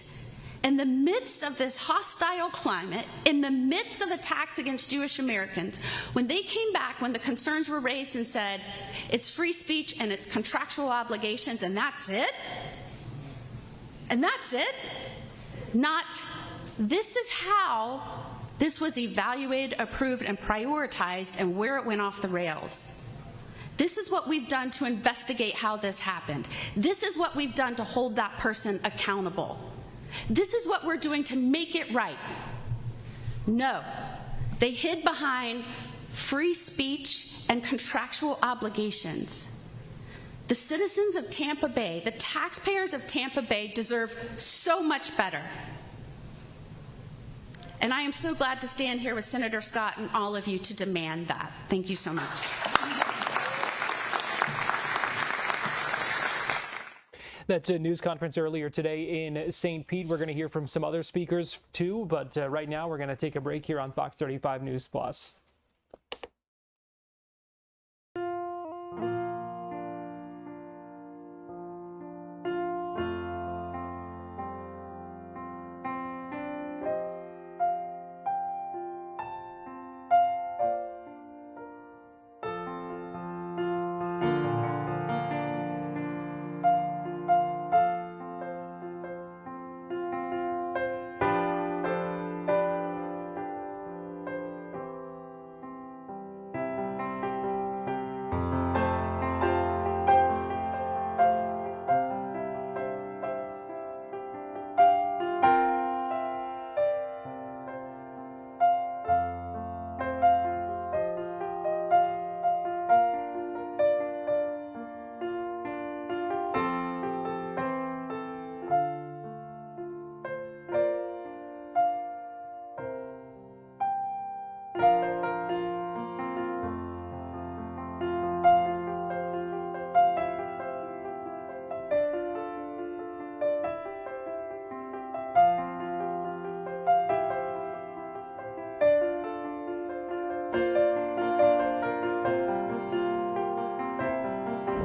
in the midst of this hostile climate, in the midst of attacks against Jewish Americans, when they came back, when the concerns were raised and said, it's free speech and it's contractual obligations and that's it? And that's it? Not, this is how this was evaluated, approved, and prioritized and where it went off the rails. This is what we've done to investigate how this happened. This is what we've done to hold that person accountable. This is what we're doing to make it right. No, they hid behind free speech and contractual obligations. The citizens of Tampa Bay, the taxpayers of Tampa Bay deserve so much better. And I am so glad to stand here with Senator Scott and all of you to demand that. Thank you so much. That's a news conference earlier today in St. Pete. We're going to hear from some other speakers too, but right now we're going to take a break here on Fox 35 News Plus.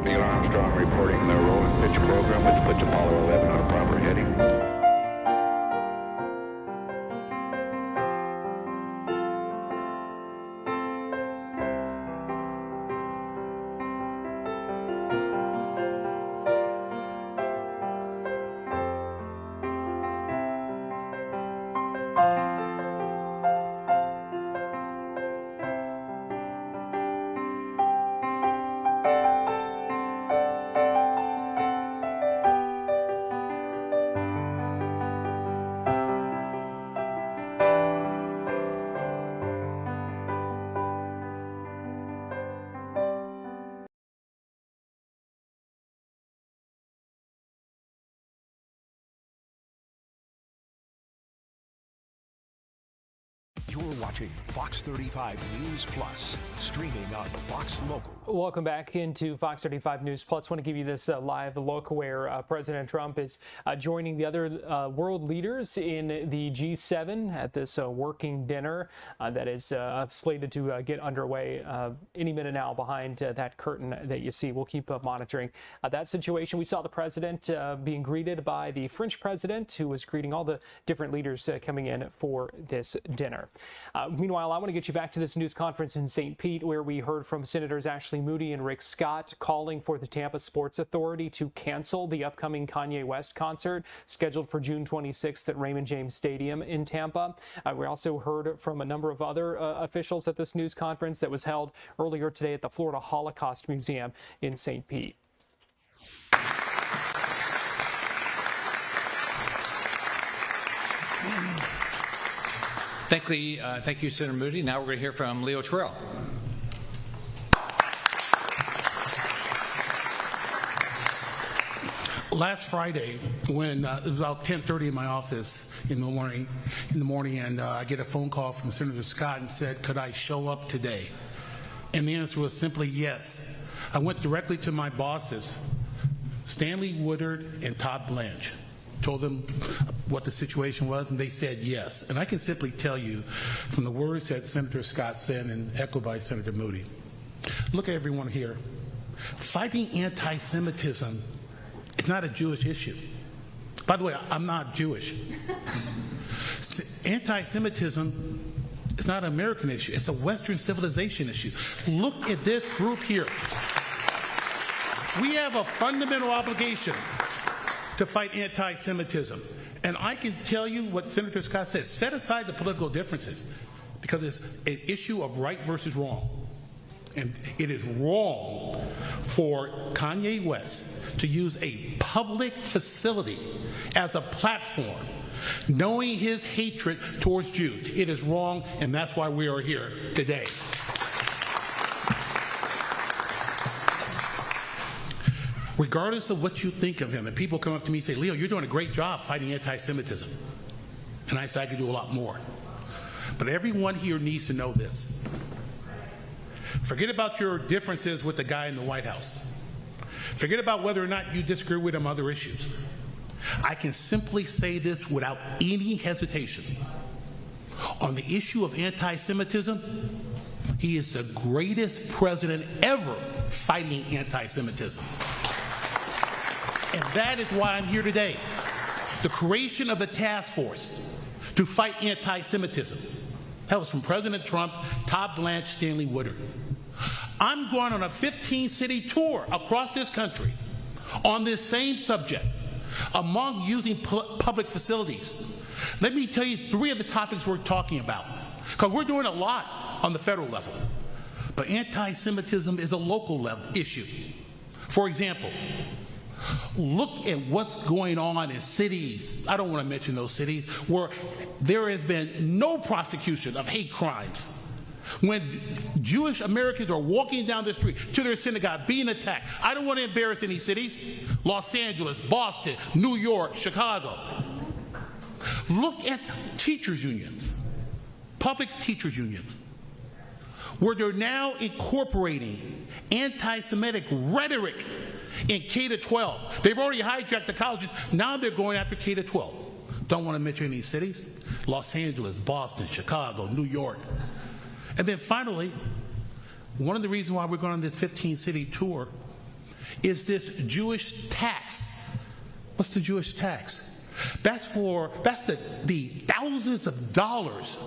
Neil Armstrong reporting the roll and pitch program, which puts Apollo 11 on a proper heading. You're watching Fox 35 News Plus, streaming on Fox Local. Welcome back into Fox 35 News Plus. I want to give you this live look where President Trump is joining the other world leaders in the G7 at this working dinner that is slated to get underway any minute now behind that curtain that you see. We'll keep monitoring that situation. We saw the president being greeted by the French president, who was greeting all the different leaders coming in for this dinner. Meanwhile, I want to get you back to this news conference in St. Pete, where we heard from Senators Ashley Moody and Rick Scott calling for the Tampa Sports Authority to cancel the upcoming Kanye West concert scheduled for June 26th at Raymond James Stadium in Tampa. We also heard from a number of other officials at this news conference that was held earlier today at the Florida Holocaust Museum in St. Pete. Thank you, Senator Moody. Now we're going to hear from Leo Terrell. Last Friday, when it was about 10:30 in my office in the morning, and I get a phone call from Senator Scott and said, "Could I show up today?" And the answer was simply yes. I went directly to my bosses, Stanley Woodard and Todd Blanche. Told them what the situation was, and they said yes. And I can simply tell you from the words that Senator Scott said and echoed by Senator Moody. Look at everyone here. Fighting anti-Semitism is not a Jewish issue. By the way, I'm not Jewish. Anti-Semitism is not an American issue. It's a Western civilization issue. Look at this group here. We have a fundamental obligation to fight anti-Semitism. And I can tell you what Senator Scott says. Set aside the political differences because it's an issue of right versus wrong. And it is wrong for Kanye West to use a public facility as a platform, knowing his hatred towards Jews. It is wrong, and that's why we are here today. Regardless of what you think of him, and people come up to me and say, Leo, you're doing a great job fighting anti-Semitism. And I say I could do a lot more. But everyone here needs to know this. Forget about your differences with the guy in the White House. Forget about whether or not you disagree with him on other issues. I can simply say this without any hesitation. On the issue of anti-Semitism, he is the greatest president ever fighting anti-Semitism. And that is why I'm here today. The creation of the task force to fight anti-Semitism. That was from President Trump, Todd Blanche, Stanley Woodard. I'm going on a 15-city tour across this country on this same subject, among using public facilities. Let me tell you 3 of the topics we're talking about, because we're doing a lot on the federal level. But anti-Semitism is a local level issue. For example, look at what's going on in cities, I don't want to mention those cities, where there has been no prosecution of hate crimes. When Jewish Americans are walking down the street to their synagogue being attacked. I don't want to embarrass any cities. Los Angeles, Boston, New York, Chicago. Look at teachers' unions, public teachers' unions, where they're now incorporating anti-Semitic rhetoric in K-12. They've already hijacked the colleges. Now they're going after K-12. Don't want to mention any cities. Los Angeles, Boston, Chicago, New York. And then finally, one of the reasons why we're going on this 15-city tour is this Jewish tax. What's the Jewish tax? That's the thousands of dollars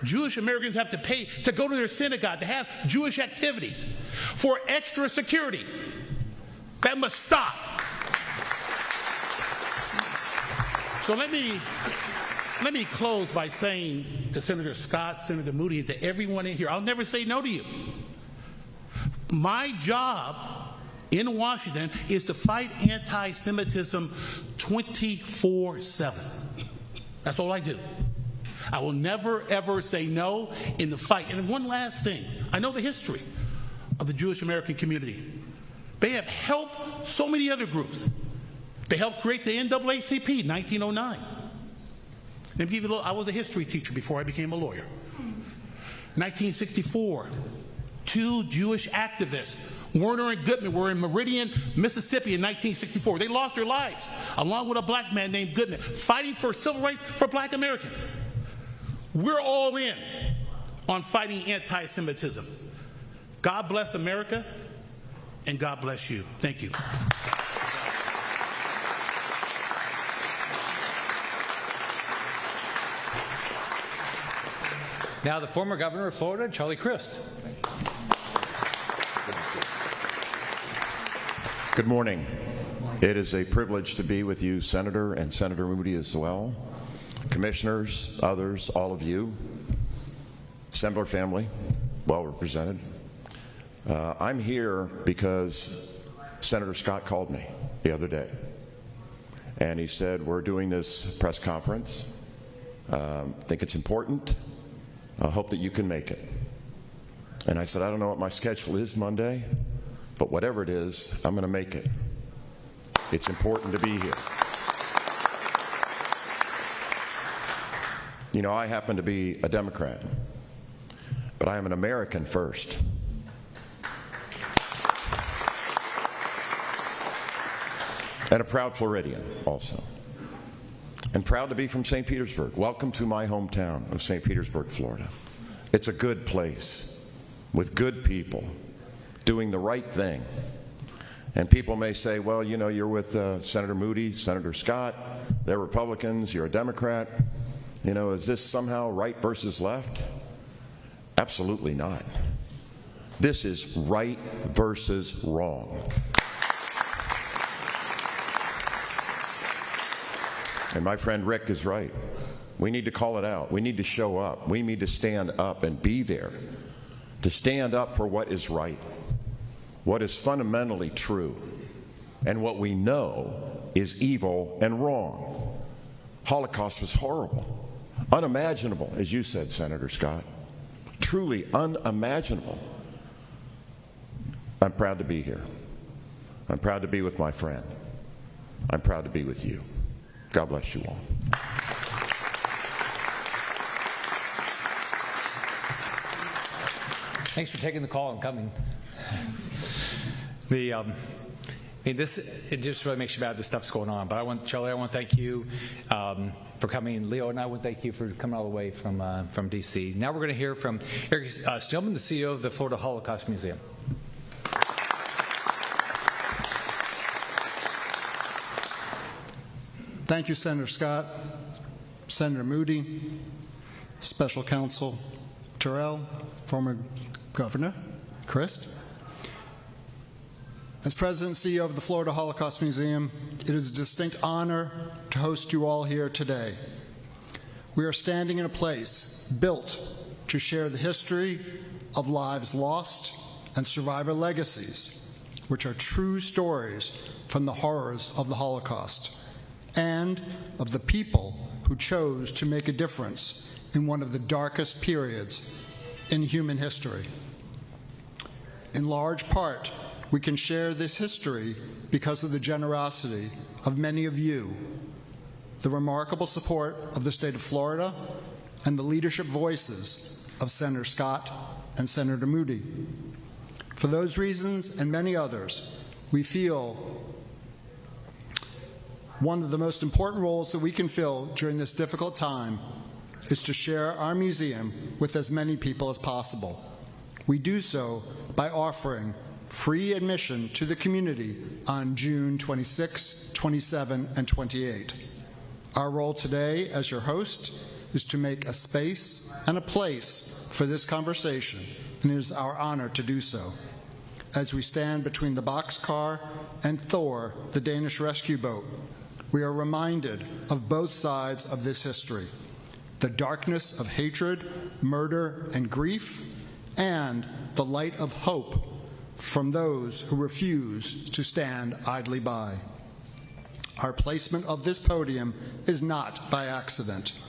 Jewish Americans have to pay to go to their synagogue, to have Jewish activities, for extra security. That must stop. So let me close by saying to Senator Scott, Senator Moody, and to everyone in here, I'll never say no to you. My job in Washington is to fight anti-Semitism 24/7. That's all I do. I will never, ever say no in the fight. And one last thing. I know the history of the Jewish American community. They have helped so many other groups. They helped create the NAACP in 1909. Let me give you a little, I was a history teacher before I became a lawyer. 1964, 2 Jewish activists, Werner and Goodman, were in Meridian, Mississippi in 1964. They lost their lives, along with a black man named Goodman, fighting for civil rights for black Americans. We're all in on fighting anti-Semitism. God bless America, and God bless you. Thank you. Now the former governor of Florida, Charlie Crist. Good morning. It is a privilege to be with you, Senator, and Senator Moody as well. Commissioners, others, all of you. Assembler family, well represented. I'm here because Senator Scott called me the other day. And he said, we're doing this press conference. I think it's important. I hope that you can make it. And I said, I don't know what my schedule is Monday, but whatever it is, I'm going to make it. It's important to be here. You know, I happen to be a Democrat, but I am an American first. And a proud Floridian also. And proud to be from St. Petersburg. Welcome to my hometown of St. Petersburg, Florida. It's a good place with good people doing the right thing. And people may say, well, you know, you're with Senator Moody, Senator Scott, they're Republicans, you're a Democrat. You know, is this somehow right versus left? Absolutely not. This is right versus wrong. And my friend Rick is right. We need to call it out. We need to show up. We need to stand up and be there, to stand up for what is right, what is fundamentally true, and what we know is evil and wrong. Holocaust was horrible, unimaginable, as you said, Senator Scott, truly unimaginable. I'm proud to be here. I'm proud to be with my friend. I'm proud to be with you. God bless you all. Thanks for taking the call and coming. It just really makes you mad this stuff's going on. But Charlie, I want to thank you for coming. Leo and I want to thank you for coming all the way from D.C. Now we're going to hear from Eric Stillman, the CEO of the Florida Holocaust Museum. Thank you, Senator Scott, Senator Moody, Special Counsel Terrell, former Governor Christ. As President and CEO of the Florida Holocaust Museum, it is a distinct honor to host you all here today. We are standing in a place built to share the history of lives lost and survivor legacies, which are true stories from the horrors of the Holocaust and of the people who chose to make a difference in one of the darkest periods in human history. In large part, we can share this history because of the generosity of many of you, the remarkable support of the state of Florida, and the leadership voices of Senator Scott and Senator Moody. For those reasons and many others, we feel one of the most important roles that we can fill during this difficult time is to share our museum with as many people as possible. We do so by offering free admission to the community on June 26, 27, and 28. Our role today as your host is to make a space and a place for this conversation, and it is our honor to do so. As we stand between the boxcar and Thor, the Danish rescue boat, we are reminded of both sides of this history, the darkness of hatred, murder, and grief, and the light of hope from those who refuse to stand idly by. Our placement of this podium is not by accident.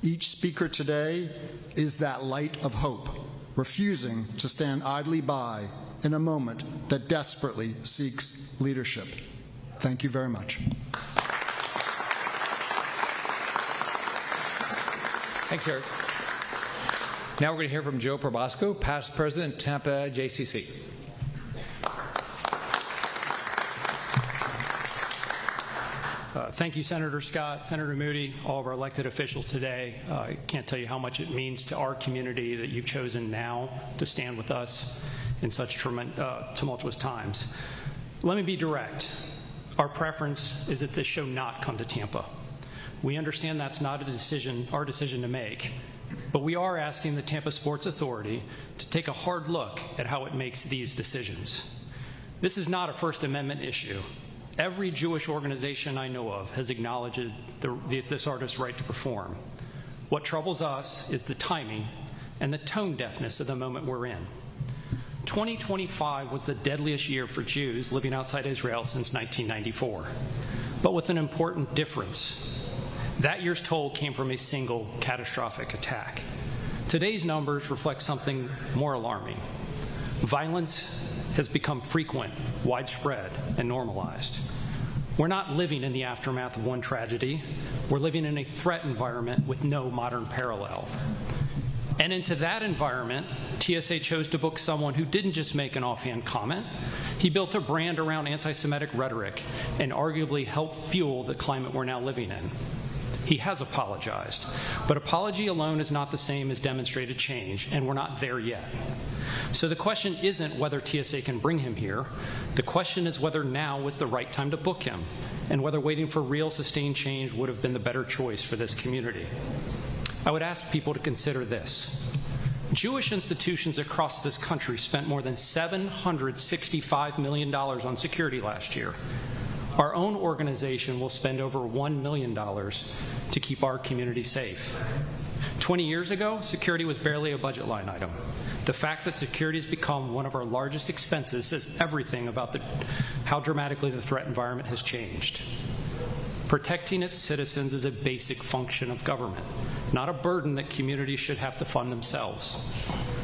Each speaker today is that light of hope, refusing to stand idly by in a moment that desperately seeks leadership. Thank you very much. Thanks, Eric. Now we're going to hear from Joe Probasco, past president, Tampa JCC. Thank you, Senator Scott, Senator Moody, all of our elected officials today. I can't tell you how much it means to our community that you've chosen now to stand with us in such tumultuous times. Let me be direct. Our preference is that this show not come to Tampa. We understand that's not our decision to make, but we are asking the Tampa Sports Authority to take a hard look at how it makes these decisions. This is not a First Amendment issue. Every Jewish organization I know of has acknowledged this artist's right to perform. What troubles us is the timing and the tone deafness of the moment we're in. 2025 was the deadliest year for Jews living outside Israel since 1994, but with an important difference. That year's toll came from a single catastrophic attack. Today's numbers reflect something more alarming. Violence has become frequent, widespread, and normalized. We're not living in the aftermath of one tragedy. We're living in a threat environment with no modern parallel. And into that environment, TSA chose to book someone who didn't just make an offhand comment. He built a brand around anti-Semitic rhetoric and arguably helped fuel the climate we're now living in. He has apologized. But apology alone is not the same as demonstrated change, and we're not there yet. So the question isn't whether TSA can bring him here. The question is whether now was the right time to book him, and whether waiting for real sustained change would have been the better choice for this community. I would ask people to consider this. Jewish institutions across this country spent more than $765 million on security last year. Our own organization will spend over $1 million to keep our community safe. 20 years ago, security was barely a budget line item. The fact that security has become one of our largest expenses says everything about how dramatically the threat environment has changed. Protecting its citizens is a basic function of government, not a burden that communities should have to fund themselves.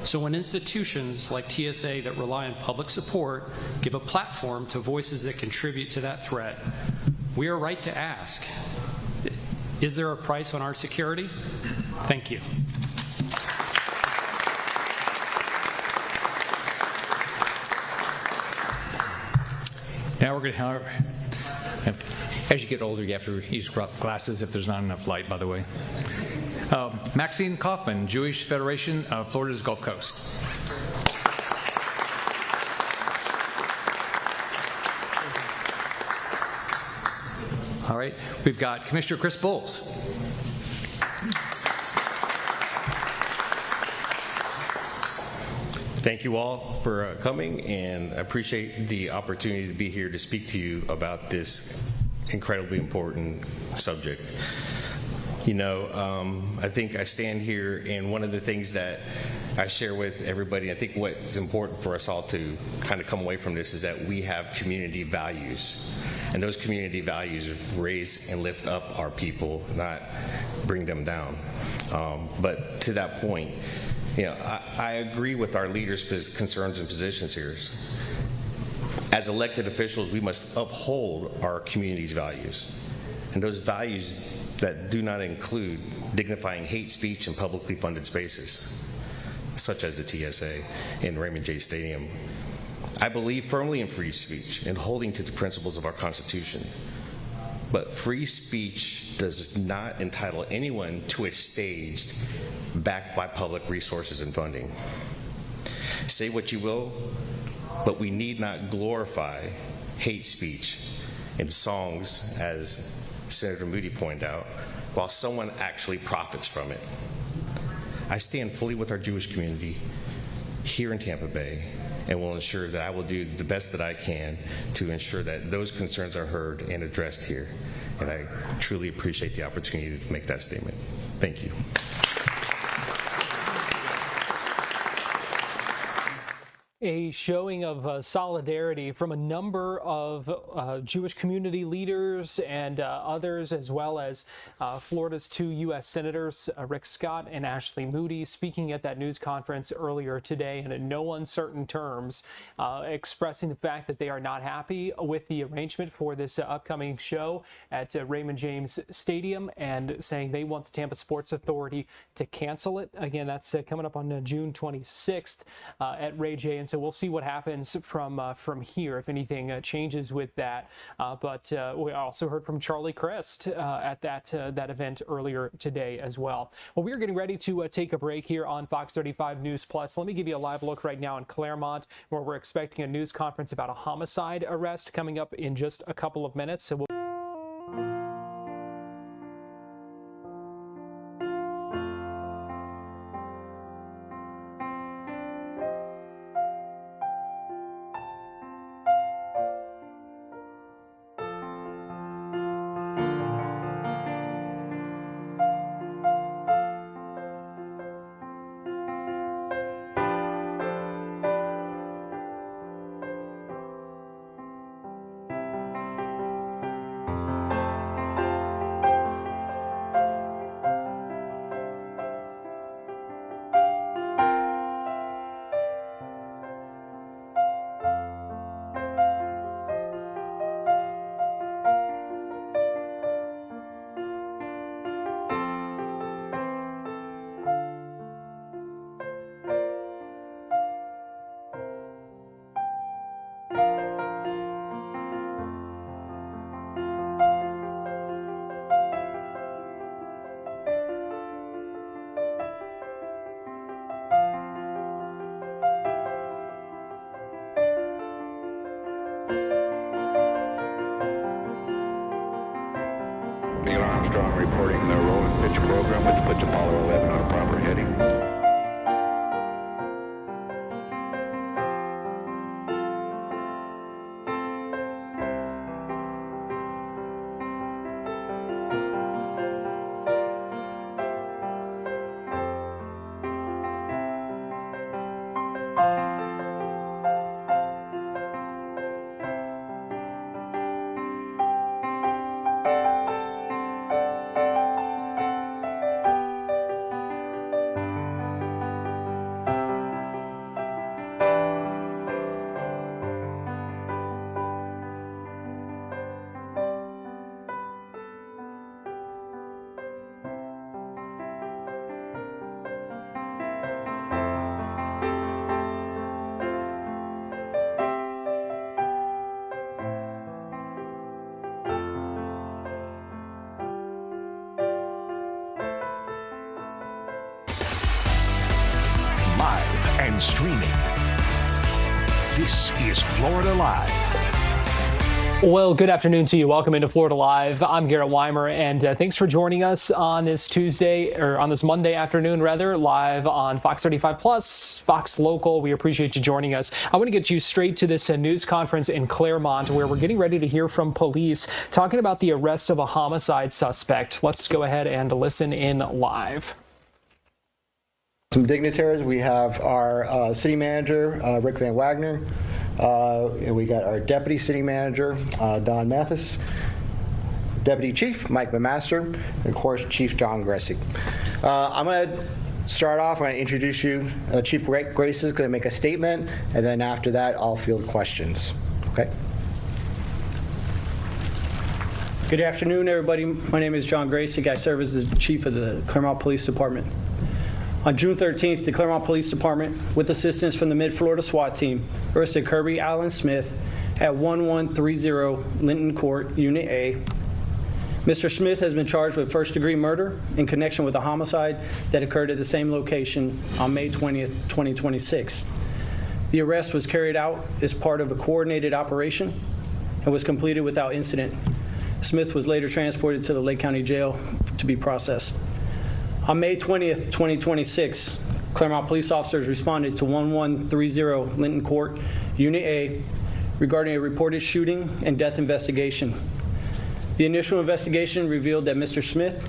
So when institutions like TSA that rely on public support give a platform to voices that contribute to that threat, we are right to ask, is there a price on our security? Thank you. Now we're going to have, as you get older, you have to use glasses if there's not enough light, by the way. Maxine Kaufman, Jewish Federation of Florida's Gulf Coast. All right, we've got Commissioner Chris Bowles. Thank you all for coming, and I appreciate the opportunity to be here to speak to you about this incredibly important subject. You know, I think I stand here, and one of the things that I share with everybody, I think what's important for us all to kind of come away from this is that we have community values. And those community values raise and lift up our people, not bring them down. But to that point, you know, I agree with our leaders' concerns and positions here. As elected officials, we must uphold our community's values. And those values that do not include dignifying hate speech in publicly funded spaces, such as the TSA and Raymond J. Stadium. I believe firmly in free speech and holding to the principles of our Constitution. But free speech does not entitle anyone to a stage backed by public resources and funding. Say what you will, but we need not glorify hate speech in songs, as Senator Moody pointed out, while someone actually profits from it. I stand fully with our Jewish community here in Tampa Bay, and will ensure that I will do the best that I can to ensure that those concerns are heard and addressed here. And I truly appreciate the opportunity to make that statement. Thank you. A showing of solidarity from a number of Jewish community leaders and others, as well as Florida's two U.S. Senators, Rick Scott and Ashley Moody, speaking at that news conference earlier today, and in no uncertain terms, expressing the fact that they are not happy with the arrangement for this upcoming show at Raymond James Stadium, and saying they want the Tampa Sports Authority to cancel it. Again, that's coming up on June 26th at Ray J. And so we'll see what happens from here, if anything changes with that. But we also heard from Charlie Crist at that event earlier today as well. Well, we are getting ready to take a break here on Fox 35 News Plus. Let me give you a live look right now in Clermont, where we're expecting a news conference about a homicide arrest coming up in just a couple of minutes. So Armstrong reporting the roll and pitch program, which puts Apollo 11 on a proper heading. Live and streaming. This is Florida Live. Well, good afternoon to you. Welcome into Florida Live. I'm Garrett Weimer, and thanks for joining us on this Monday afternoon, live on Fox 35 Plus, Fox Local. We appreciate you joining us. I want to get you straight to this news conference in Clermont, where we're getting ready to hear from police talking about the arrest of a homicide suspect. Let's go ahead and listen in live. Some dignitaries. We have our city manager, Rick Van Wagner. We got our deputy city manager, Don Mathis, deputy chief, Mike McMaster, and of course, Chief John Gressy. I'm going to start off. I'm going to introduce you. Chief Grace is going to make a statement, and then after that, I'll field questions. Okay. Good afternoon, everybody. My name is John Gracey. I serve as the chief of the Clermont Police Department. On June 13th, the Clermont Police Department, with assistance from the Mid-Florida SWAT team, arrested Kirby Alan Smith at 1130 Linton Court, Unit A. Mr. Smith has been charged with first-degree murder in connection with a homicide that occurred at the same location on May 20th, 2026. The arrest was carried out as part of a coordinated operation and was completed without incident. Smith was later transported to the Lake County Jail to be processed. On May 20th, 2026, Clermont police officers responded to 1130 Linton Court, Unit A, regarding a reported shooting and death investigation. The initial investigation revealed that Mr. Smith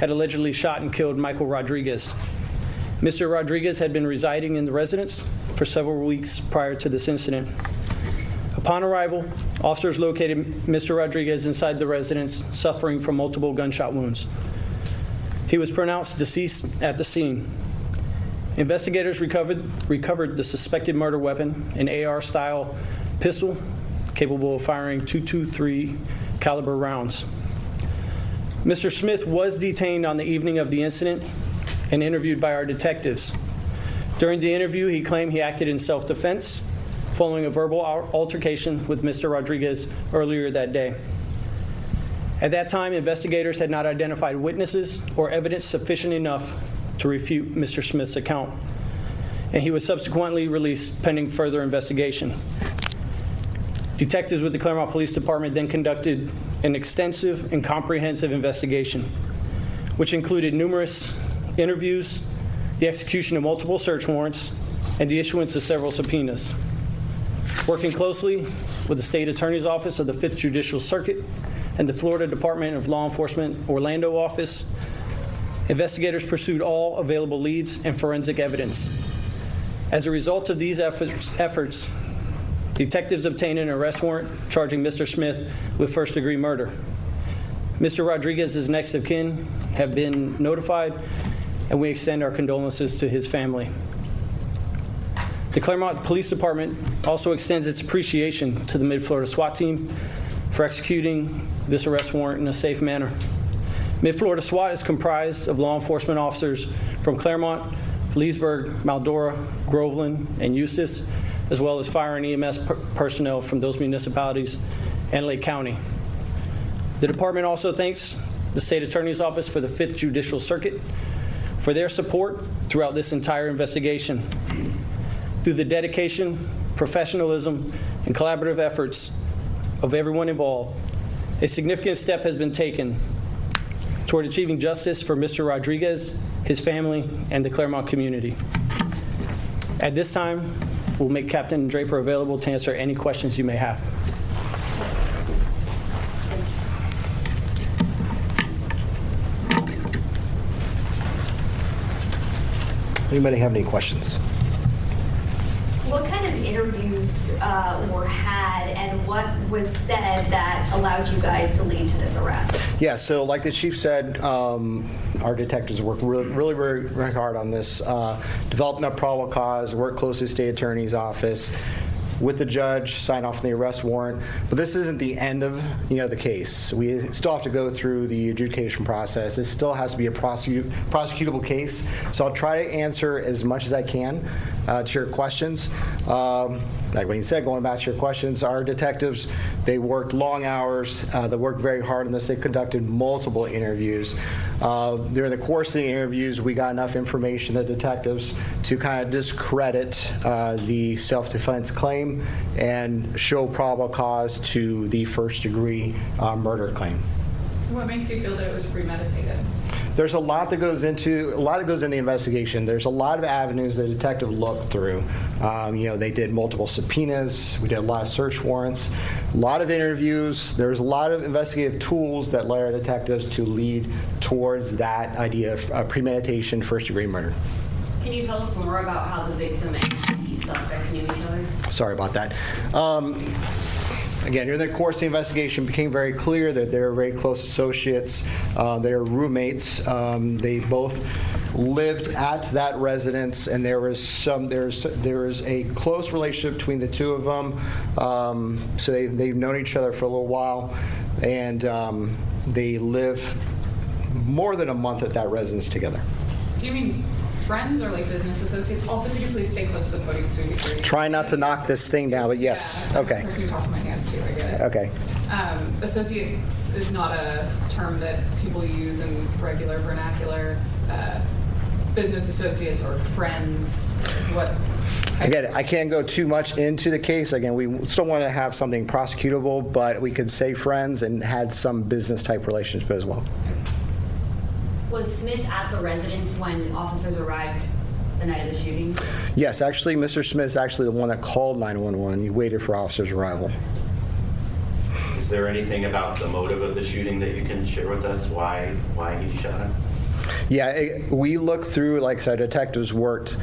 had allegedly shot and killed Michael Rodriguez. Mr. Rodriguez had been residing in the residence for several weeks prior to this incident. Upon arrival, officers located Mr. Rodriguez inside the residence, suffering from multiple gunshot wounds. He was pronounced deceased at the scene. Investigators recovered the suspected murder weapon, an AR-style pistol capable of firing .223 caliber rounds. Mr. Smith was detained on the evening of the incident and interviewed by our detectives. During the interview, he claimed he acted in self-defense following a verbal altercation with Mr. Rodriguez earlier that day. At that time, investigators had not identified witnesses or evidence sufficient enough to refute Mr. Smith's account, and he was subsequently released pending further investigation. Detectives with the Clermont Police Department then conducted an extensive and comprehensive investigation, which included numerous interviews, the execution of multiple search warrants, and the issuance of several subpoenas. Working closely with the State Attorney's Office of the 5th Judicial Circuit and the Florida Department of Law Enforcement Orlando office, investigators pursued all available leads and forensic evidence. As a result of these efforts, detectives obtained an arrest warrant charging Mr. Smith with first-degree murder. Mr. Rodriguez's next of kin have been notified, and we extend our condolences to his family. The Clermont Police Department also extends its appreciation to the Mid-Florida SWAT team for executing this arrest warrant in a safe manner. Mid-Florida SWAT is comprised of law enforcement officers from Clermont, Leesburg, Maldora, Groveland, and Eustis, as well as fire and EMS personnel from those municipalities and Lake County. The department also thanks the State Attorney's Office for the 5th Judicial Circuit for their support throughout this entire investigation. Through the dedication, professionalism, and collaborative efforts of everyone involved, a significant step has been taken toward achieving justice for Mr. Rodriguez, his family, and the Clermont community. At this time, we'll make Captain Draper available to answer any questions you may have. Anybody have any questions? What kind of interviews were had, and what was said that allowed you guys to lead to this arrest? Yeah, so like the chief said, our detectives worked really very hard on this, developing a probable cause, worked closely with the state attorney's office, with the judge, sign off on the arrest warrant. But this isn't the end of the case. We still have to go through the adjudication process. This still has to be a prosecutable case. So I'll try to answer as much as I can to your questions. Like Wayne said, going back to your questions, our detectives, they worked long hours. They worked very hard on this. They conducted multiple interviews. During the course of the interviews, we got enough information, the detectives, to kind of discredit the self-defense claim and show probable cause to the first-degree murder claim. What makes you feel that it was premeditated? There's a lot that goes into the investigation. There's a lot of avenues the detective looked through. They did multiple subpoenas. We did a lot of search warrants, a lot of interviews. There's a lot of investigative tools that led our detectives to lead towards that idea of premeditation, first-degree murder. Can you tell us more about how the victim and the suspect knew each other? Sorry about that. Again, during the course of the investigation, it became very clear that they were very close associates. They were roommates. They both lived at that residence, and there was a close relationship between the two of them. So they've known each other for a little while, and they live more than a month at that residence together. Do you mean friends or like business associates? Also, could you please stay close to the podium so you can Try not to knock this thing down, but yes. Yeah, okay. I'm the person who talks to my hands too, I get it. Okay. Associates is not a term that people use in regular vernacular. It's business associates or friends. What? Again, I can't go too much into the case. Again, we still want to have something prosecutable, but we could say friends and had some business type relationship as well. Was Smith at the residence when officers arrived the night of the shooting? Yes, actually, Mr. Smith is actually the one that called 911. He waited for officers' arrival. Is there anything about the motive of the shooting that you can share with us? Why he shot him? Yeah, we looked through, like I said, detectives worked.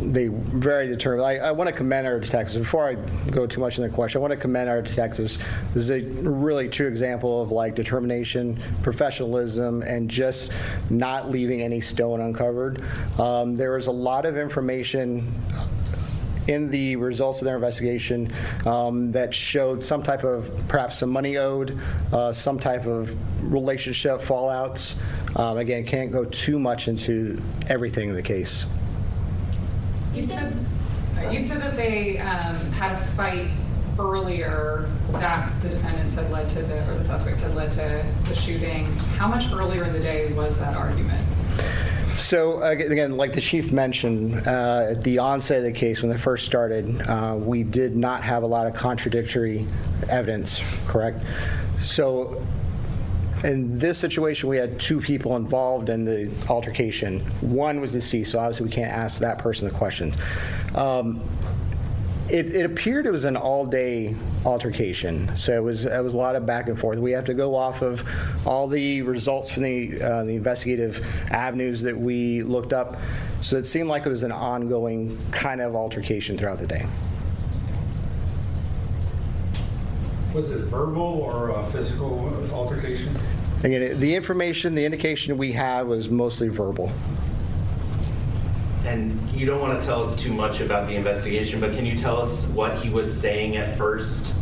They very determined. I want to commend our detectives. Before I go too much in the question, I want to commend our detectives. This is a really true example of like determination, professionalism, and just not leaving any stone uncovered. There was a lot of information in the results of their investigation that showed some type of, perhaps some money owed, some type of relationship fallouts. Again, can't go too much into everything in the case. You said that they had a fight earlier that the defendants had led to or the suspects had led to the shooting. How much earlier in the day was that argument? So again, like the chief mentioned, at the onset of the case, when it first started, we did not have a lot of contradictory evidence, correct? So in this situation, we had two people involved in the altercation. One was deceased, so obviously we can't ask that person the questions. It appeared it was an all-day altercation, so it was a lot of back and forth. We have to go off of all the results from the investigative avenues that we looked up. So it seemed like it was an ongoing kind of altercation throughout the day. Was it verbal or physical altercation? Again, the information, the indication we had was mostly verbal. And you don't want to tell us too much about the investigation, but can you tell us what he was saying at first,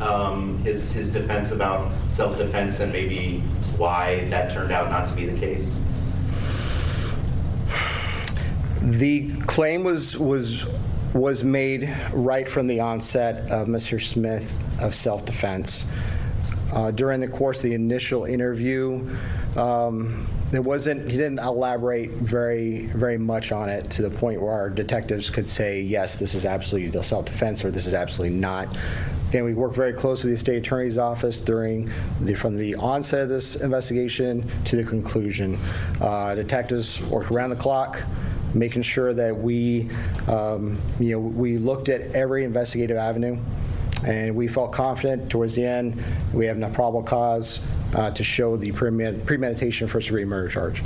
his defense about self-defense, and maybe why that turned out not to be the case? The claim was made right from the onset of Mr. Smith of self-defense. During the course of the initial interview, he didn't elaborate very much on it to the point where our detectives could say, yes, this is absolutely the self-defense, or this is absolutely not. Again, we worked very closely with the state attorney's office from the onset of this investigation to the conclusion. Detectives worked around the clock, making sure that we looked at every investigative avenue, and we felt confident towards the end we have enough probable cause to show the premeditation first-degree murder charge.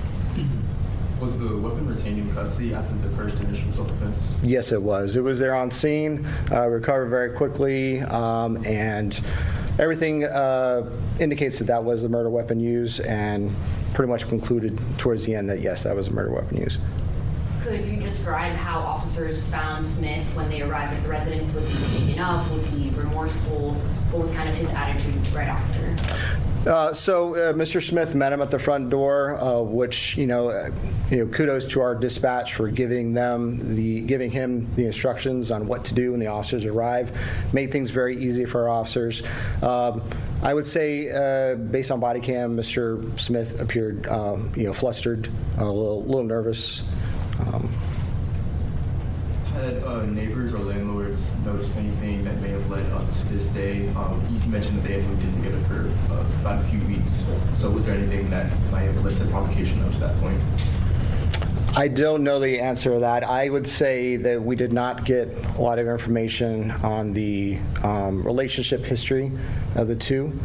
Was the weapon retained in custody after the first initial self-defense? Yes, it was. It was there on scene, recovered very quickly, and everything indicates that that was the murder weapon used, and pretty much concluded towards the end that yes, that was a murder weapon used. Could you describe how officers found Smith when they arrived at the residence? Was he shaken up? Was he remorseful? What was kind of his attitude right after? Mr. Smith met him at the front door, which kudos to our dispatch for giving him the instructions on what to do when the officers arrive. Made things very easy for our officers. I would say, based on body cam, Mr. Smith appeared, flustered, a little nervous. Had neighbors or landlords noticed anything that may have led up to this day? You mentioned that they had moved in together for about a few weeks. So was there anything that might have led to the provocation up to that point? I don't know the answer to that. I would say that we did not get a lot of information on the relationship history of the two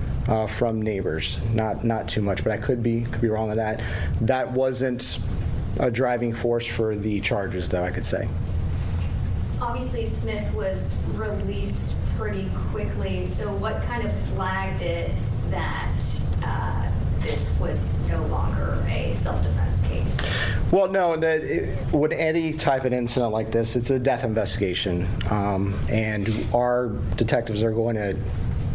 from neighbors. Not too much, but I could be wrong on that. That wasn't a driving force for the charges, though, I could say. Obviously, Smith was released pretty quickly, so what kind of flagged it that this was no longer a self-defense case? Well, no, with any type of incident like this, it's a death investigation, and our detectives are going to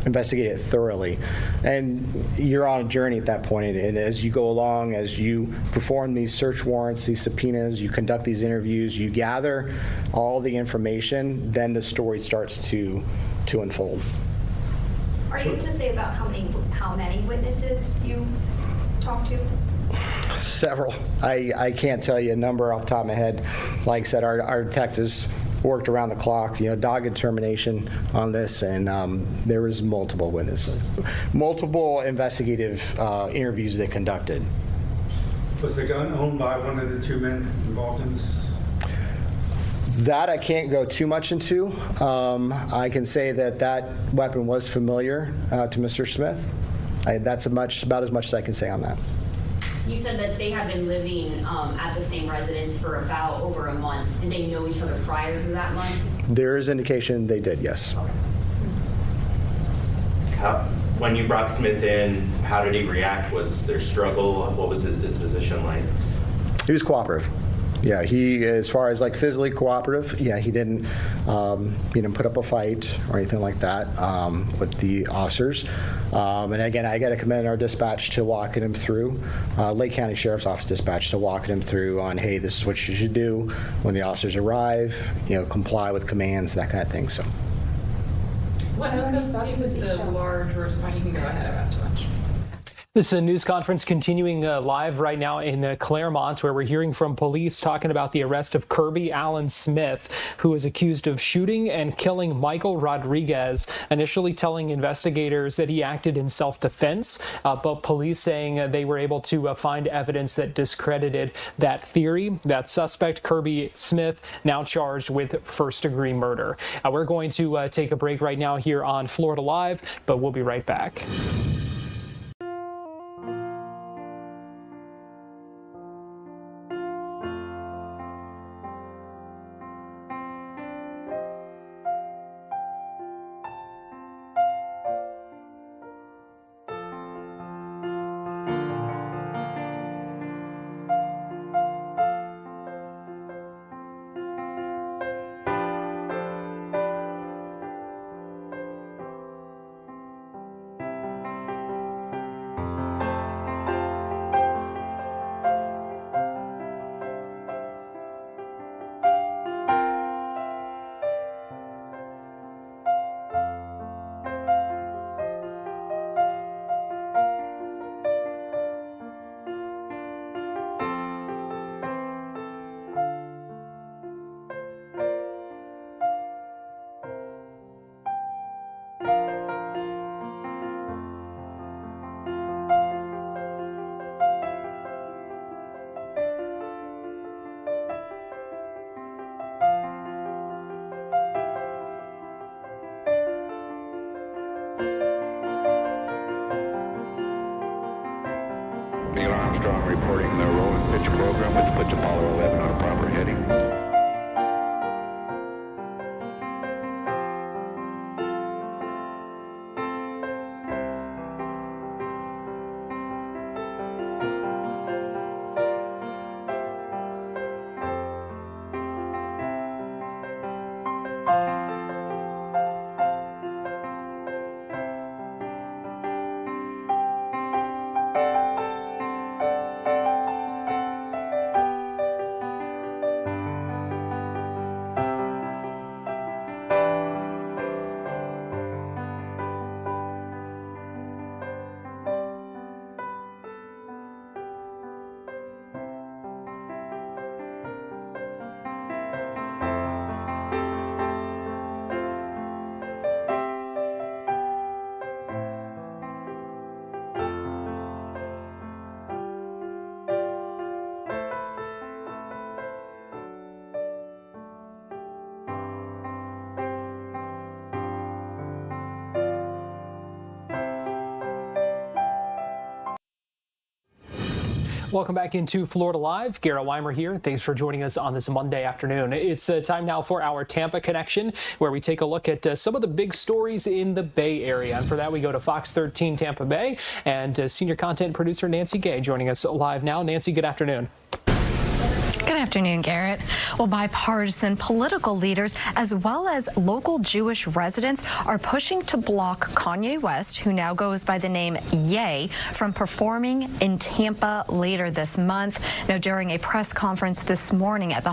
investigate it thoroughly. And you're on a journey at that point, and as you go along, as you perform these search warrants, these subpoenas, you conduct these interviews, you gather all the information, then the story starts to unfold. Are you able to say about how many witnesses you talked to? Several. I can't tell you a number off the top of my head. Like I said, our detectives worked around the clock, dogged determination on this, and there was multiple witnesses, multiple investigative interviews they conducted. Was the gun owned by one of the two men involved in this? That I can't go too much into. I can say that weapon was familiar to Mr. Smith. That's about as much as I can say on that. You said that they had been living at the same residence for about over a month. Did they know each other prior to that month? There is indication they did, yes. When you brought Smith in, how did he react? Was there struggle? What was his disposition like? He was cooperative. Yeah, he, as far as like physically cooperative, yeah, he didn't put up a fight or anything like that with the officers. And again, I got to commend our dispatch to walking him through, Lake County Sheriff's Office dispatch to walking him through on, hey, this is what you should do when the officers arrive, comply with commands, that kind of thing. So. What was the large response? You can go ahead, I've asked a bunch. This is a news conference continuing live right now in Clermont, where we're hearing from police talking about the arrest of Kirby Alan Smith, who is accused of shooting and killing Michael Rodriguez, initially telling investigators that he acted in self-defense, but police saying they were able to find evidence that discredited that theory. That suspect, Kirby Smith, now charged with first-degree murder. We're going to take a break right now here on Florida Live, but we'll be right back. Neil Armstrong reporting the roll and pitch program, which puts Apollo 11 on a proper heading. Welcome back into Florida Live. Garrett Weimer here. Thanks for joining us on this Monday afternoon. It's time now for our Tampa Connection, where we take a look at some of the big stories in the Bay Area. And for that, we go to Fox 13 Tampa Bay and senior content producer Nancy Gay joining us live now. Nancy, good afternoon. Good afternoon, Garrett. Well, bipartisan political leaders as well as local Jewish residents are pushing to block Kanye West, who now goes by the name Ye, from performing in Tampa later this month. Now, during a press conference this morning at the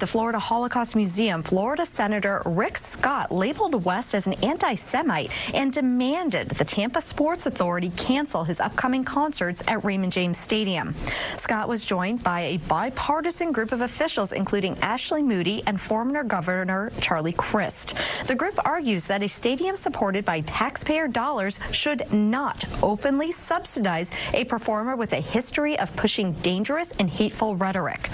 Florida Holocaust Museum, Florida Senator Rick Scott labeled West as an anti-Semite and demanded the Tampa Sports Authority cancel his upcoming concerts at Raymond James Stadium. Scott was joined by a bipartisan group of officials, including Ashley Moody and former Governor Charlie Crist. The group argues that a stadium supported by taxpayer dollars should not openly subsidize a performer with a history of pushing dangerous and hateful rhetoric.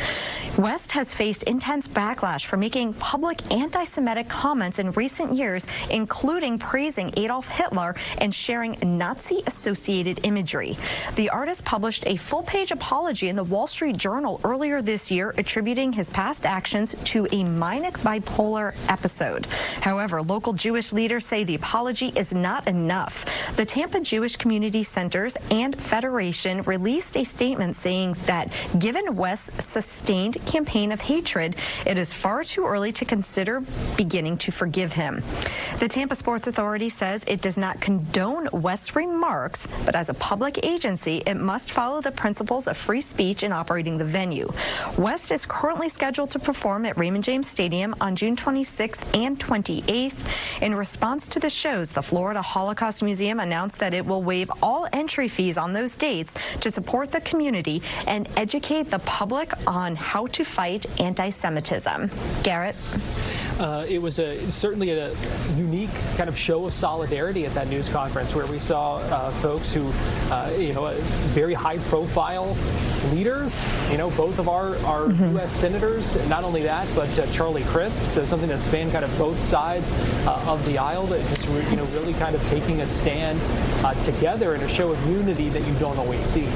West has faced intense backlash for making public anti-Semitic comments in recent years, including praising Adolf Hitler and sharing Nazi-associated imagery. The artist published a full-page apology in the Wall Street Journal earlier this year, attributing his past actions to a manic bipolar episode. However, local Jewish leaders say the apology is not enough. The Tampa Jewish Community Centers and Federation released a statement saying that given West's sustained campaign of hatred, it is far too early to consider beginning to forgive him. The Tampa Sports Authority says it does not condone West's remarks, but as a public agency, it must follow the principles of free speech in operating the venue. West is currently scheduled to perform at Raymond James Stadium on June 26th and 28th. In response to the shows, the Florida Holocaust Museum announced that it will waive all entry fees on those dates to support the community and educate the public on how to fight anti-Semitism. Garrett? It was certainly a unique kind of show of solidarity at that news conference, where we saw folks who, very high-profile leaders. Both of our U.S. senators. Not only that, but Charlie Crist says something that spanned kind of both sides of the aisle, that is really kind of taking a stand together in a show of unity that you don't always see.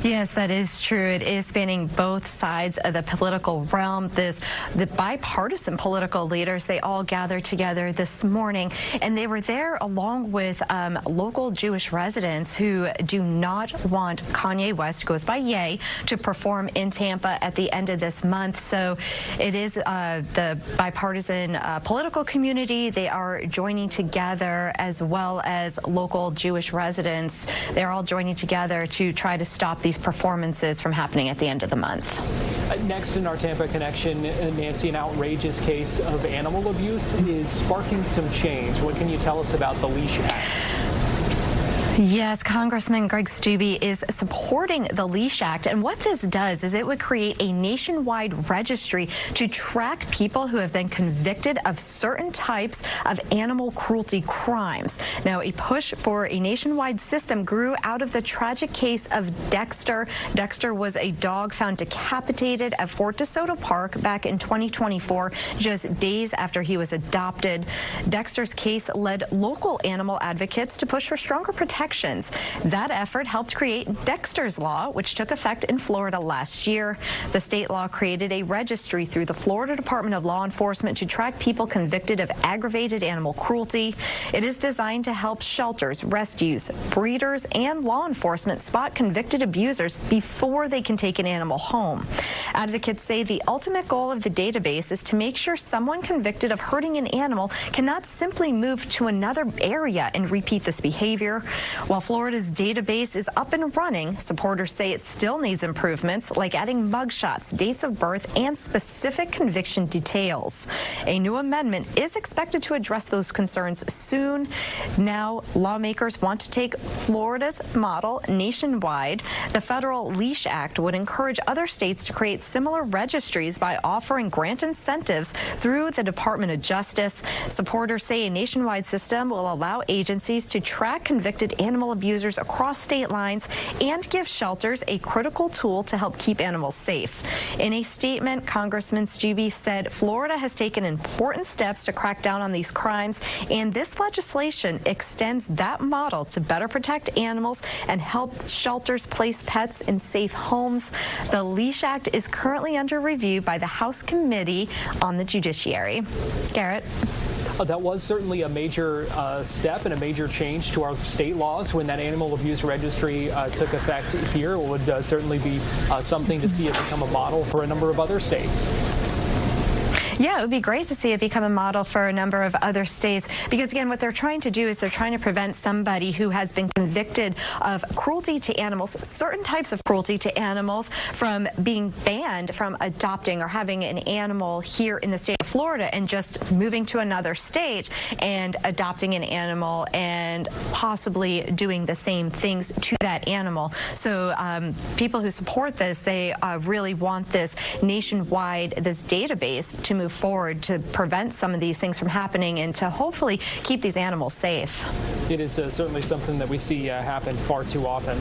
Yes, that is true. It is spanning both sides of the political realm. The bipartisan political leaders, they all gathered together this morning, and they were there along with local Jewish residents who do not want Kanye West, who goes by Ye, to perform in Tampa at the end of this month. So it is the bipartisan political community. They are joining together, as well as local Jewish residents. They're all joining together to try to stop these performances from happening at the end of the month. Next in our Tampa Connection, Nancy, an outrageous case of animal abuse is sparking some change. What can you tell us about the Leash Act? Yes, Congressman Greg Steube is supporting the Leash Act, and what this does is it would create a nationwide registry to track people who have been convicted of certain types of animal cruelty crimes. Now, a push for a nationwide system grew out of the tragic case of Dexter. Dexter was a dog found decapitated at Fort DeSoto Park back in 2024, just days after he was adopted. Dexter's case led local animal advocates to push for stronger protection protections. That effort helped create Dexter's Law, which took effect in Florida last year. The state law created a registry through the Florida Department of Law Enforcement to track people convicted of aggravated animal cruelty. It is designed to help shelters, rescues, breeders, and law enforcement spot convicted abusers before they can take an animal home. Advocates say the ultimate goal of the database is to make sure someone convicted of hurting an animal cannot simply move to another area and repeat this behavior. While Florida's database is up and running, supporters say it still needs improvements, like adding mugshots, dates of birth, and specific conviction details. A new amendment is expected to address those concerns soon. Now, lawmakers want to take Florida's model nationwide. The Federal Leash Act would encourage other states to create similar registries by offering grant incentives through the Department of Justice. Supporters say a nationwide system will allow agencies to track convicted animal abusers across state lines and give shelters a critical tool to help keep animals safe. In a statement, Congressman Stube said Florida has taken important steps to crack down on these crimes, and this legislation extends that model to better protect animals and help shelters place pets in safe homes. The Leash Act is currently under review by the House Committee on the Judiciary. Garrett. That was certainly a major step and a major change to our state laws when that animal abuse registry took effect here. It would certainly be something to see it become a model for a number of other states. Yeah, it would be great to see it become a model for a number of other states, because again, what they're trying to do is they're trying to prevent somebody who has been convicted of cruelty to animals, certain types of cruelty to animals, from being banned from adopting or having an animal here in the state of Florida and just moving to another state and adopting an animal and possibly doing the same things to that animal. So people who support this, they really want this nationwide, this database to move forward to prevent some of these things from happening and to hopefully keep these animals safe. It is certainly something that we see happen far too often.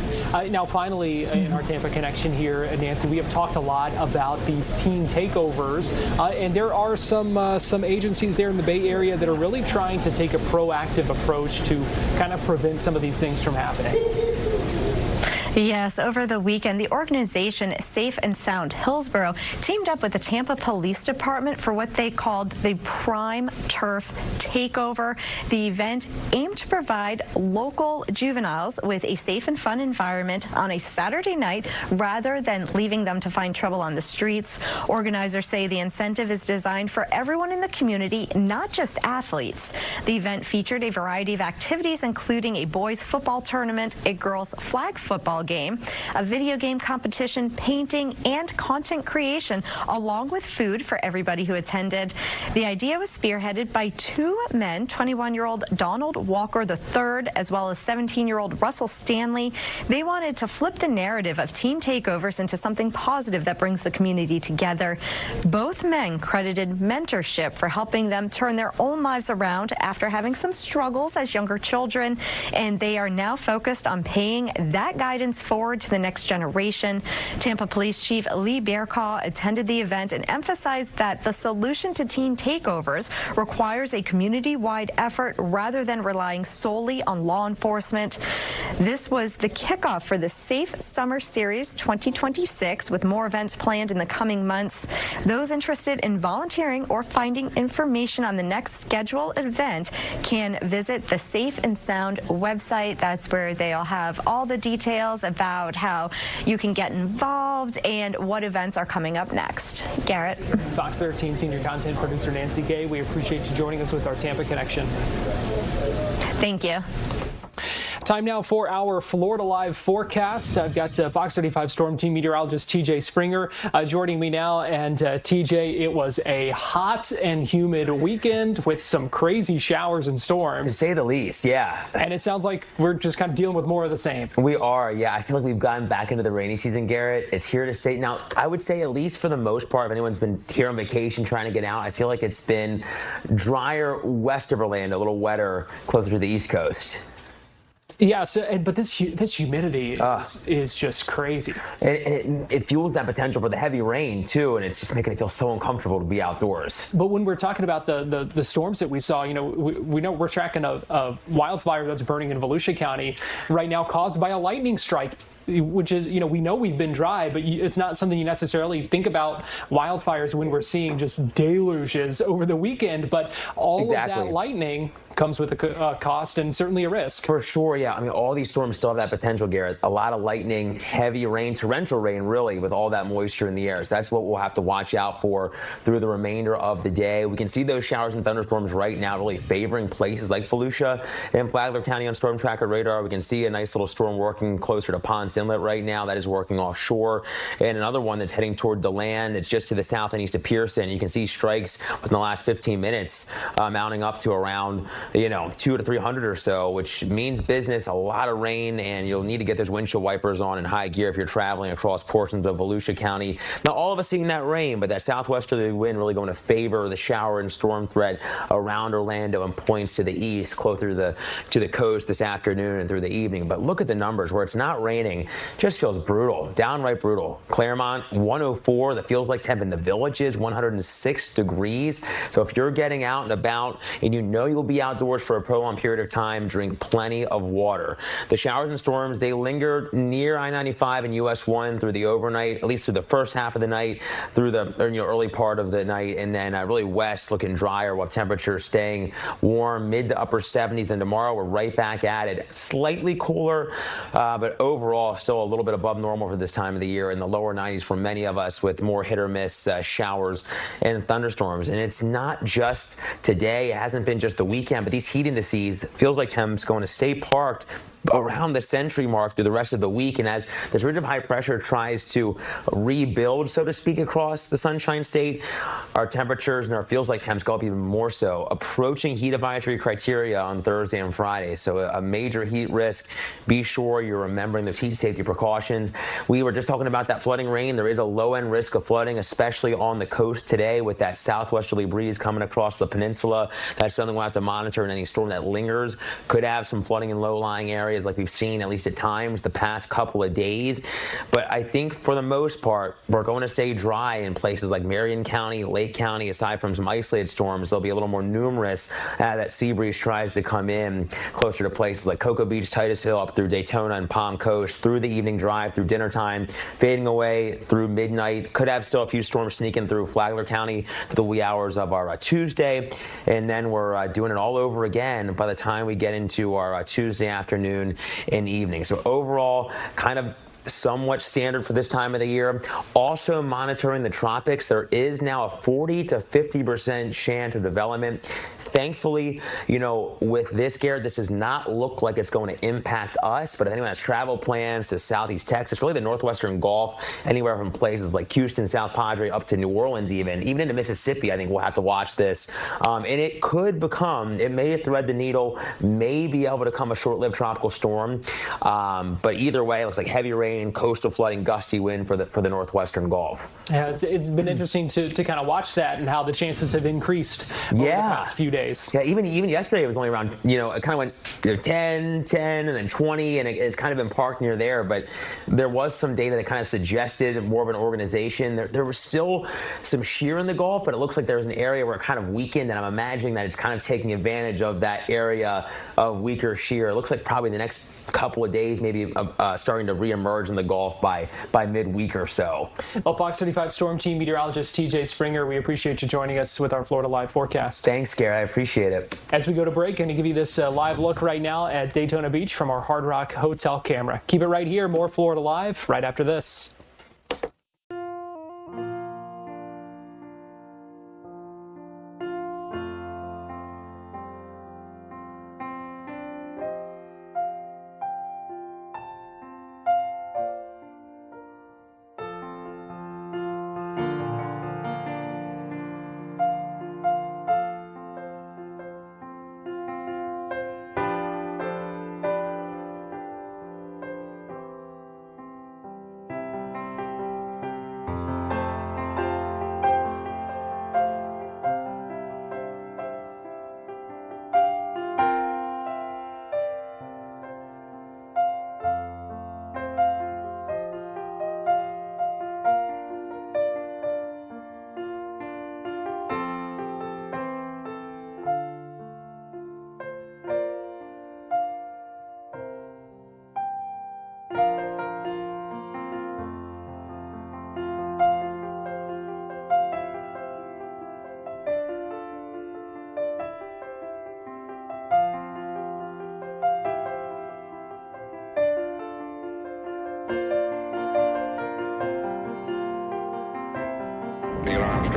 Now, finally, in our Tampa Connection here, Nancy, we have talked a lot about these teen takeovers, and there are some agencies there in the Bay Area that are really trying to take a proactive approach to kind of prevent some of these things from happening. Yes, over the weekend, the organization Safe and Sound Hillsborough teamed up with the Tampa Police Department for what they called the Prime Turf Takeover. The event aimed to provide local juveniles with a safe and fun environment on a Saturday night rather than leaving them to find trouble on the streets. Organizers say the incentive is designed for everyone in the community, not just athletes. The event featured a variety of activities, including a boys' football tournament, a girls' flag football game, a video game competition, painting, and content creation, along with food for everybody who attended. The idea was spearheaded by two men, 21-year-old Donald Walker III, as well as 17-year-old Russell Stanley. They wanted to flip the narrative of teen takeovers into something positive that brings the community together. Both men credited mentorship for helping them turn their own lives around after having some struggles as younger children, and they are now focused on paying that guidance forward to the next generation. Tampa Police Chief Lee Bearcaw attended the event and emphasized that the solution to teen takeovers requires a community-wide effort rather than relying solely on law enforcement. This was the kickoff for the Safe Summer Series 2026, with more events planned in the coming months. Those interested in volunteering or finding information on the next scheduled event can visit the Safe and Sound website. That's where they'll have all the details about how you can get involved and what events are coming up next. Garrett. Fox 13 senior content producer Nancy Gay, we appreciate you joining us with our Tampa Connection. Thank you. Time now for our Florida Live forecast. I've got Fox 35 Storm Team meteorologist TJ Springer joining me now. And TJ, it was a hot and humid weekend with some crazy showers and storms. To say the least, yeah. And it sounds like we're just kind of dealing with more of the same. We are, yeah. I feel like we've gotten back into the rainy season, Garrett. It's here to stay. Now, I would say at least for the most part, if anyone's been here on vacation trying to get out, I feel like it's been drier west of Orlando, a little wetter closer to the East Coast. Yeah, but this humidity is just crazy. It fuels that potential for the heavy rain too, and it's just making it feel so uncomfortable to be outdoors. But when we're talking about the storms that we saw, we know we're tracking a wildfire that's burning in Volusia County right now, caused by a lightning strike, which is, we know we've been dry, but it's not something you necessarily think about wildfires when we're seeing just deluges over the weekend. But all of that lightning comes with a cost and certainly a risk. For sure, yeah. I mean, all these storms still have that potential, Garrett. A lot of lightning, heavy rain, torrential rain, really, with all that moisture in the air. So that's what we'll have to watch out for through the remainder of the day. We can see those showers and thunderstorms right now really favoring places like Volusia and Flagler County on Storm Tracker radar. We can see a nice little storm working closer to Ponce Inlet right now. That is working offshore. And another one that's heading toward DeLand. It's just to the south and east of Pearson. You can see strikes within the last 15 minutes mounting up to around 200 to 300 or so, which means business, a lot of rain, and you'll need to get those windshield wipers on in high gear if you're traveling across portions of Volusia County. Now, all of us seeing that rain, but that southwesterly wind really going to favor the shower and storm threat around Orlando and points to the east, closer to the coast this afternoon and through the evening. But look at the numbers where it's not raining. Just feels brutal, downright brutal. Clermont, 104. That feels like temp in the Villages, 106 degrees. So if you're getting out and about and you'll be outdoors for a prolonged period of time, drink plenty of water. The showers and storms, they linger near I-95 and US 1 through the overnight, at least through the first half of the night, through the early part of the night, and then really west looking drier while temperatures staying warm, mid to upper 70s. Then tomorrow we're right back at it, slightly cooler, but overall still a little bit above normal for this time of the year, in the lower 90s for many of us, with more hit or miss showers and thunderstorms. And it's not just today, it hasn't been just the weekend, but these heat indices, feels like temps going to stay parked around the century mark through the rest of the week. And as this ridge of high pressure tries to rebuild, so to speak, across the Sunshine State, our temperatures and our feels like temps go up even more so, approaching heat advisory criteria on Thursday and Friday. So a major heat risk. Be sure you're remembering those heat safety precautions. We were just talking about that flooding rain. There is a low-end risk of flooding, especially on the coast today with that southwesterly breeze coming across the peninsula. That's something we'll have to monitor, and any storm that lingers could have some flooding in low-lying areas like we've seen, at least at times, the past couple of days. But I think for the most part, we're going to stay dry in places like Marion County, Lake County. Aside from some isolated storms, they'll be a little more numerous as that sea breeze tries to come in closer to places like Cocoa Beach, Titusville, up through Daytona and Palm Coast, through the evening drive, through dinner time, fading away through midnight. Could have still a few storms sneaking through Flagler County to the wee hours of our Tuesday. And then we're doing it all over again by the time we get into our Tuesday afternoon and evening. So overall, kind of somewhat standard for this time of the year. Also monitoring the tropics. There is now a 40 to 50% chance of development. Thankfully, with this, Garrett, this does not look like it's going to impact us, but if anyone has travel plans to southeast Texas, really the northwestern Gulf, anywhere from places like Houston, South Padre, up to New Orleans even into Mississippi, I think we'll have to watch this. And it could become, it may thread the needle, may be able to become a short-lived tropical storm. But either way, it looks like heavy rain, coastal flooding, gusty wind for the northwestern Gulf. Yeah, it's been interesting to kind of watch that and how the chances have increased over the past few days. Yeah, even yesterday it was only around, it kind of went 10, and then 20, and it's kind of been parked near there. But there was some data that kind of suggested more of an organization. There was still some shear in the Gulf, but it looks like there's an area where it kind of weakened, and I'm imagining that it's kind of taking advantage of that area of weaker shear. It looks like probably the next couple of days, maybe starting to reemerge in the Gulf by midweek or so. Well, Fox 35 Storm Team meteorologist TJ Springer, we appreciate you joining us with our Florida Live forecast. Thanks, Gary. I appreciate it. As we go to break, I'm going to give you this live look right now at Daytona Beach from our Hard Rock Hotel camera. Keep it right here. More Florida Live right after this.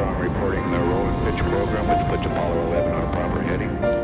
Armstrong reporting the roll and pitch program, which puts Apollo 11 on a proper heading.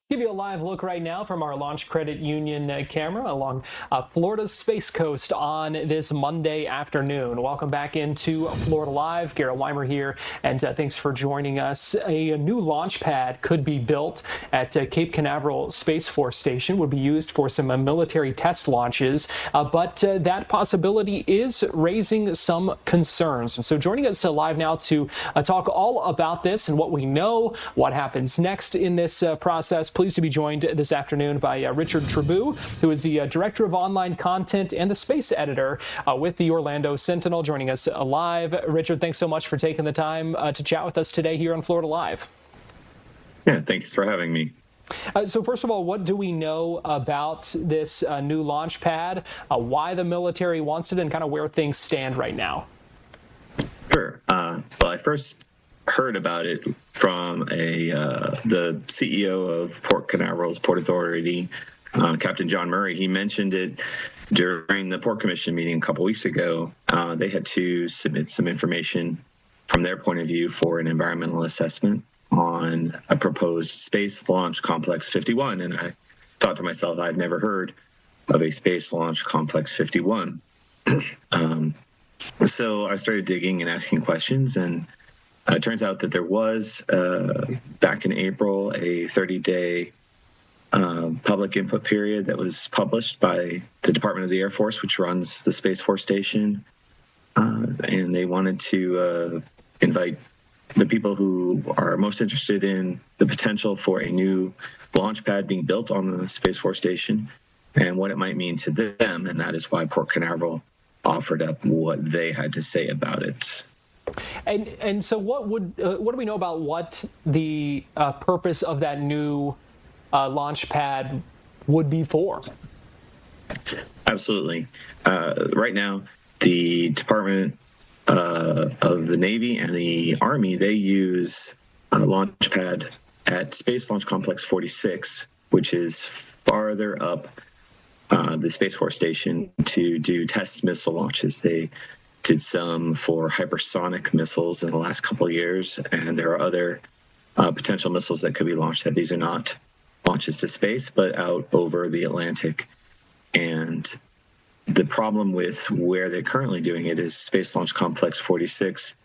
Give you a live look right now from our Launch Credit Union camera along Florida's Space Coast on this Monday afternoon. Welcome back into Florida Live. Garrett Weimer here, and thanks for joining us. A new launch pad could be built at Cape Canaveral Space Force Station, would be used for some military test launches, but that possibility is raising some concerns. And so joining us live now to talk all about this and what we know, what happens next in this process, pleased to be joined this afternoon by Richard Trabue, who is the Director of Online Content and the Space Editor with the Orlando Sentinel, joining us live. Richard, thanks so much for taking the time to chat with us today here on Florida Live. Yeah, thanks for having me. So first of all, what do we know about this new launch pad, why the military wants it, and kind of where things stand right now? Sure. Well, I first heard about it from the CEO of Port Canaveral's Port Authority, Captain John Murray. He mentioned it during the Port Commission meeting a couple weeks ago. They had to submit some information from their point of view for an environmental assessment on a proposed Space Launch Complex 51. And I thought to myself, I'd never heard of a Space Launch Complex 51. So I started digging and asking questions, and it turns out that there was, back in April, a 30-day public input period that was published by the Department of the Air Force, which runs the Space Force Station. And they wanted to invite the people who are most interested in the potential for a new launch pad being built on the Space Force Station and what it might mean to them. And that is why Port Canaveral offered up what they had to say about it. And so what do we know about what the purpose of that new launch pad would be for? Absolutely. Right now, the Department of the Navy and the Army, they use a launch pad at Space Launch Complex 46, which is farther up the Space Force Station, to do test missile launches. They did some for hypersonic missiles in the last couple of years, and there are other potential missiles that could be launched. These are not launches to space, but out over the Atlantic. And the problem with where they're currently doing it is Space Launch Complex 46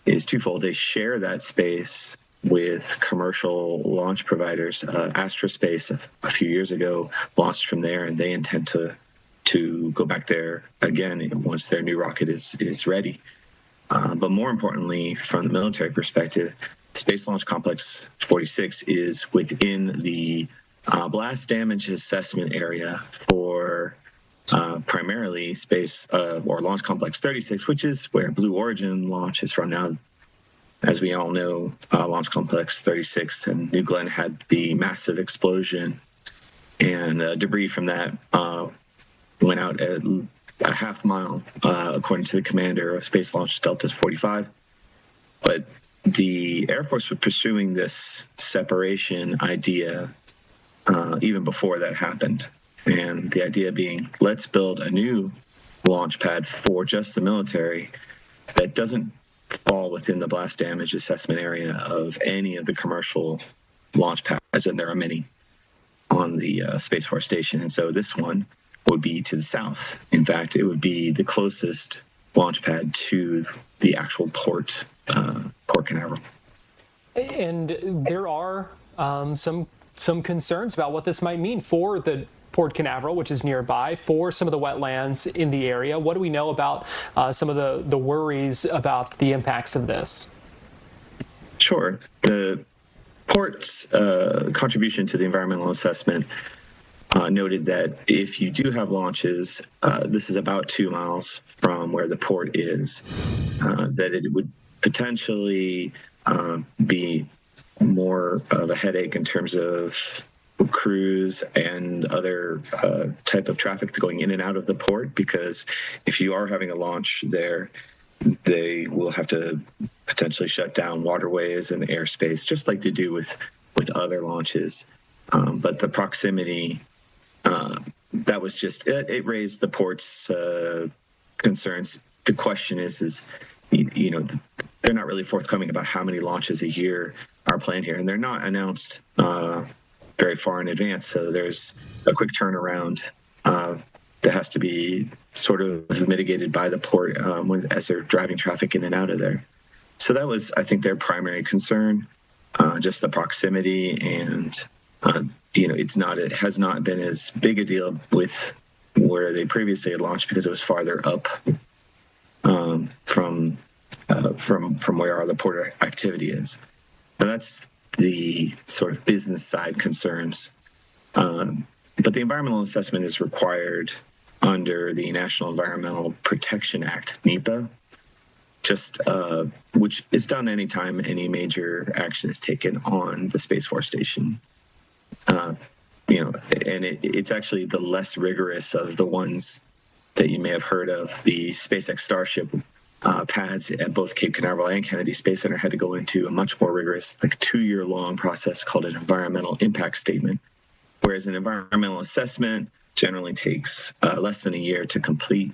is twofold. They share that space with commercial launch providers. Astrospace a few years ago launched from there, and they intend to go back there again once their new rocket is ready. But more importantly, from the military perspective, Space Launch Complex 46 is within the blast damage assessment area for primarily Space or Launch Complex 36, which is where Blue Origin launches from. Now, as we all know, Launch Complex 36 and New Glenn had the massive explosion, and debris from that went out at a half mile, according to the commander of Space Launch Delta 45. But the Air Force was pursuing this separation idea even before that happened. And the idea being, let's build a new launch pad for just the military that doesn't fall within the blast damage assessment area of any of the commercial launch pads, and there are many. on the Space Force Station. And so this one would be to the south. In fact, it would be the closest launch pad to the actual Port Canaveral. And there are some concerns about what this might mean for the Port Canaveral, which is nearby, for some of the wetlands in the area. What do we know about some of the worries about the impacts of this? Sure. The Port's contribution to the environmental assessment noted that if you do have launches, this is about 2 miles from where the port is, that it would potentially be more of a headache in terms of crews and other type of traffic going in and out of the port, because if you are having a launch there, they will have to potentially shut down waterways and airspace, just like they do with other launches. But the proximity, that was just, it raised the port's concerns. The question is, you know, they're not really forthcoming about how many launches a year are planned here, and they're not announced very far in advance. So there's a quick turnaround that has to be sort of mitigated by the port as they're driving traffic in and out of there. So that was, I think, their primary concern, just the proximity, and you know, it has not been as big a deal with where they previously had launched because it was farther up from where all the port activity is. And that's the sort of business side concerns. But the environmental assessment is required under the National Environmental Protection Act, NEPA, which is done anytime any major action is taken on the Space Force Station. You know, and it's actually the less rigorous of the ones that you may have heard of. The SpaceX Starship pads at both Cape Canaveral and Kennedy Space Center had to go into a much more rigorous, like 2-year-long process called an environmental impact statement, whereas an environmental assessment generally takes less than a year to complete.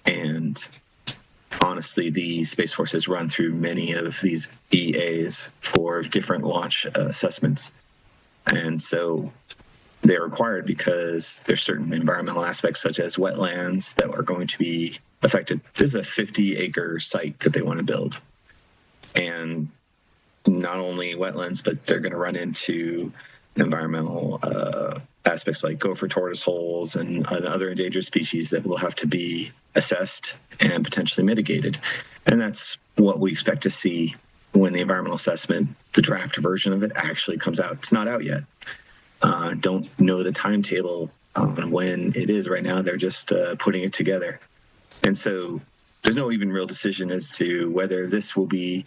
And honestly, the Space Force has run through many of these EAs for different launch assessments. And so they're required because there's certain environmental aspects such as wetlands that are going to be affected. This is a 50-acre site that they want to build. And not only wetlands, but they're going to run into environmental aspects like gopher tortoise holes and other endangered species that will have to be assessed and potentially mitigated. And that's what we expect to see when the environmental assessment, the draft version of it, actually comes out. It's not out yet. Don't know the timetable on when it is right now. They're just putting it together. And so there's no even real decision as to whether this will be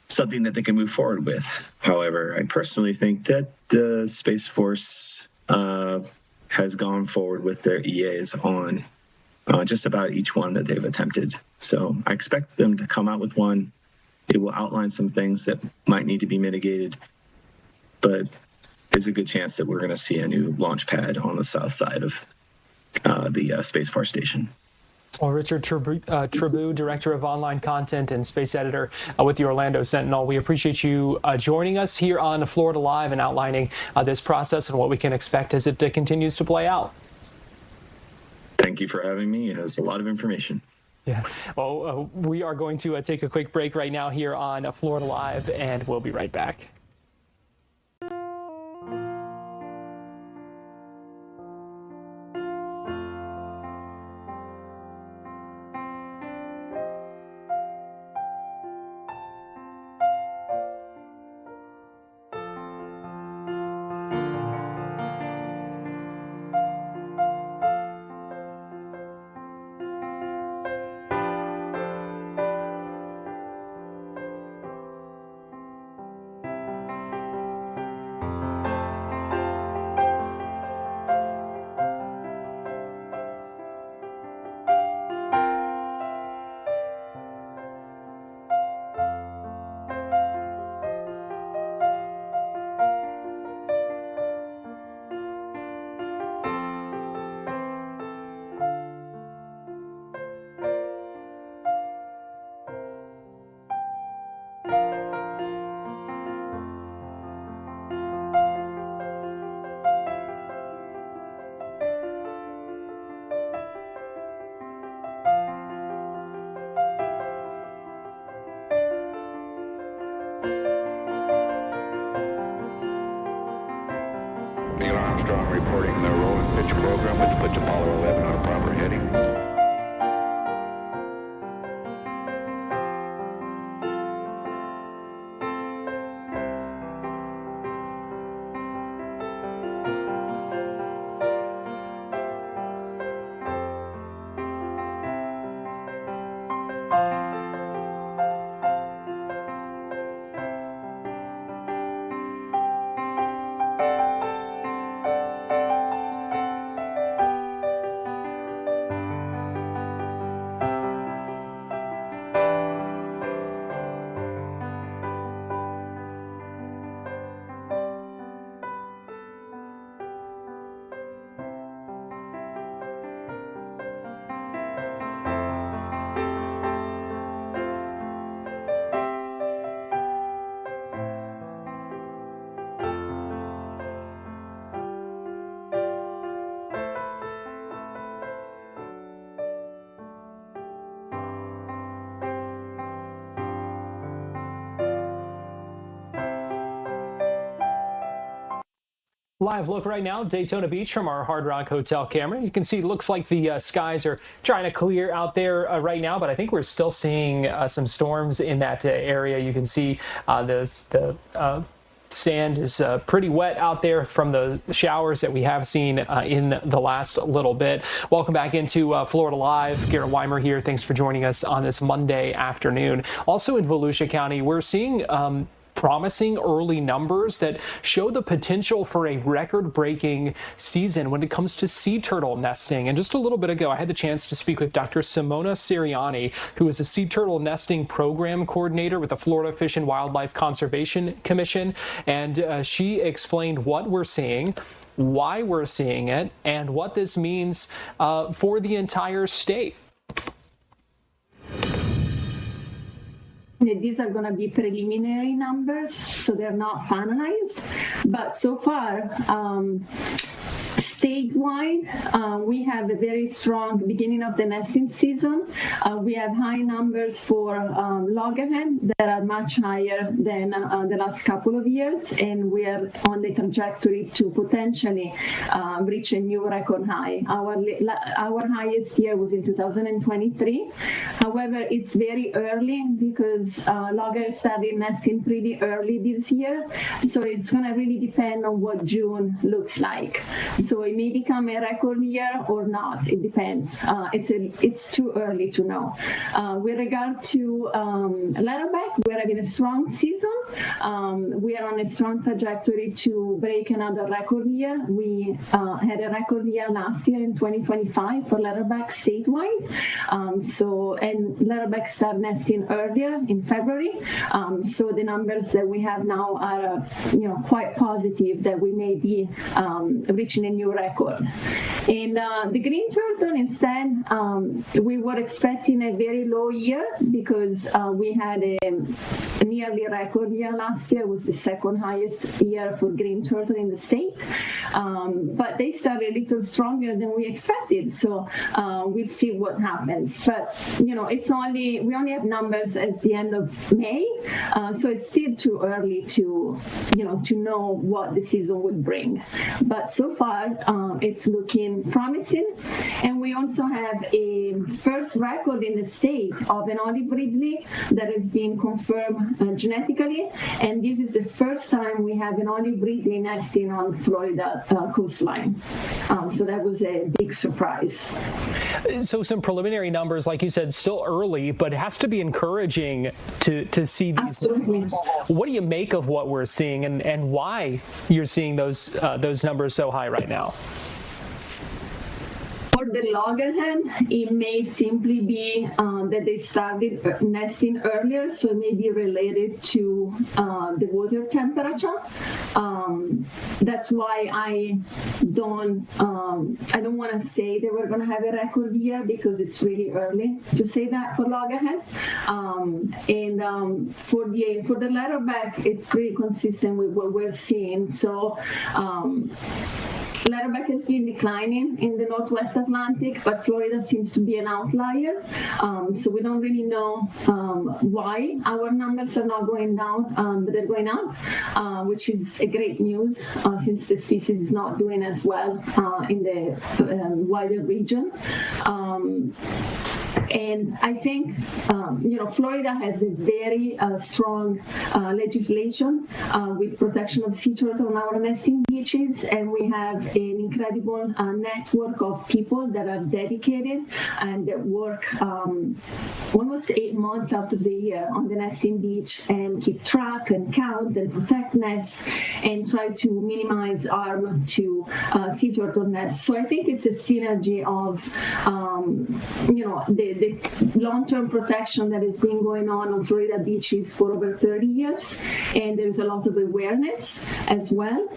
something that they can move forward with. However, I personally think that the Space Force has gone forward with their EAs on just about each one that they've attempted. So I expect them to come out with one. It will outline some things that might need to be mitigated, but there's a good chance that we're going to see a new launch pad on the south side of the Space Force Station. Well, Richard Trabue, Director of Online Content and Space Editor with the Orlando Sentinel, we appreciate you joining us here on Florida Live and outlining this process and what we can expect as it continues to play out. Thank you for having me. It has a lot of information. Yeah. Well, we are going to take a quick break right now here on Florida Live, and we'll be right back. reporting the roll and pitch program, which puts Apollo 11 on a proper heading. Live look right now, Daytona Beach from our Hard Rock Hotel camera. You can see it looks like the skies are trying to clear out there right now, but I think we're still seeing some storms in that area. You can see the sand is pretty wet out there from the showers that we have seen in the last little bit. Welcome back into Florida Live. Garrett Weimer here. Thanks for joining us on this Monday afternoon. Also in Volusia County, we're seeing promising early numbers that show the potential for a record-breaking season when it comes to sea turtle nesting. And just a little bit ago, I had the chance to speak with Dr. Simona Siriani, who is a sea turtle nesting program coordinator with the Florida Fish and Wildlife Conservation Commission. And she explained what we're seeing, why we're seeing it, and what this means for the entire state. These are going to be preliminary numbers, so they're not finalized. But so far, statewide, we have a very strong beginning of the nesting season. We have high numbers for loggerhead that are much higher than the last couple of years, and we are on the trajectory to potentially reach a new record high. Our highest year was in 2023. However, it's very early because loggerhead started nesting pretty early this year, so it's going to really depend on what June looks like. So it may become a record year or not. It depends. It's too early to know. With regard to leatherback, we're having a strong season. We are on a strong trajectory to break another record year. We had a record year last year in 2025 for leatherback statewide. And leatherback start nesting earlier in February. So the numbers that we have now are, quite positive that we may be reaching a new record. And the green turtle, instead, we were expecting a very low year because we had a nearly record year last year. It was the second highest year for green turtle in the state. But they started a little stronger than we expected. So we'll see what happens. But, we only have numbers at the end of May. So it's still too early to know what the season will bring. But so far, it's looking promising. And we also have a first record in the state of an olive ridley that has been confirmed genetically. And this is the first time we have an olive ridley nesting on Florida coastline. So that was a big surprise. So some preliminary numbers, like you said, still early, but it has to be encouraging to see these. Absolutely. What do you make of what we're seeing and why you're seeing those numbers so high right now? For the loggerhead, it may simply be that they started nesting earlier, so it may be related to the water temperature. That's why I don't want to say that we're going to have a record year because it's really early to say that for loggerhead. And for the leatherback, it's pretty consistent with what we're seeing. So leatherback has been declining in the Northwest Atlantic, but Florida seems to be an outlier. So we don't really know why our numbers are not going down, but they're going up, which is a great news since the species is not doing as well in the wider region. And I think, Florida has a very strong legislation with protection of sea turtle on our nesting beaches, and we have an incredible network of people that are dedicated and that work almost 8 months out of the year on the nesting beach and keep track and count and protect nests and try to minimize harm to sea turtle nests. So I think it's a synergy of, the long-term protection that has been going on Florida beaches for over 30 years, and there's a lot of awareness as well.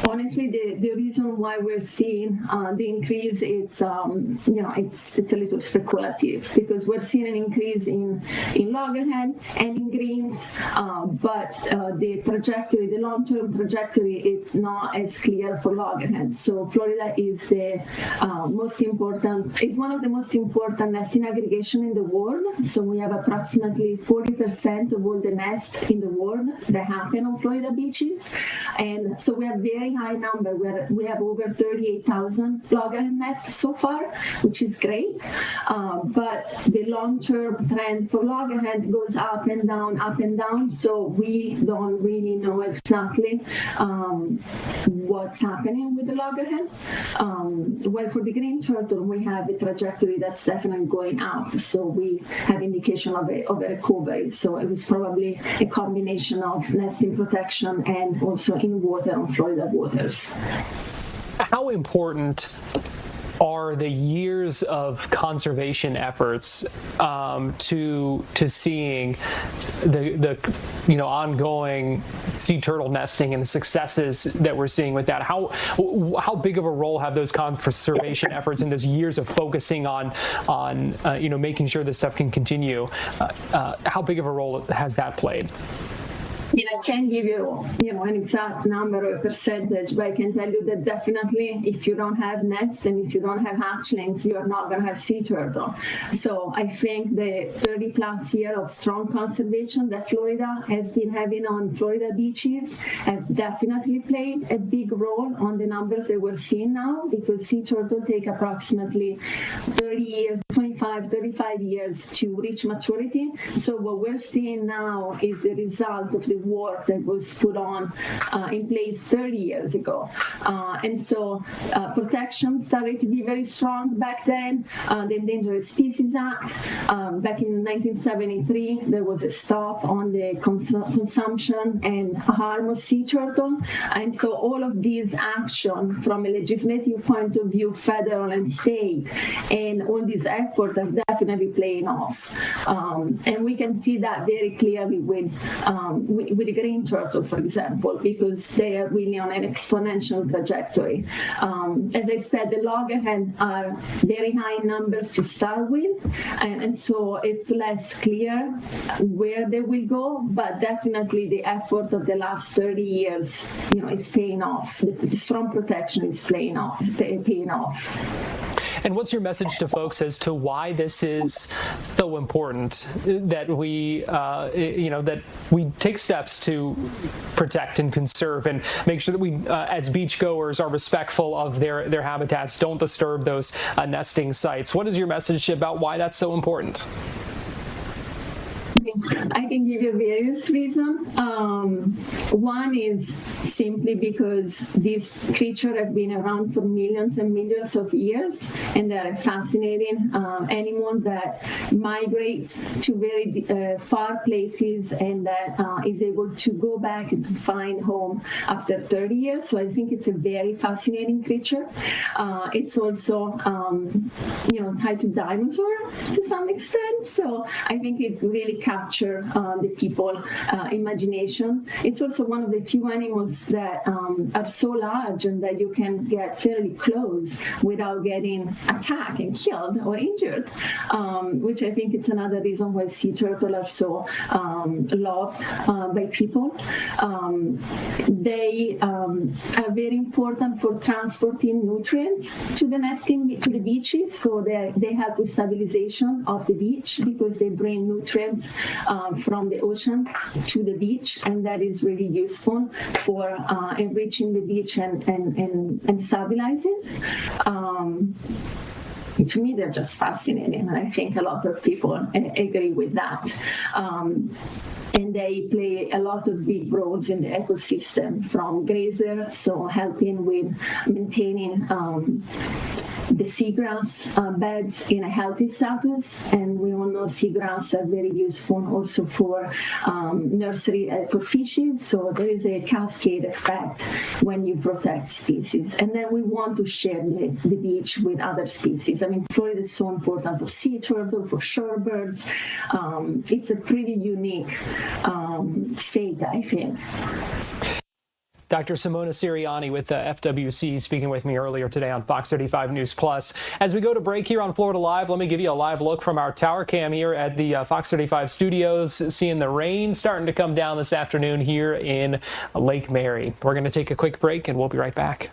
Honestly, the reason why we're seeing the increase, it's a little speculative because we're seeing an increase in loggerhead and in greens, but the trajectory, the long-term trajectory, it's not as clear for loggerhead. So Florida is the most important, is one of the most important nesting aggregation in the world. So we have approximately 40% of all the nests in the world that happen on Florida beaches, and so we have very high number where we have over 38,000 loggerhead nests so far, which is great. But the long-term trend for loggerhead goes up and down. So we don't really know exactly what's happening with the loggerhead. Well, for the green turtle, we have a trajectory that's definitely going up. So we have indication of a recovery. So it was probably a combination of nesting protection and also in water on Florida waters. How important are the years of conservation efforts to seeing the ongoing sea turtle nesting and the successes that we're seeing with that? How big of a role have those conservation efforts and those years of focusing on making sure this stuff can continue? How big of a role has that played? I can't give you, an exact number or a percentage, but I can tell you that definitely if you don't have nests and if you don't have hatchlings, you are not going to have sea turtle. So I think the 30 plus year of strong conservation that Florida has been having on Florida beaches have definitely played a big role on the numbers that we're seeing now, because sea turtle take approximately 30 years, 25, 35 years to reach maturity. So what we're seeing now is the result of the work that was put on in place 30 years ago. And so protection started to be very strong back then. The Endangered Species Act, back in 1973, there was a stop on the consumption and harm of sea turtle. And so all of these action from a legislative point of view, federal and state, and all these efforts are definitely playing off. And we can see that very clearly with the green turtle, for example, because they are really on an exponential trajectory. As I said, the loggerhead are very high numbers to start with, and so it's less clear where they will go, but definitely the effort of the last 30 years, is paying off. The strong protection is paying off. And what's your message to folks as to why this is so important that we, that we take steps to protect and conserve and make sure that we, as beachgoers, are respectful of their habitats, don't disturb those nesting sites? What is your message about why that's so important? I can give you various reasons. One is simply because these creatures have been around for millions and millions of years, and they're a fascinating animal that migrates to very far places and that is able to go back and to find home after 30 years. So I think it's a very fascinating creature. It's also, tied to dinosaur to some extent. So I think it really captures the people imagination. It's also one of the few animals that are so large and that you can get fairly close without getting attacked and killed or injured, which I think is another reason why sea turtles are so loved by people. They are very important for transporting nutrients to the beaches, so they help with stabilization of the beach because they bring nutrients from the ocean to the beach, and that is really useful for enriching the beach and stabilizing. To me, they're just fascinating, and I think a lot of people agree with that. And they play a lot of big roles in the ecosystem, from grazer, so helping with maintaining the seagrass beds in a healthy status, and we all know seagrass are very useful also for nursery for fishes, so there is a cascade effect when you protect species. And then we want to share the beach with other species. I mean, Florida is so important for sea turtle, for shorebirds. It's a pretty unique state, I think. Dr. Simona Siriani with FWC speaking with me earlier today on Fox 35 News Plus. As we go to break here on Florida Live, let me give you a live look from our tower cam here at the Fox 35 studios, seeing the rain starting to come down this afternoon here in Lake Mary. We're going to take a quick break and we'll be right back.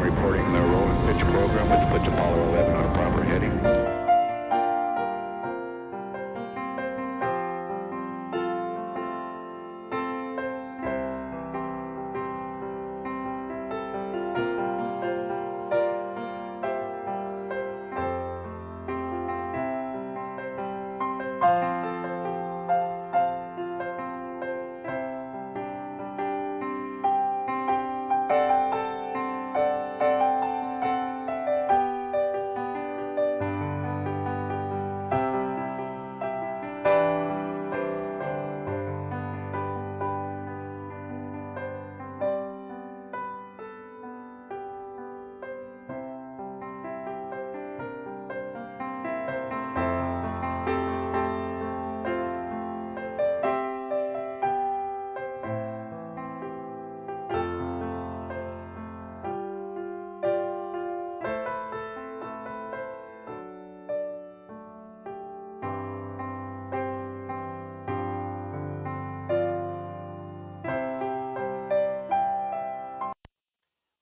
Reporting the roll and pitch program, which puts Apollo 11 on a proper heading.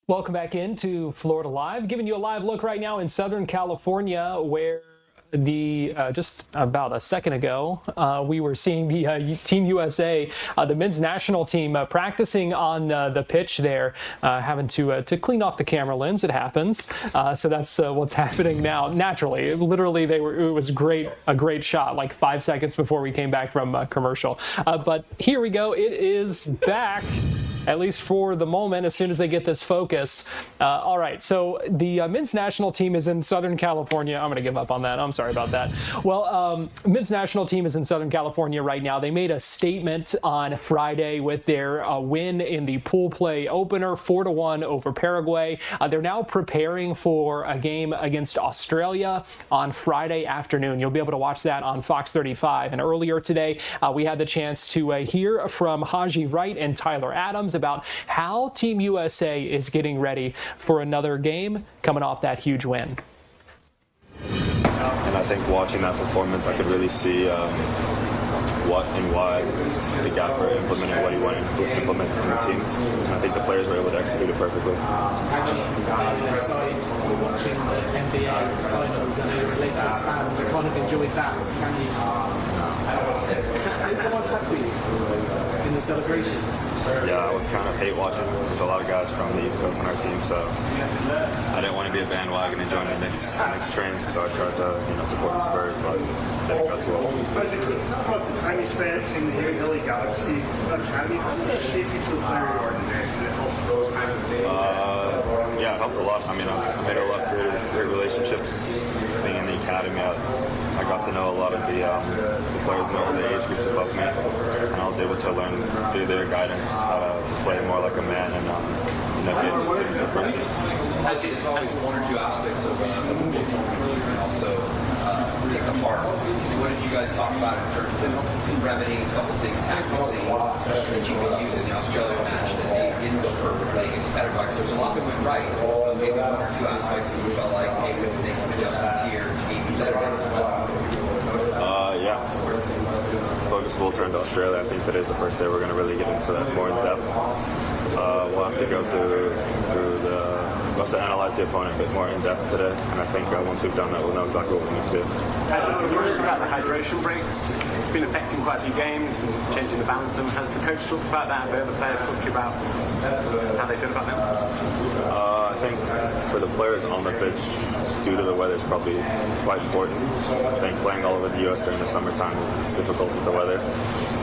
Welcome back into Florida Live, giving you a live look right now in Southern California, where just about a second ago, we were seeing the Team USA, the men's national team, practicing on the pitch there, having to clean off the camera lens. It happens. So that's what's happening now. Naturally, literally, it was a great shot, like 5 seconds before we came back from commercial. But here we go. It is back. at least for the moment, as soon as they get this focus. All right, so the men's national team is in Southern California. I'm going to give up on that. I'm sorry about that. Well, men's national team is in Southern California right now. They made a statement on Friday with their win in the pool play opener, 4-1 over Paraguay. They're now preparing for a game against Australia on Friday afternoon. You'll be able to watch that on Fox 35. And earlier today, we had the chance to hear from Haji Wright and Tyler Adams about how Team USA is getting ready for another game coming off that huge win. And I think watching that performance, I could really see what and why the gaffer implemented what he wanted to implement in the team. And I think the players were able to execute it perfectly. Aside, we're watching the NBA finals and you're a Lakers fan, you kind of enjoyed that, can you? Did someone tackle you in the celebrations? Yeah, I was kind of hate watching. There's a lot of guys from the East Coast on our team, so I didn't want to be a bandwagon and join the next train, so I tried to support the Spurs, but didn't go too well. About the time you spent in the LA Galaxy Academy, how did that shape you to the player you are today? Did it help those kind of yeah, it helped a lot. I mean, I made a lot of great relationships being in the academy. I got to know a lot of the players in all the age groups above me, and I was able to learn through their guidance how to play more like a man and get into the first team. As you always one or two aspects of performance you can also pick apart. What did you guys talk about in terms of remedying a couple things tactically that you could use in the Australia match that didn't go perfectly against Paraguay? Because there's a lot that went right, but maybe one or two aspects that you felt like, hey, we can make some adjustments here to be better against the well. Yeah. Focus will turn to Australia. I think today's the first day we're going to really get into that more in depth. We'll have to go through we'll have to analyze the opponent a bit more in depth today, and I think once we've done that, we'll know exactly what we need to do. You mentioned about the hydration breaks. It's been affecting quite a few games and changing the balance. And has the coach talked about that? Have the other players talked to you about how they feel about that? I think for the players on the pitch, due to the weather, it's probably quite important. I think playing all over the U.S. during the summertime, it's difficult with the weather.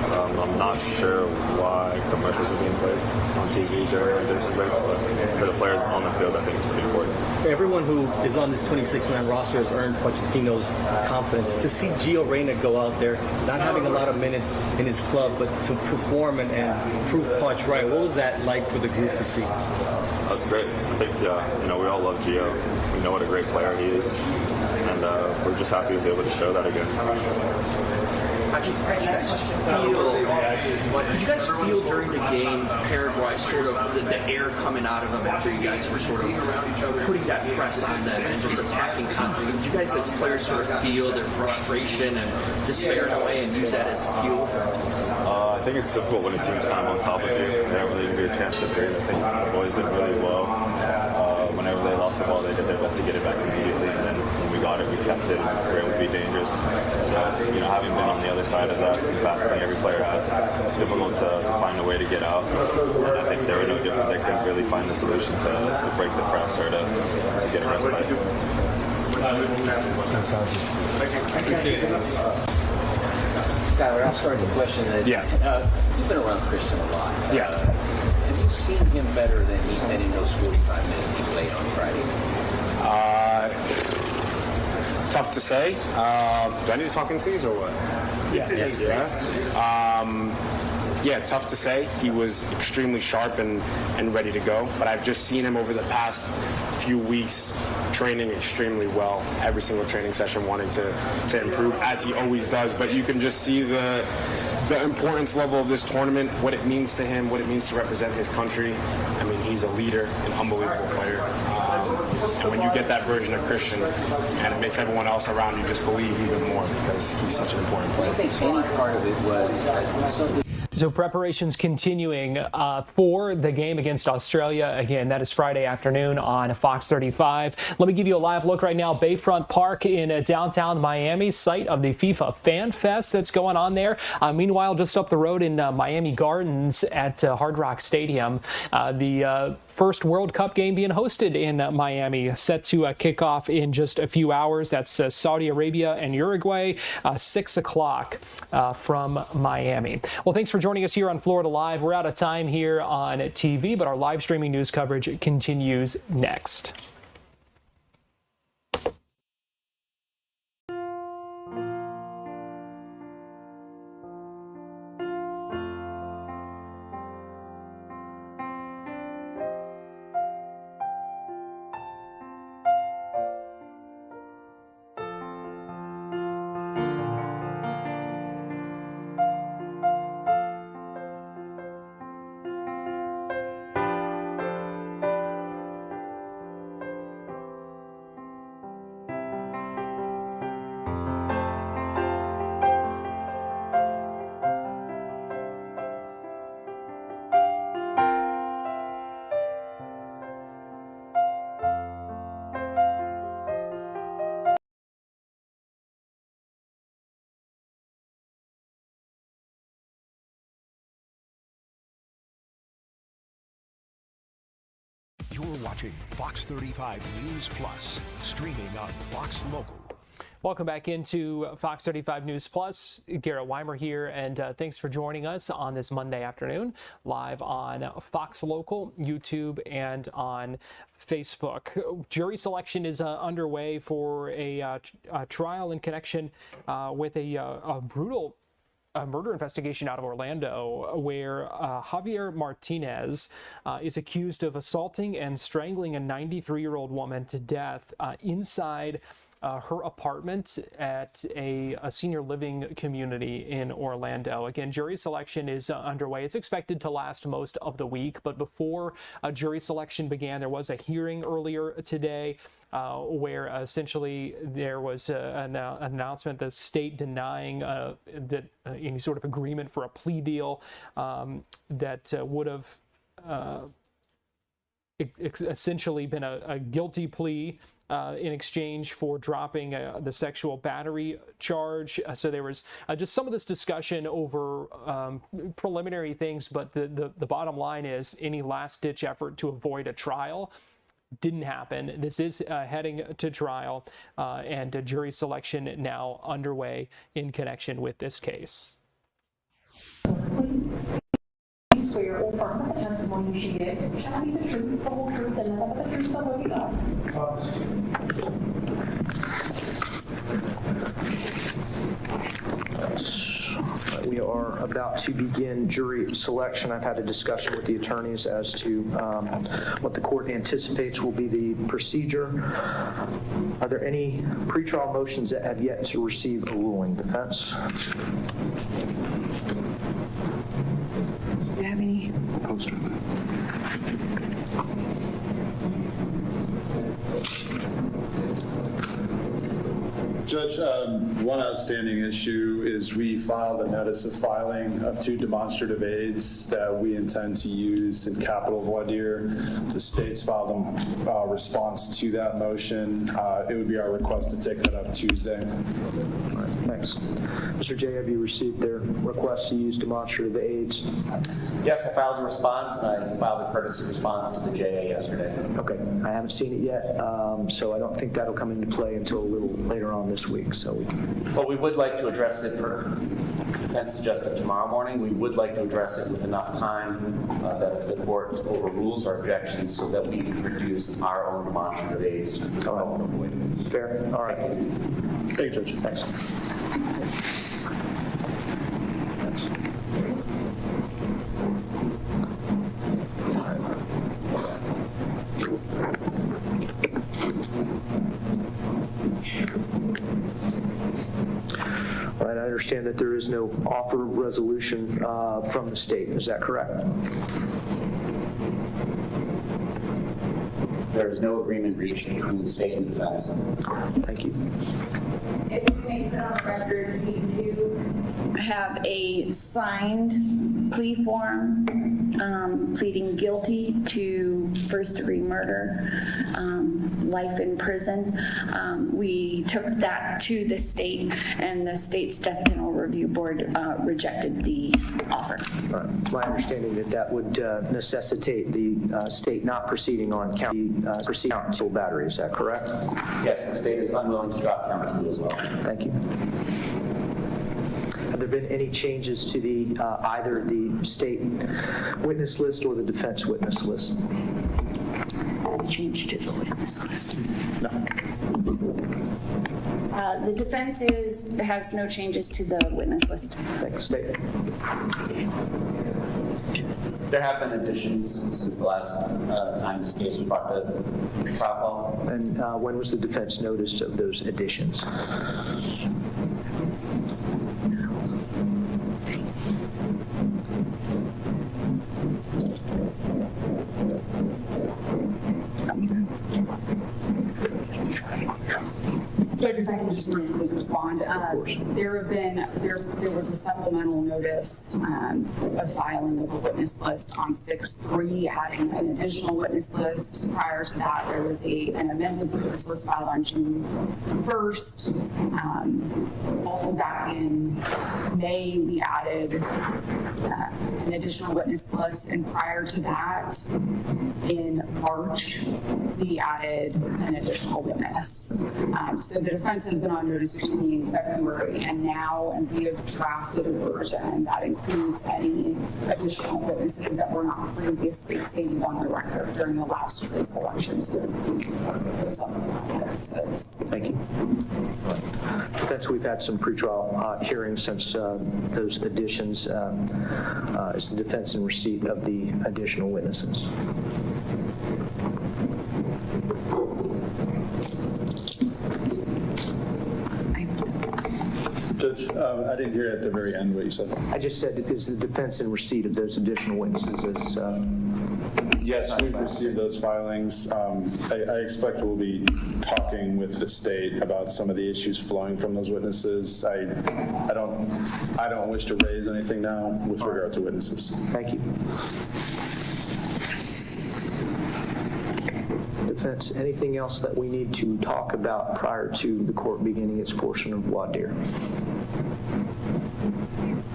I'm not sure why commercials are being played on TV during hydration breaks, but for the players on the field, I think it's pretty important. Everyone who is on this 26-man roster has earned Pochettino's confidence. To see Gio Reyna go out there, not having a lot of minutes in his club, but to perform and prove Poch right, what was that like for the group to see? That's great. I think, we all love Gio. We know what a great player he is, and we're just happy he was able to show that again. Could you guys feel during the game Paraguay sort of the air coming out of them after you guys were sort of putting that press on them and just attacking constantly? Did you guys as players sort of feel their frustration and despair in a way and use that as fuel? I think it's difficult when a team's kind of on top of you. They don't really give you a chance to breathe. I think the boys did really well. Whenever they lost the ball, they did their best to get it back immediately. And then when we got it, we kept it where it would be dangerous. So, having been on the other side of that, I think every player has, it's difficult to find a way to get out. And I think they were no different. They couldn't really find the solution to break the press or to get a respite. Tyler, I'll start the question. You've been around Christian a lot. Have you seen him better than in those 45 minutes he played on Friday? Tough to say. Do I need to talk into these or what? Yes. Yeah, tough to say. He was extremely sharp and ready to go. But I've just seen him over the past few weeks training extremely well. Every single training session wanting to improve, as he always does. But you can just see the importance level of this tournament, what it means to him, what it means to represent his country. I mean, he's a leader, an unbelievable player. And when you get that version of Christian, and it makes everyone else around you just believe even more because he's such an important player. I think any part of it was So preparations continuing for the game against Australia. Again, that is Friday afternoon on Fox 35. Let me give you a live look right now. Bayfront Park in downtown Miami, site of the FIFA Fan Fest that's going on there. Meanwhile, just up the road in Miami Gardens at Hard Rock Stadium, the first World Cup game being hosted in Miami, set to kick off in just a few hours. That's Saudi Arabia and Uruguay, 6 o'clock from Miami. Well, thanks for joining joining us here on Florida Live. We're out of time here on TV, but our live streaming news coverage continues next. You're watching Fox 35 News Plus, streaming on Fox Local. Welcome back into Fox 35 News Plus. Garrett Weimer here, and thanks for joining us on this Monday afternoon, live on Fox Local, YouTube, and on Facebook. Jury selection is underway for a trial in connection with a brutal murder investigation out of Orlando, where Javier Martinez is accused of assaulting and strangling a 93-year-old woman to death inside her apartment at a senior living community in Orlando. Again, jury selection is underway. It's expected to last most of the week, but before jury selection began, there was a hearing earlier today where essentially there was an announcement, the state denying that any sort of agreement for a plea deal that would have essentially been a guilty plea in exchange for dropping the sexual battery charge. So there was just some of this discussion over preliminary things, but the bottom line is any last-ditch effort to avoid a trial didn't happen. This is heading to trial, and jury selection now underway in connection with this case. Please swear or affirm the testimony you should give shall be the truth, the whole truth, and nothing but the truth, so help you God. We are about to begin jury selection. I've had a discussion with the attorneys as to what the court anticipates will be the procedure. Are there any pretrial motions that have yet to receive a ruling? Defense? Do you have any? Poster. Judge, one outstanding issue is we filed a notice of filing of 2 demonstrative aids that we intend to use in capital voir dire. The state's filed a response to that motion. It would be our request to take that up Tuesday. All right, thanks. Mr. J, have you received their request to use demonstrative aids? Yes, I filed a response, and I filed a courtesy response to the JA yesterday. Okay, I haven't seen it yet, so I don't think that'll come into play until a little later on this week. So well, we would like to address it for defense suggested tomorrow morning. We would like to address it with enough time that if the court overrules our objections so that we can produce our own demonstrative aids. Fair. All right. Thank you, Judge. Thanks. I understand that there is no offer of resolution from the state. Is that correct? There is no agreement reached between the state and defense. Thank you. If you may put on record, we do have a signed plea form pleading guilty to first-degree murder, life in prison. We took that to the state, and the state's Death Penal Review Board rejected the offer. It's my understanding that that would necessitate the state not proceeding on count battery. Is that correct? Yes, the state is unwilling to drop count 2 as well. Thank you. Have there been any changes to the either the state witness list or the defense witness list? Change to the witness list. No. The defense has no changes to the witness list. Thanks, State. There have been additions since the last time this case was brought to trial. And when was the defense noticed of those additions? Judge, if I can just briefly respond. There was a supplemental notice of filing of a witness list on 6/3, adding an additional witness list. Prior to that, there was an amended witness list filed on June 1st. Also back in May, we added an additional witness list, and prior to that, in March, we added an additional witness. So the defense has been on notice between February and now, and we have drafted a version that includes any additional witnesses that were not previously stated on the record during the last choice election. So the supplemental witnesses. Thank you. Defense, we've had some pretrial hearings since those additions. Is the defense in receipt of the additional witnesses? Judge, I didn't hear at the very end what you said. I just said, is the defense in receipt of those additional witnesses? Yes, we've received those filings. I expect we'll be talking with the state about some of the issues flowing from those witnesses. I don't wish to raise anything now with regard to witnesses. Thank you. Defense, anything else that we need to talk about prior to the court beginning its portion of voir dire?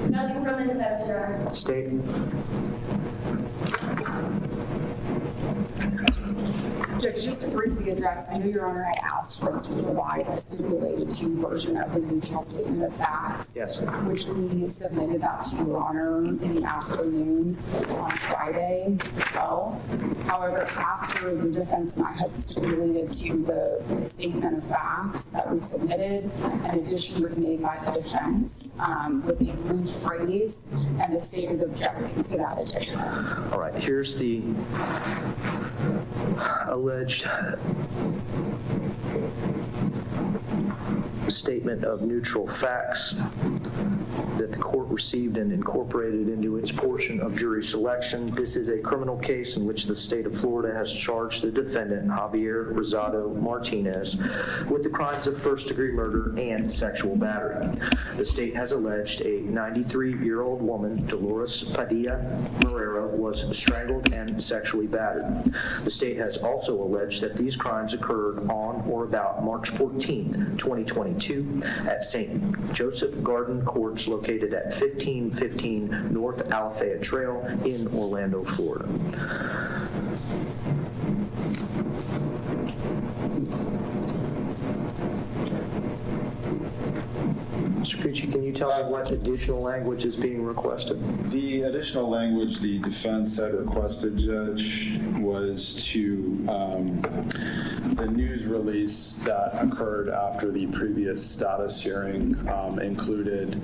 Nothing from the defense, Your Honor. State. Judge, just to briefly address, I know Your Honor had asked for us to provide a stipulated version of the neutral statement of facts. Yes. Which we submitted that to Your Honor in the afternoon on Friday, 12th. However, after the defense and I had stipulated to the statement of facts that we submitted, an addition was made by the defense with the approved phrase, and the state is objecting to that addition. All right, here's the alleged statement of neutral facts that the court received and incorporated into its portion of jury selection. This is a criminal case in which the state of Florida has charged the defendant, Javier Rosado Martinez, with the crimes of first-degree murder and sexual battery. The state has alleged a 93-year-old woman, Dolores Padilla Marrero, was strangled and sexually battered. The state has also alleged that these crimes occurred on or about March 14, 2022 at St. Joseph Garden Courts located at 1515 North Alafaya Trail in Orlando, Florida. Mr. Cucci, can you tell me what additional language is being requested? The additional language the defense had requested, Judge, was to the news release that occurred after the previous status hearing included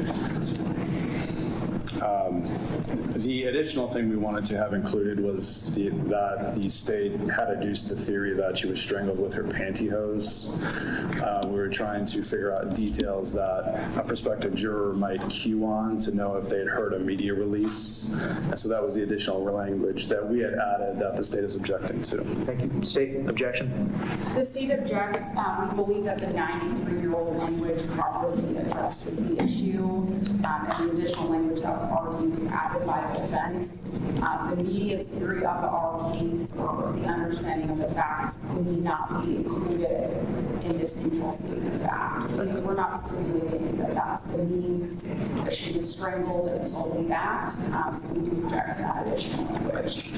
the additional thing we wanted to have included was that the state had adduced the theory that she was strangled with her pantyhose. We were trying to figure out details that a prospective juror might cue on to know if they'd heard a media release. And so that was the additional language that we had added that the state is objecting to. Thank you. State, objection? The state objects. We believe that the 93-year-old language properly addresses the issue, and the additional language that already was added by the defense. The media's theory of our case or the understanding of the facts need not be included in this neutral statement of fact. We're not stipulating that that's the means that she was strangled and solely that, so we do object to that additional language.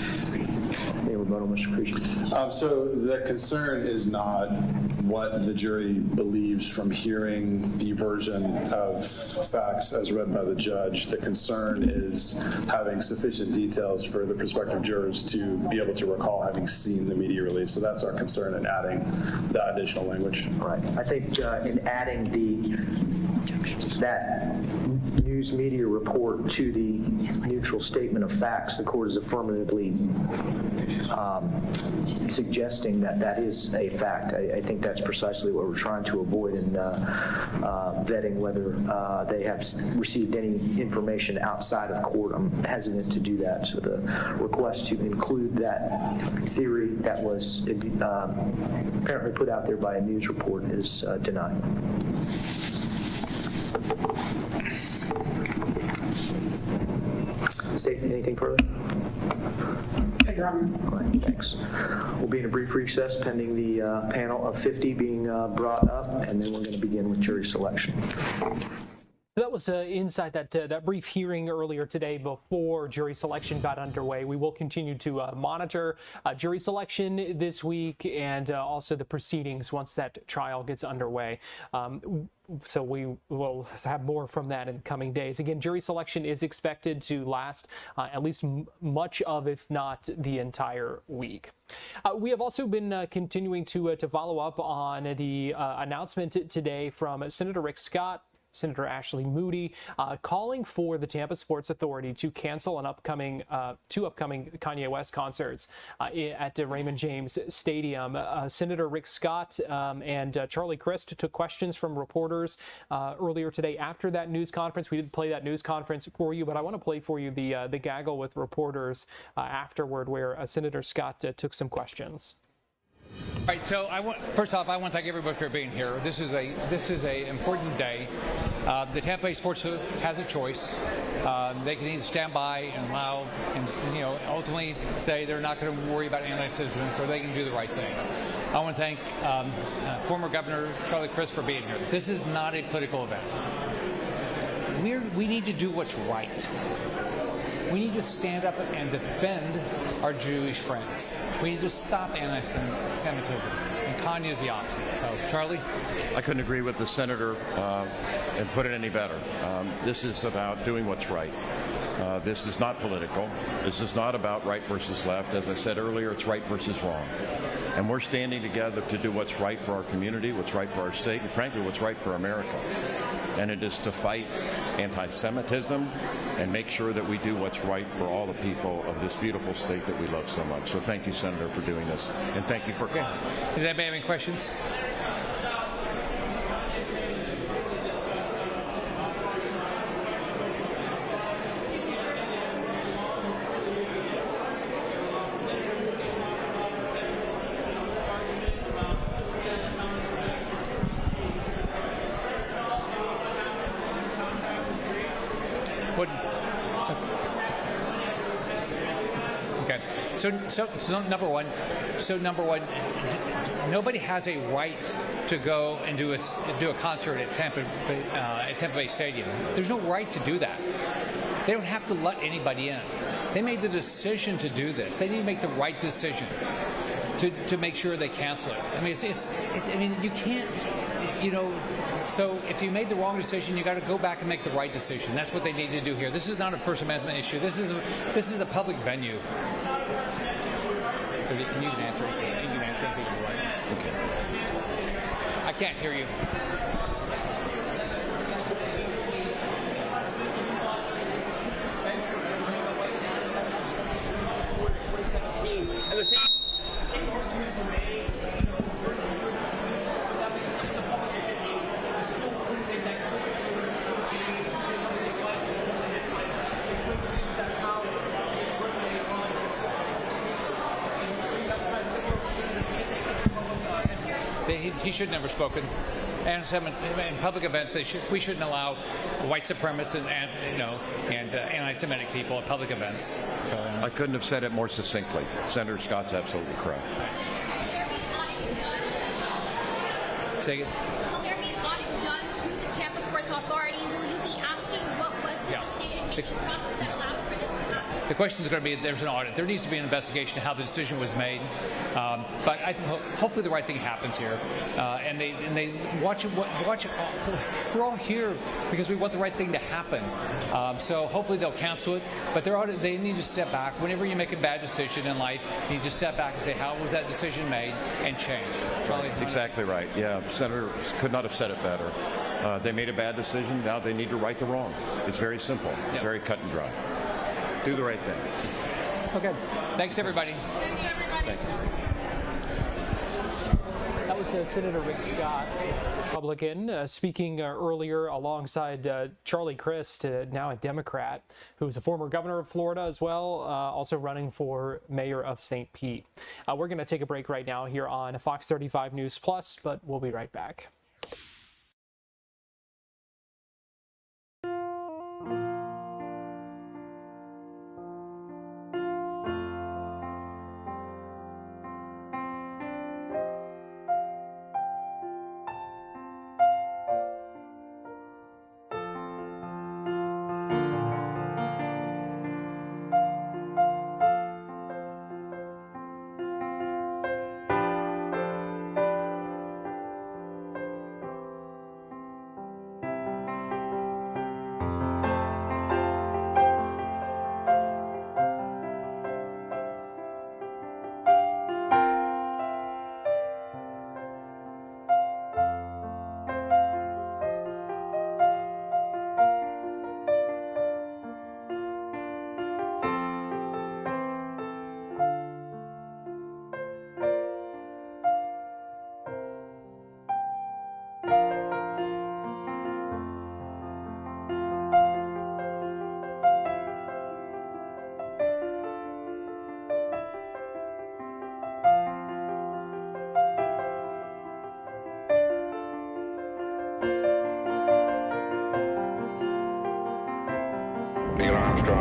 Any rebuttal, Mr. Creasy? So the concern is not what the jury believes from hearing the version of facts as read by the judge. The concern is having sufficient details for the prospective jurors to be able to recall having seen the media release. So that's our concern in adding that additional language. Right. I think in adding that news media report to the neutral statement of facts, the court is affirmatively suggesting that that is a fact. I think that's precisely what we're trying to avoid in vetting whether they have received any information outside of court. I'm hesitant to do that. So the request to include that theory that was apparently put out there by a news report is denied. State anything further? All right, thanks. We'll be in a brief recess pending the panel of 50 being brought up, and then we're going to begin with jury selection. So that was inside that brief hearing earlier today before jury selection got underway. We will continue to monitor jury selection this week and also the proceedings once that trial gets underway. So we will have more from that in the coming days. Again, jury selection is expected to last at least much of, if not the entire week. We have also been continuing to follow up on the announcement today from Senator Rick Scott, Senator Ashley Moody, calling for the Tampa Sports Authority to cancel two upcoming Kanye West concerts at Raymond James Stadium. Senator Rick Scott and Charlie Crist took questions from reporters earlier today after that news conference. We did play that news conference for you, but I want to play for you the gaggle with reporters afterward, where Senator Scott took some questions. All right, so first off, I want to thank everybody for being here. This is a important day. The Tampa Bay Sports has a choice. They can either stand by and allow, and ultimately say they're not going to worry about anti-citizens, or they can do the right thing. I want to thank former Governor Charlie Crist for being here. This is not a political event. We need to do what's right. We need to stand up and defend our Jewish friends. We need to stop anti-Semitism, and Kanye is the opposite. So, Charlie? I couldn't agree with the senator and put it any better. This is about doing what's right. This is not political. This is not about right versus left. As I said earlier, it's right versus wrong. And we're standing together to do what's right for our community, what's right for our state, and frankly, what's right for America. And it is to fight anti-Semitism and make sure that we do what's right for all the people of this beautiful state that we love so much. So thank you, Senator, for doing this. And thank you for calling. Does anybody have any questions? So number one, nobody has a right to go and do a concert at Tampa Bay Stadium. There's no right to do that. They don't have to let anybody in. They made the decision to do this. They need to make the right decision to make sure they cancel it. I mean, you can't. So if you made the wrong decision, you got to go back and make the right decision. That's what they need to do here. This is not a First Amendment issue. This is a public venue. So you can answer anything. You can answer anything you want. Okay. I can't hear you. And the same argument for me. He should never spoken. And in public events, we shouldn't allow white supremacists and anti-Semitic people at public events. So, I couldn't have said it more succinctly. Senator Scott's absolutely correct. Say again. Will there be an audit done to the Tampa Sports Authority? Will you be asking what was the decision-making process that allowed for this to happen? the question is going to be, there's an audit. There needs to be an investigation of how the decision was made. But I think hopefully the right thing happens here. And they watch it. We're all here because we want the right thing to happen. So hopefully they'll cancel it. But they need to step back. Whenever you make a bad decision in life, you need to step back and say, how was that decision made, and change. Charlie? Exactly right. Yeah, Senator could not have said it better. They made a bad decision. Now they need to right the wrong. It's very simple. It's very cut and dry. Do the right thing. Okay. Thanks, everybody. Thanks, everybody. Thank you. That was Senator Rick Scott, Republican, speaking earlier alongside Charlie Crist, now a Democrat, who's a former governor of Florida as well, also running for mayor of St. Pete. We're going to take a break right now here on Fox 35 News Plus, but we'll be right back.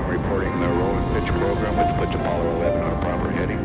Reporting the roll and pitch program, which puts Apollo 11 on a proper heading.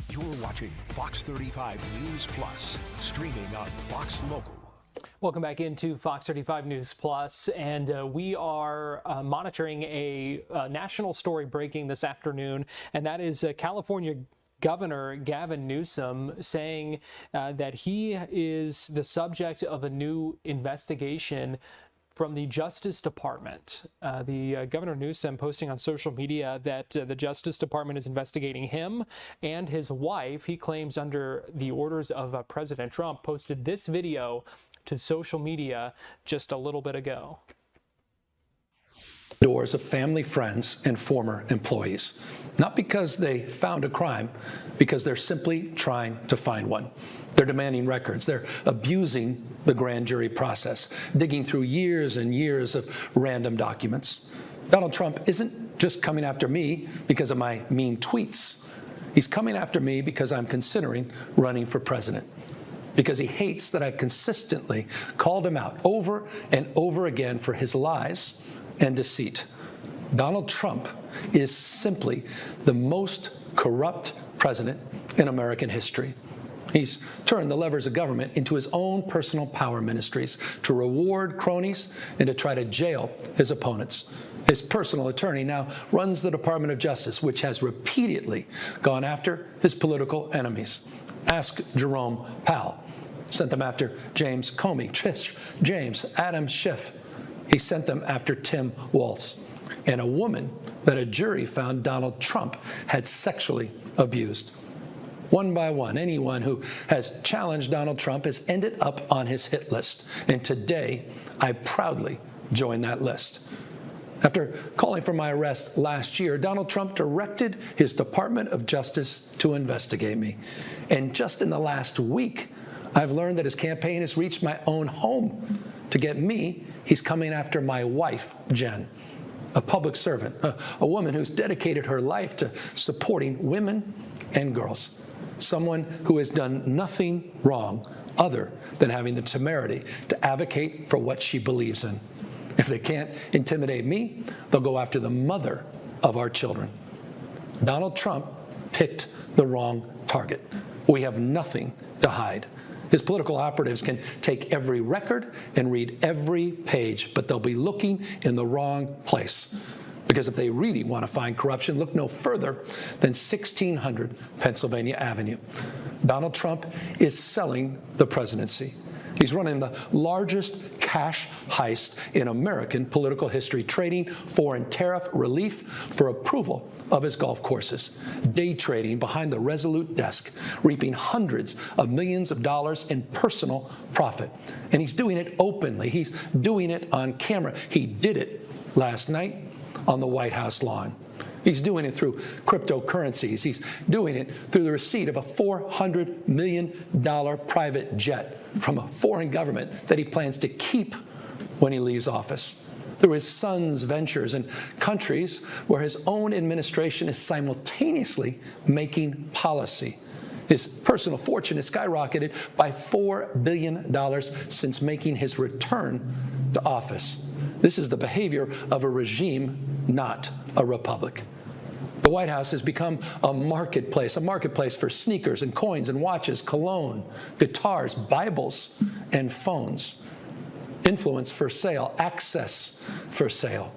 You're watching Fox 35 News Plus, streaming on Fox Local. Welcome back into Fox 35 News Plus, and we are monitoring a national story breaking this afternoon, and that is California Governor Gavin Newsom saying that he is the subject of a new investigation from the Justice Department. The Governor Newsom posting on social media that the Justice Department is investigating him and his wife. He claims under the orders of President Trump, posted this video to social media just a little bit ago. Doors of family, friends, and former employees. Not because they found a crime, because they're simply trying to find one. They're demanding records. They're abusing the grand jury process, digging through years and years of random documents. Donald Trump isn't just coming after me because of my mean tweets. He's coming after me because I'm considering running for president, because he hates that I've consistently called him out over and over again for his lies and deceit. Donald Trump is simply the most corrupt president in American history. He's turned the levers of government into his own personal power ministries to reward cronies and to try to jail his opponents. His personal attorney now runs the Department of Justice, which has repeatedly gone after his political enemies. Ask Jerome Powell. Sent them after James Comey, Tish James, Adam Schiff. He sent them after Tim Walz, and a woman that a jury found Donald Trump had sexually abused. One by one, anyone who has challenged Donald Trump has ended up on his hit list. And today, I proudly join that list. After calling for my arrest last year, Donald Trump directed his Department of Justice to investigate me. And just in the last week, I've learned that his campaign has reached my own home. To get me, he's coming after my wife, Jen, a public servant, a woman who's dedicated her life to supporting women and girls, someone who has done nothing wrong other than having the temerity to advocate for what she believes in. If they can't intimidate me, they'll go after the mother of our children. Donald Trump picked the wrong target. We have nothing to hide. His political operatives can take every record and read every page, but they'll be looking in the wrong place. Because if they really want to find corruption, look no further than 1600 Pennsylvania Avenue. Donald Trump is selling the presidency. He's running the largest cash heist in American political history, trading foreign tariff relief for approval of his golf courses, day trading behind the Resolute desk, reaping hundreds of millions of dollars in personal profit. And he's doing it openly. He's doing it on camera. He did it last night on the White House lawn. He's doing it through cryptocurrencies. He's doing it through the receipt of a $400 million private jet from a foreign government that he plans to keep when he leaves office. Through his son's ventures in countries where his own administration is simultaneously making policy. His personal fortune has skyrocketed by $4 billion since making his return to office. This is the behavior of a regime, not a republic. The White House has become a marketplace for sneakers and coins and watches, cologne, guitars, Bibles, and phones. Influence for sale, access for sale.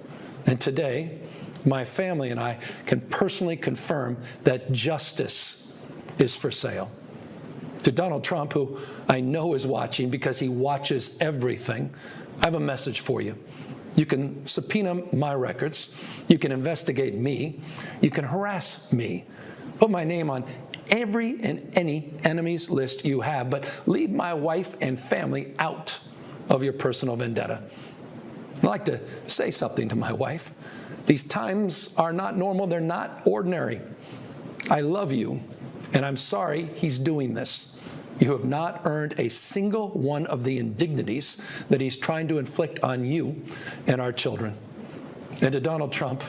And today, my family and I can personally confirm that justice is for sale. To Donald Trump, who I know is watching because he watches everything, I have a message for you. You can subpoena my records. You can investigate me. You can harass me. Put my name on every and any enemies list you have, but leave my wife and family out of your personal vendetta. I'd like to say something to my wife. These times are not normal. They're not ordinary. I love you, and I'm sorry he's doing this. You have not earned a single one of the indignities that he's trying to inflict on you and our children. And to Donald Trump,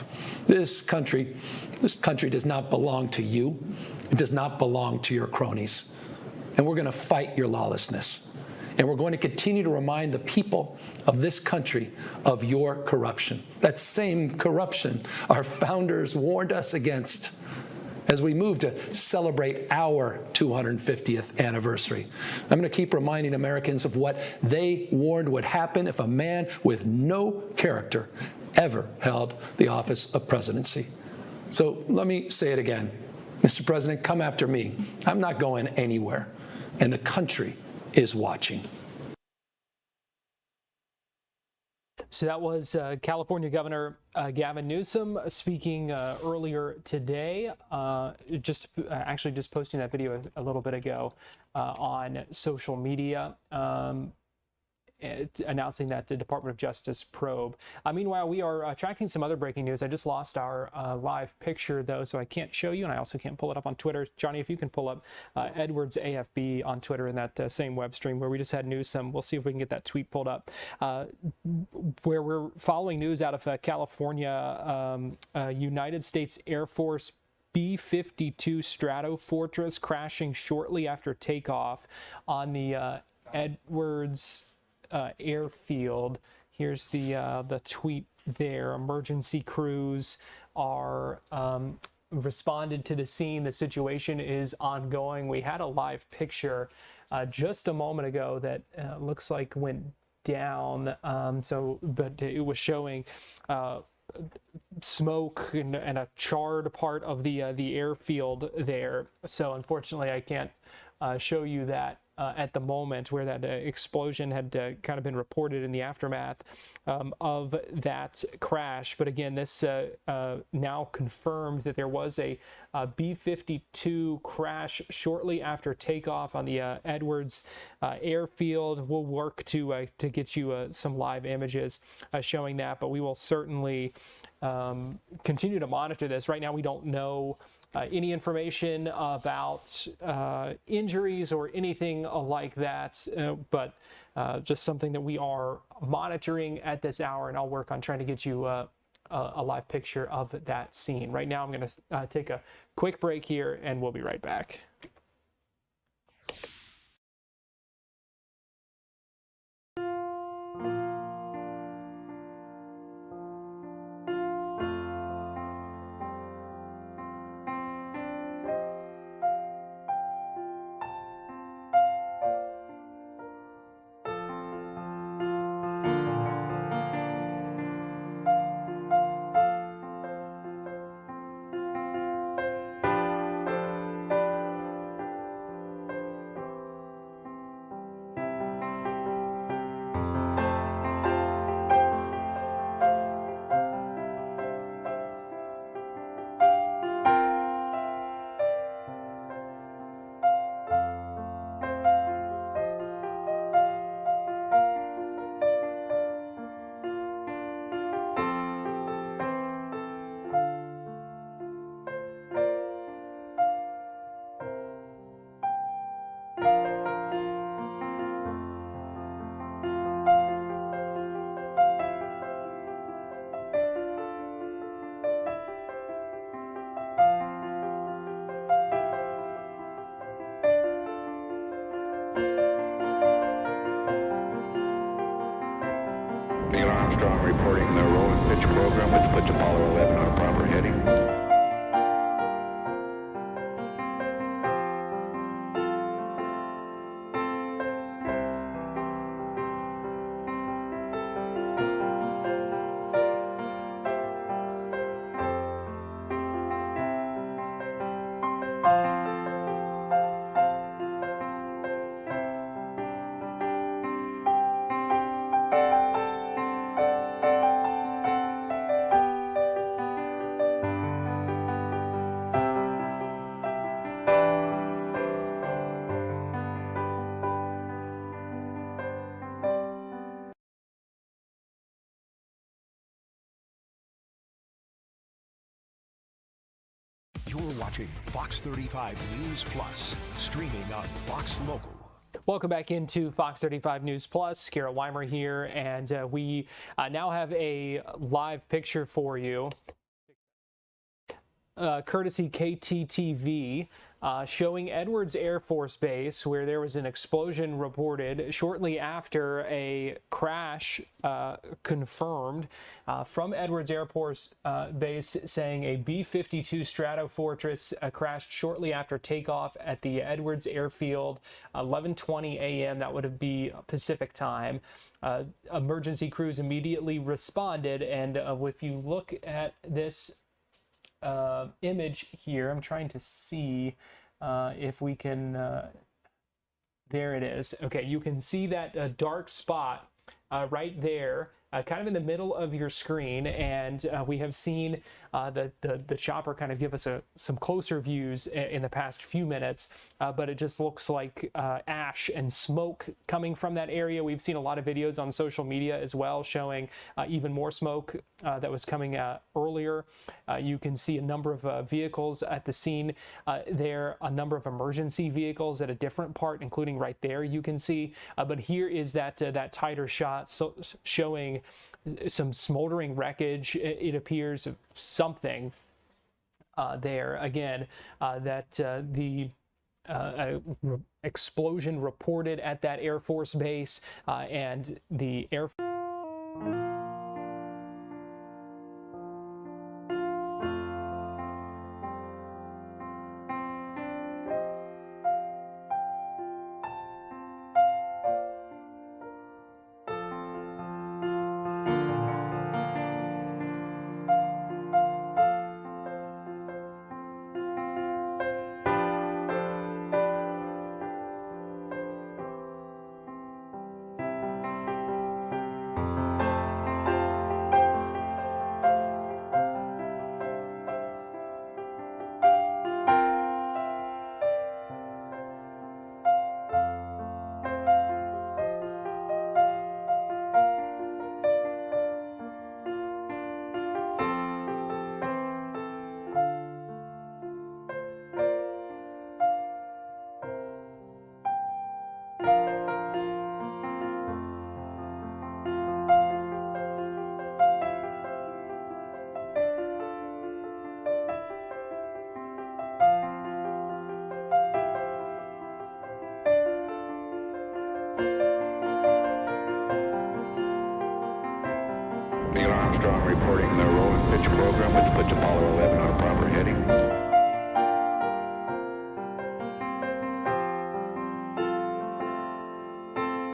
this country does not belong to you. It does not belong to your cronies. And we're going to fight your lawlessness. And we're going to continue to remind the people of this country of your corruption. That same corruption our founders warned us against as we move to celebrate our 250th anniversary. I'm going to keep reminding Americans of what they warned would happen if a man with no character ever held the office of presidency. So let me say it again. Mr. President, come after me. I'm not going anywhere, and the country is watching. So that was California Governor Gavin Newsom speaking earlier today, just posting that video a little bit ago on social media, announcing that the Department of Justice probe. Meanwhile, we are tracking some other breaking news. I just lost our live picture, though, so I can't show you, and I also can't pull it up on Twitter. Johnny, if you can pull up Edwards AFB on Twitter in that same web stream where we just had news. We'll see if we can get that tweet pulled up, where we're following news out of California. United States Air Force B-52 Stratofortress crashing shortly after takeoff on the Edwards airfield. Here's the tweet there. Emergency crews are responded to the scene. The situation is ongoing. We had a live picture just a moment ago that looks like went down. But it was showing smoke and a charred part of the airfield there. So unfortunately, I can't show you that at the moment, where that explosion had kind of been reported in the aftermath of that crash. But again, this now confirmed that there was a B-52 crash shortly after takeoff on the Edwards airfield. We'll work to get you some live images showing that, but we will certainly continue to monitor this. Right now, we don't know any information about injuries or anything like that, but just something that we are monitoring at this hour, and I'll work on trying to get you a live picture of that scene. Right now, I'm going to take a quick break here, and we'll be right back. Neil Armstrong reporting the roll and pitch program, which puts Apollo 11 on a proper heading. You're watching Fox 35 News Plus, streaming on Fox Local. Welcome back into Fox 35 News Plus. Kara Weimer here, and we now have a live picture for you, courtesy KTTV, showing Edwards Air Force Base, where there was an explosion reported shortly after a crash confirmed from Edwards Air Force Base, saying a B-52 Stratofortress crashed shortly after takeoff at the Edwards Airfield, 11:20 a.m. That would be Pacific time. Emergency crews immediately responded, and if you look at this image here, I'm trying to see if we can, there it is. Okay, you can see that dark spot right there, kind of in the middle of your screen, and we have seen the chopper kind of give us some closer views in the past few minutes, but it just looks like ash and smoke coming from that area. We've seen a lot of videos on social media as well showing even more smoke that was coming earlier. You can see a number of vehicles at the scene there, a number of emergency vehicles at a different part, including right there you can see. But here is that tighter shot showing some smoldering wreckage, it appears, of something there. Again, that the explosion reported at that Air Force base, and the Air Neil Armstrong reporting the roll and pitch program, which puts Apollo 11 on a proper heading.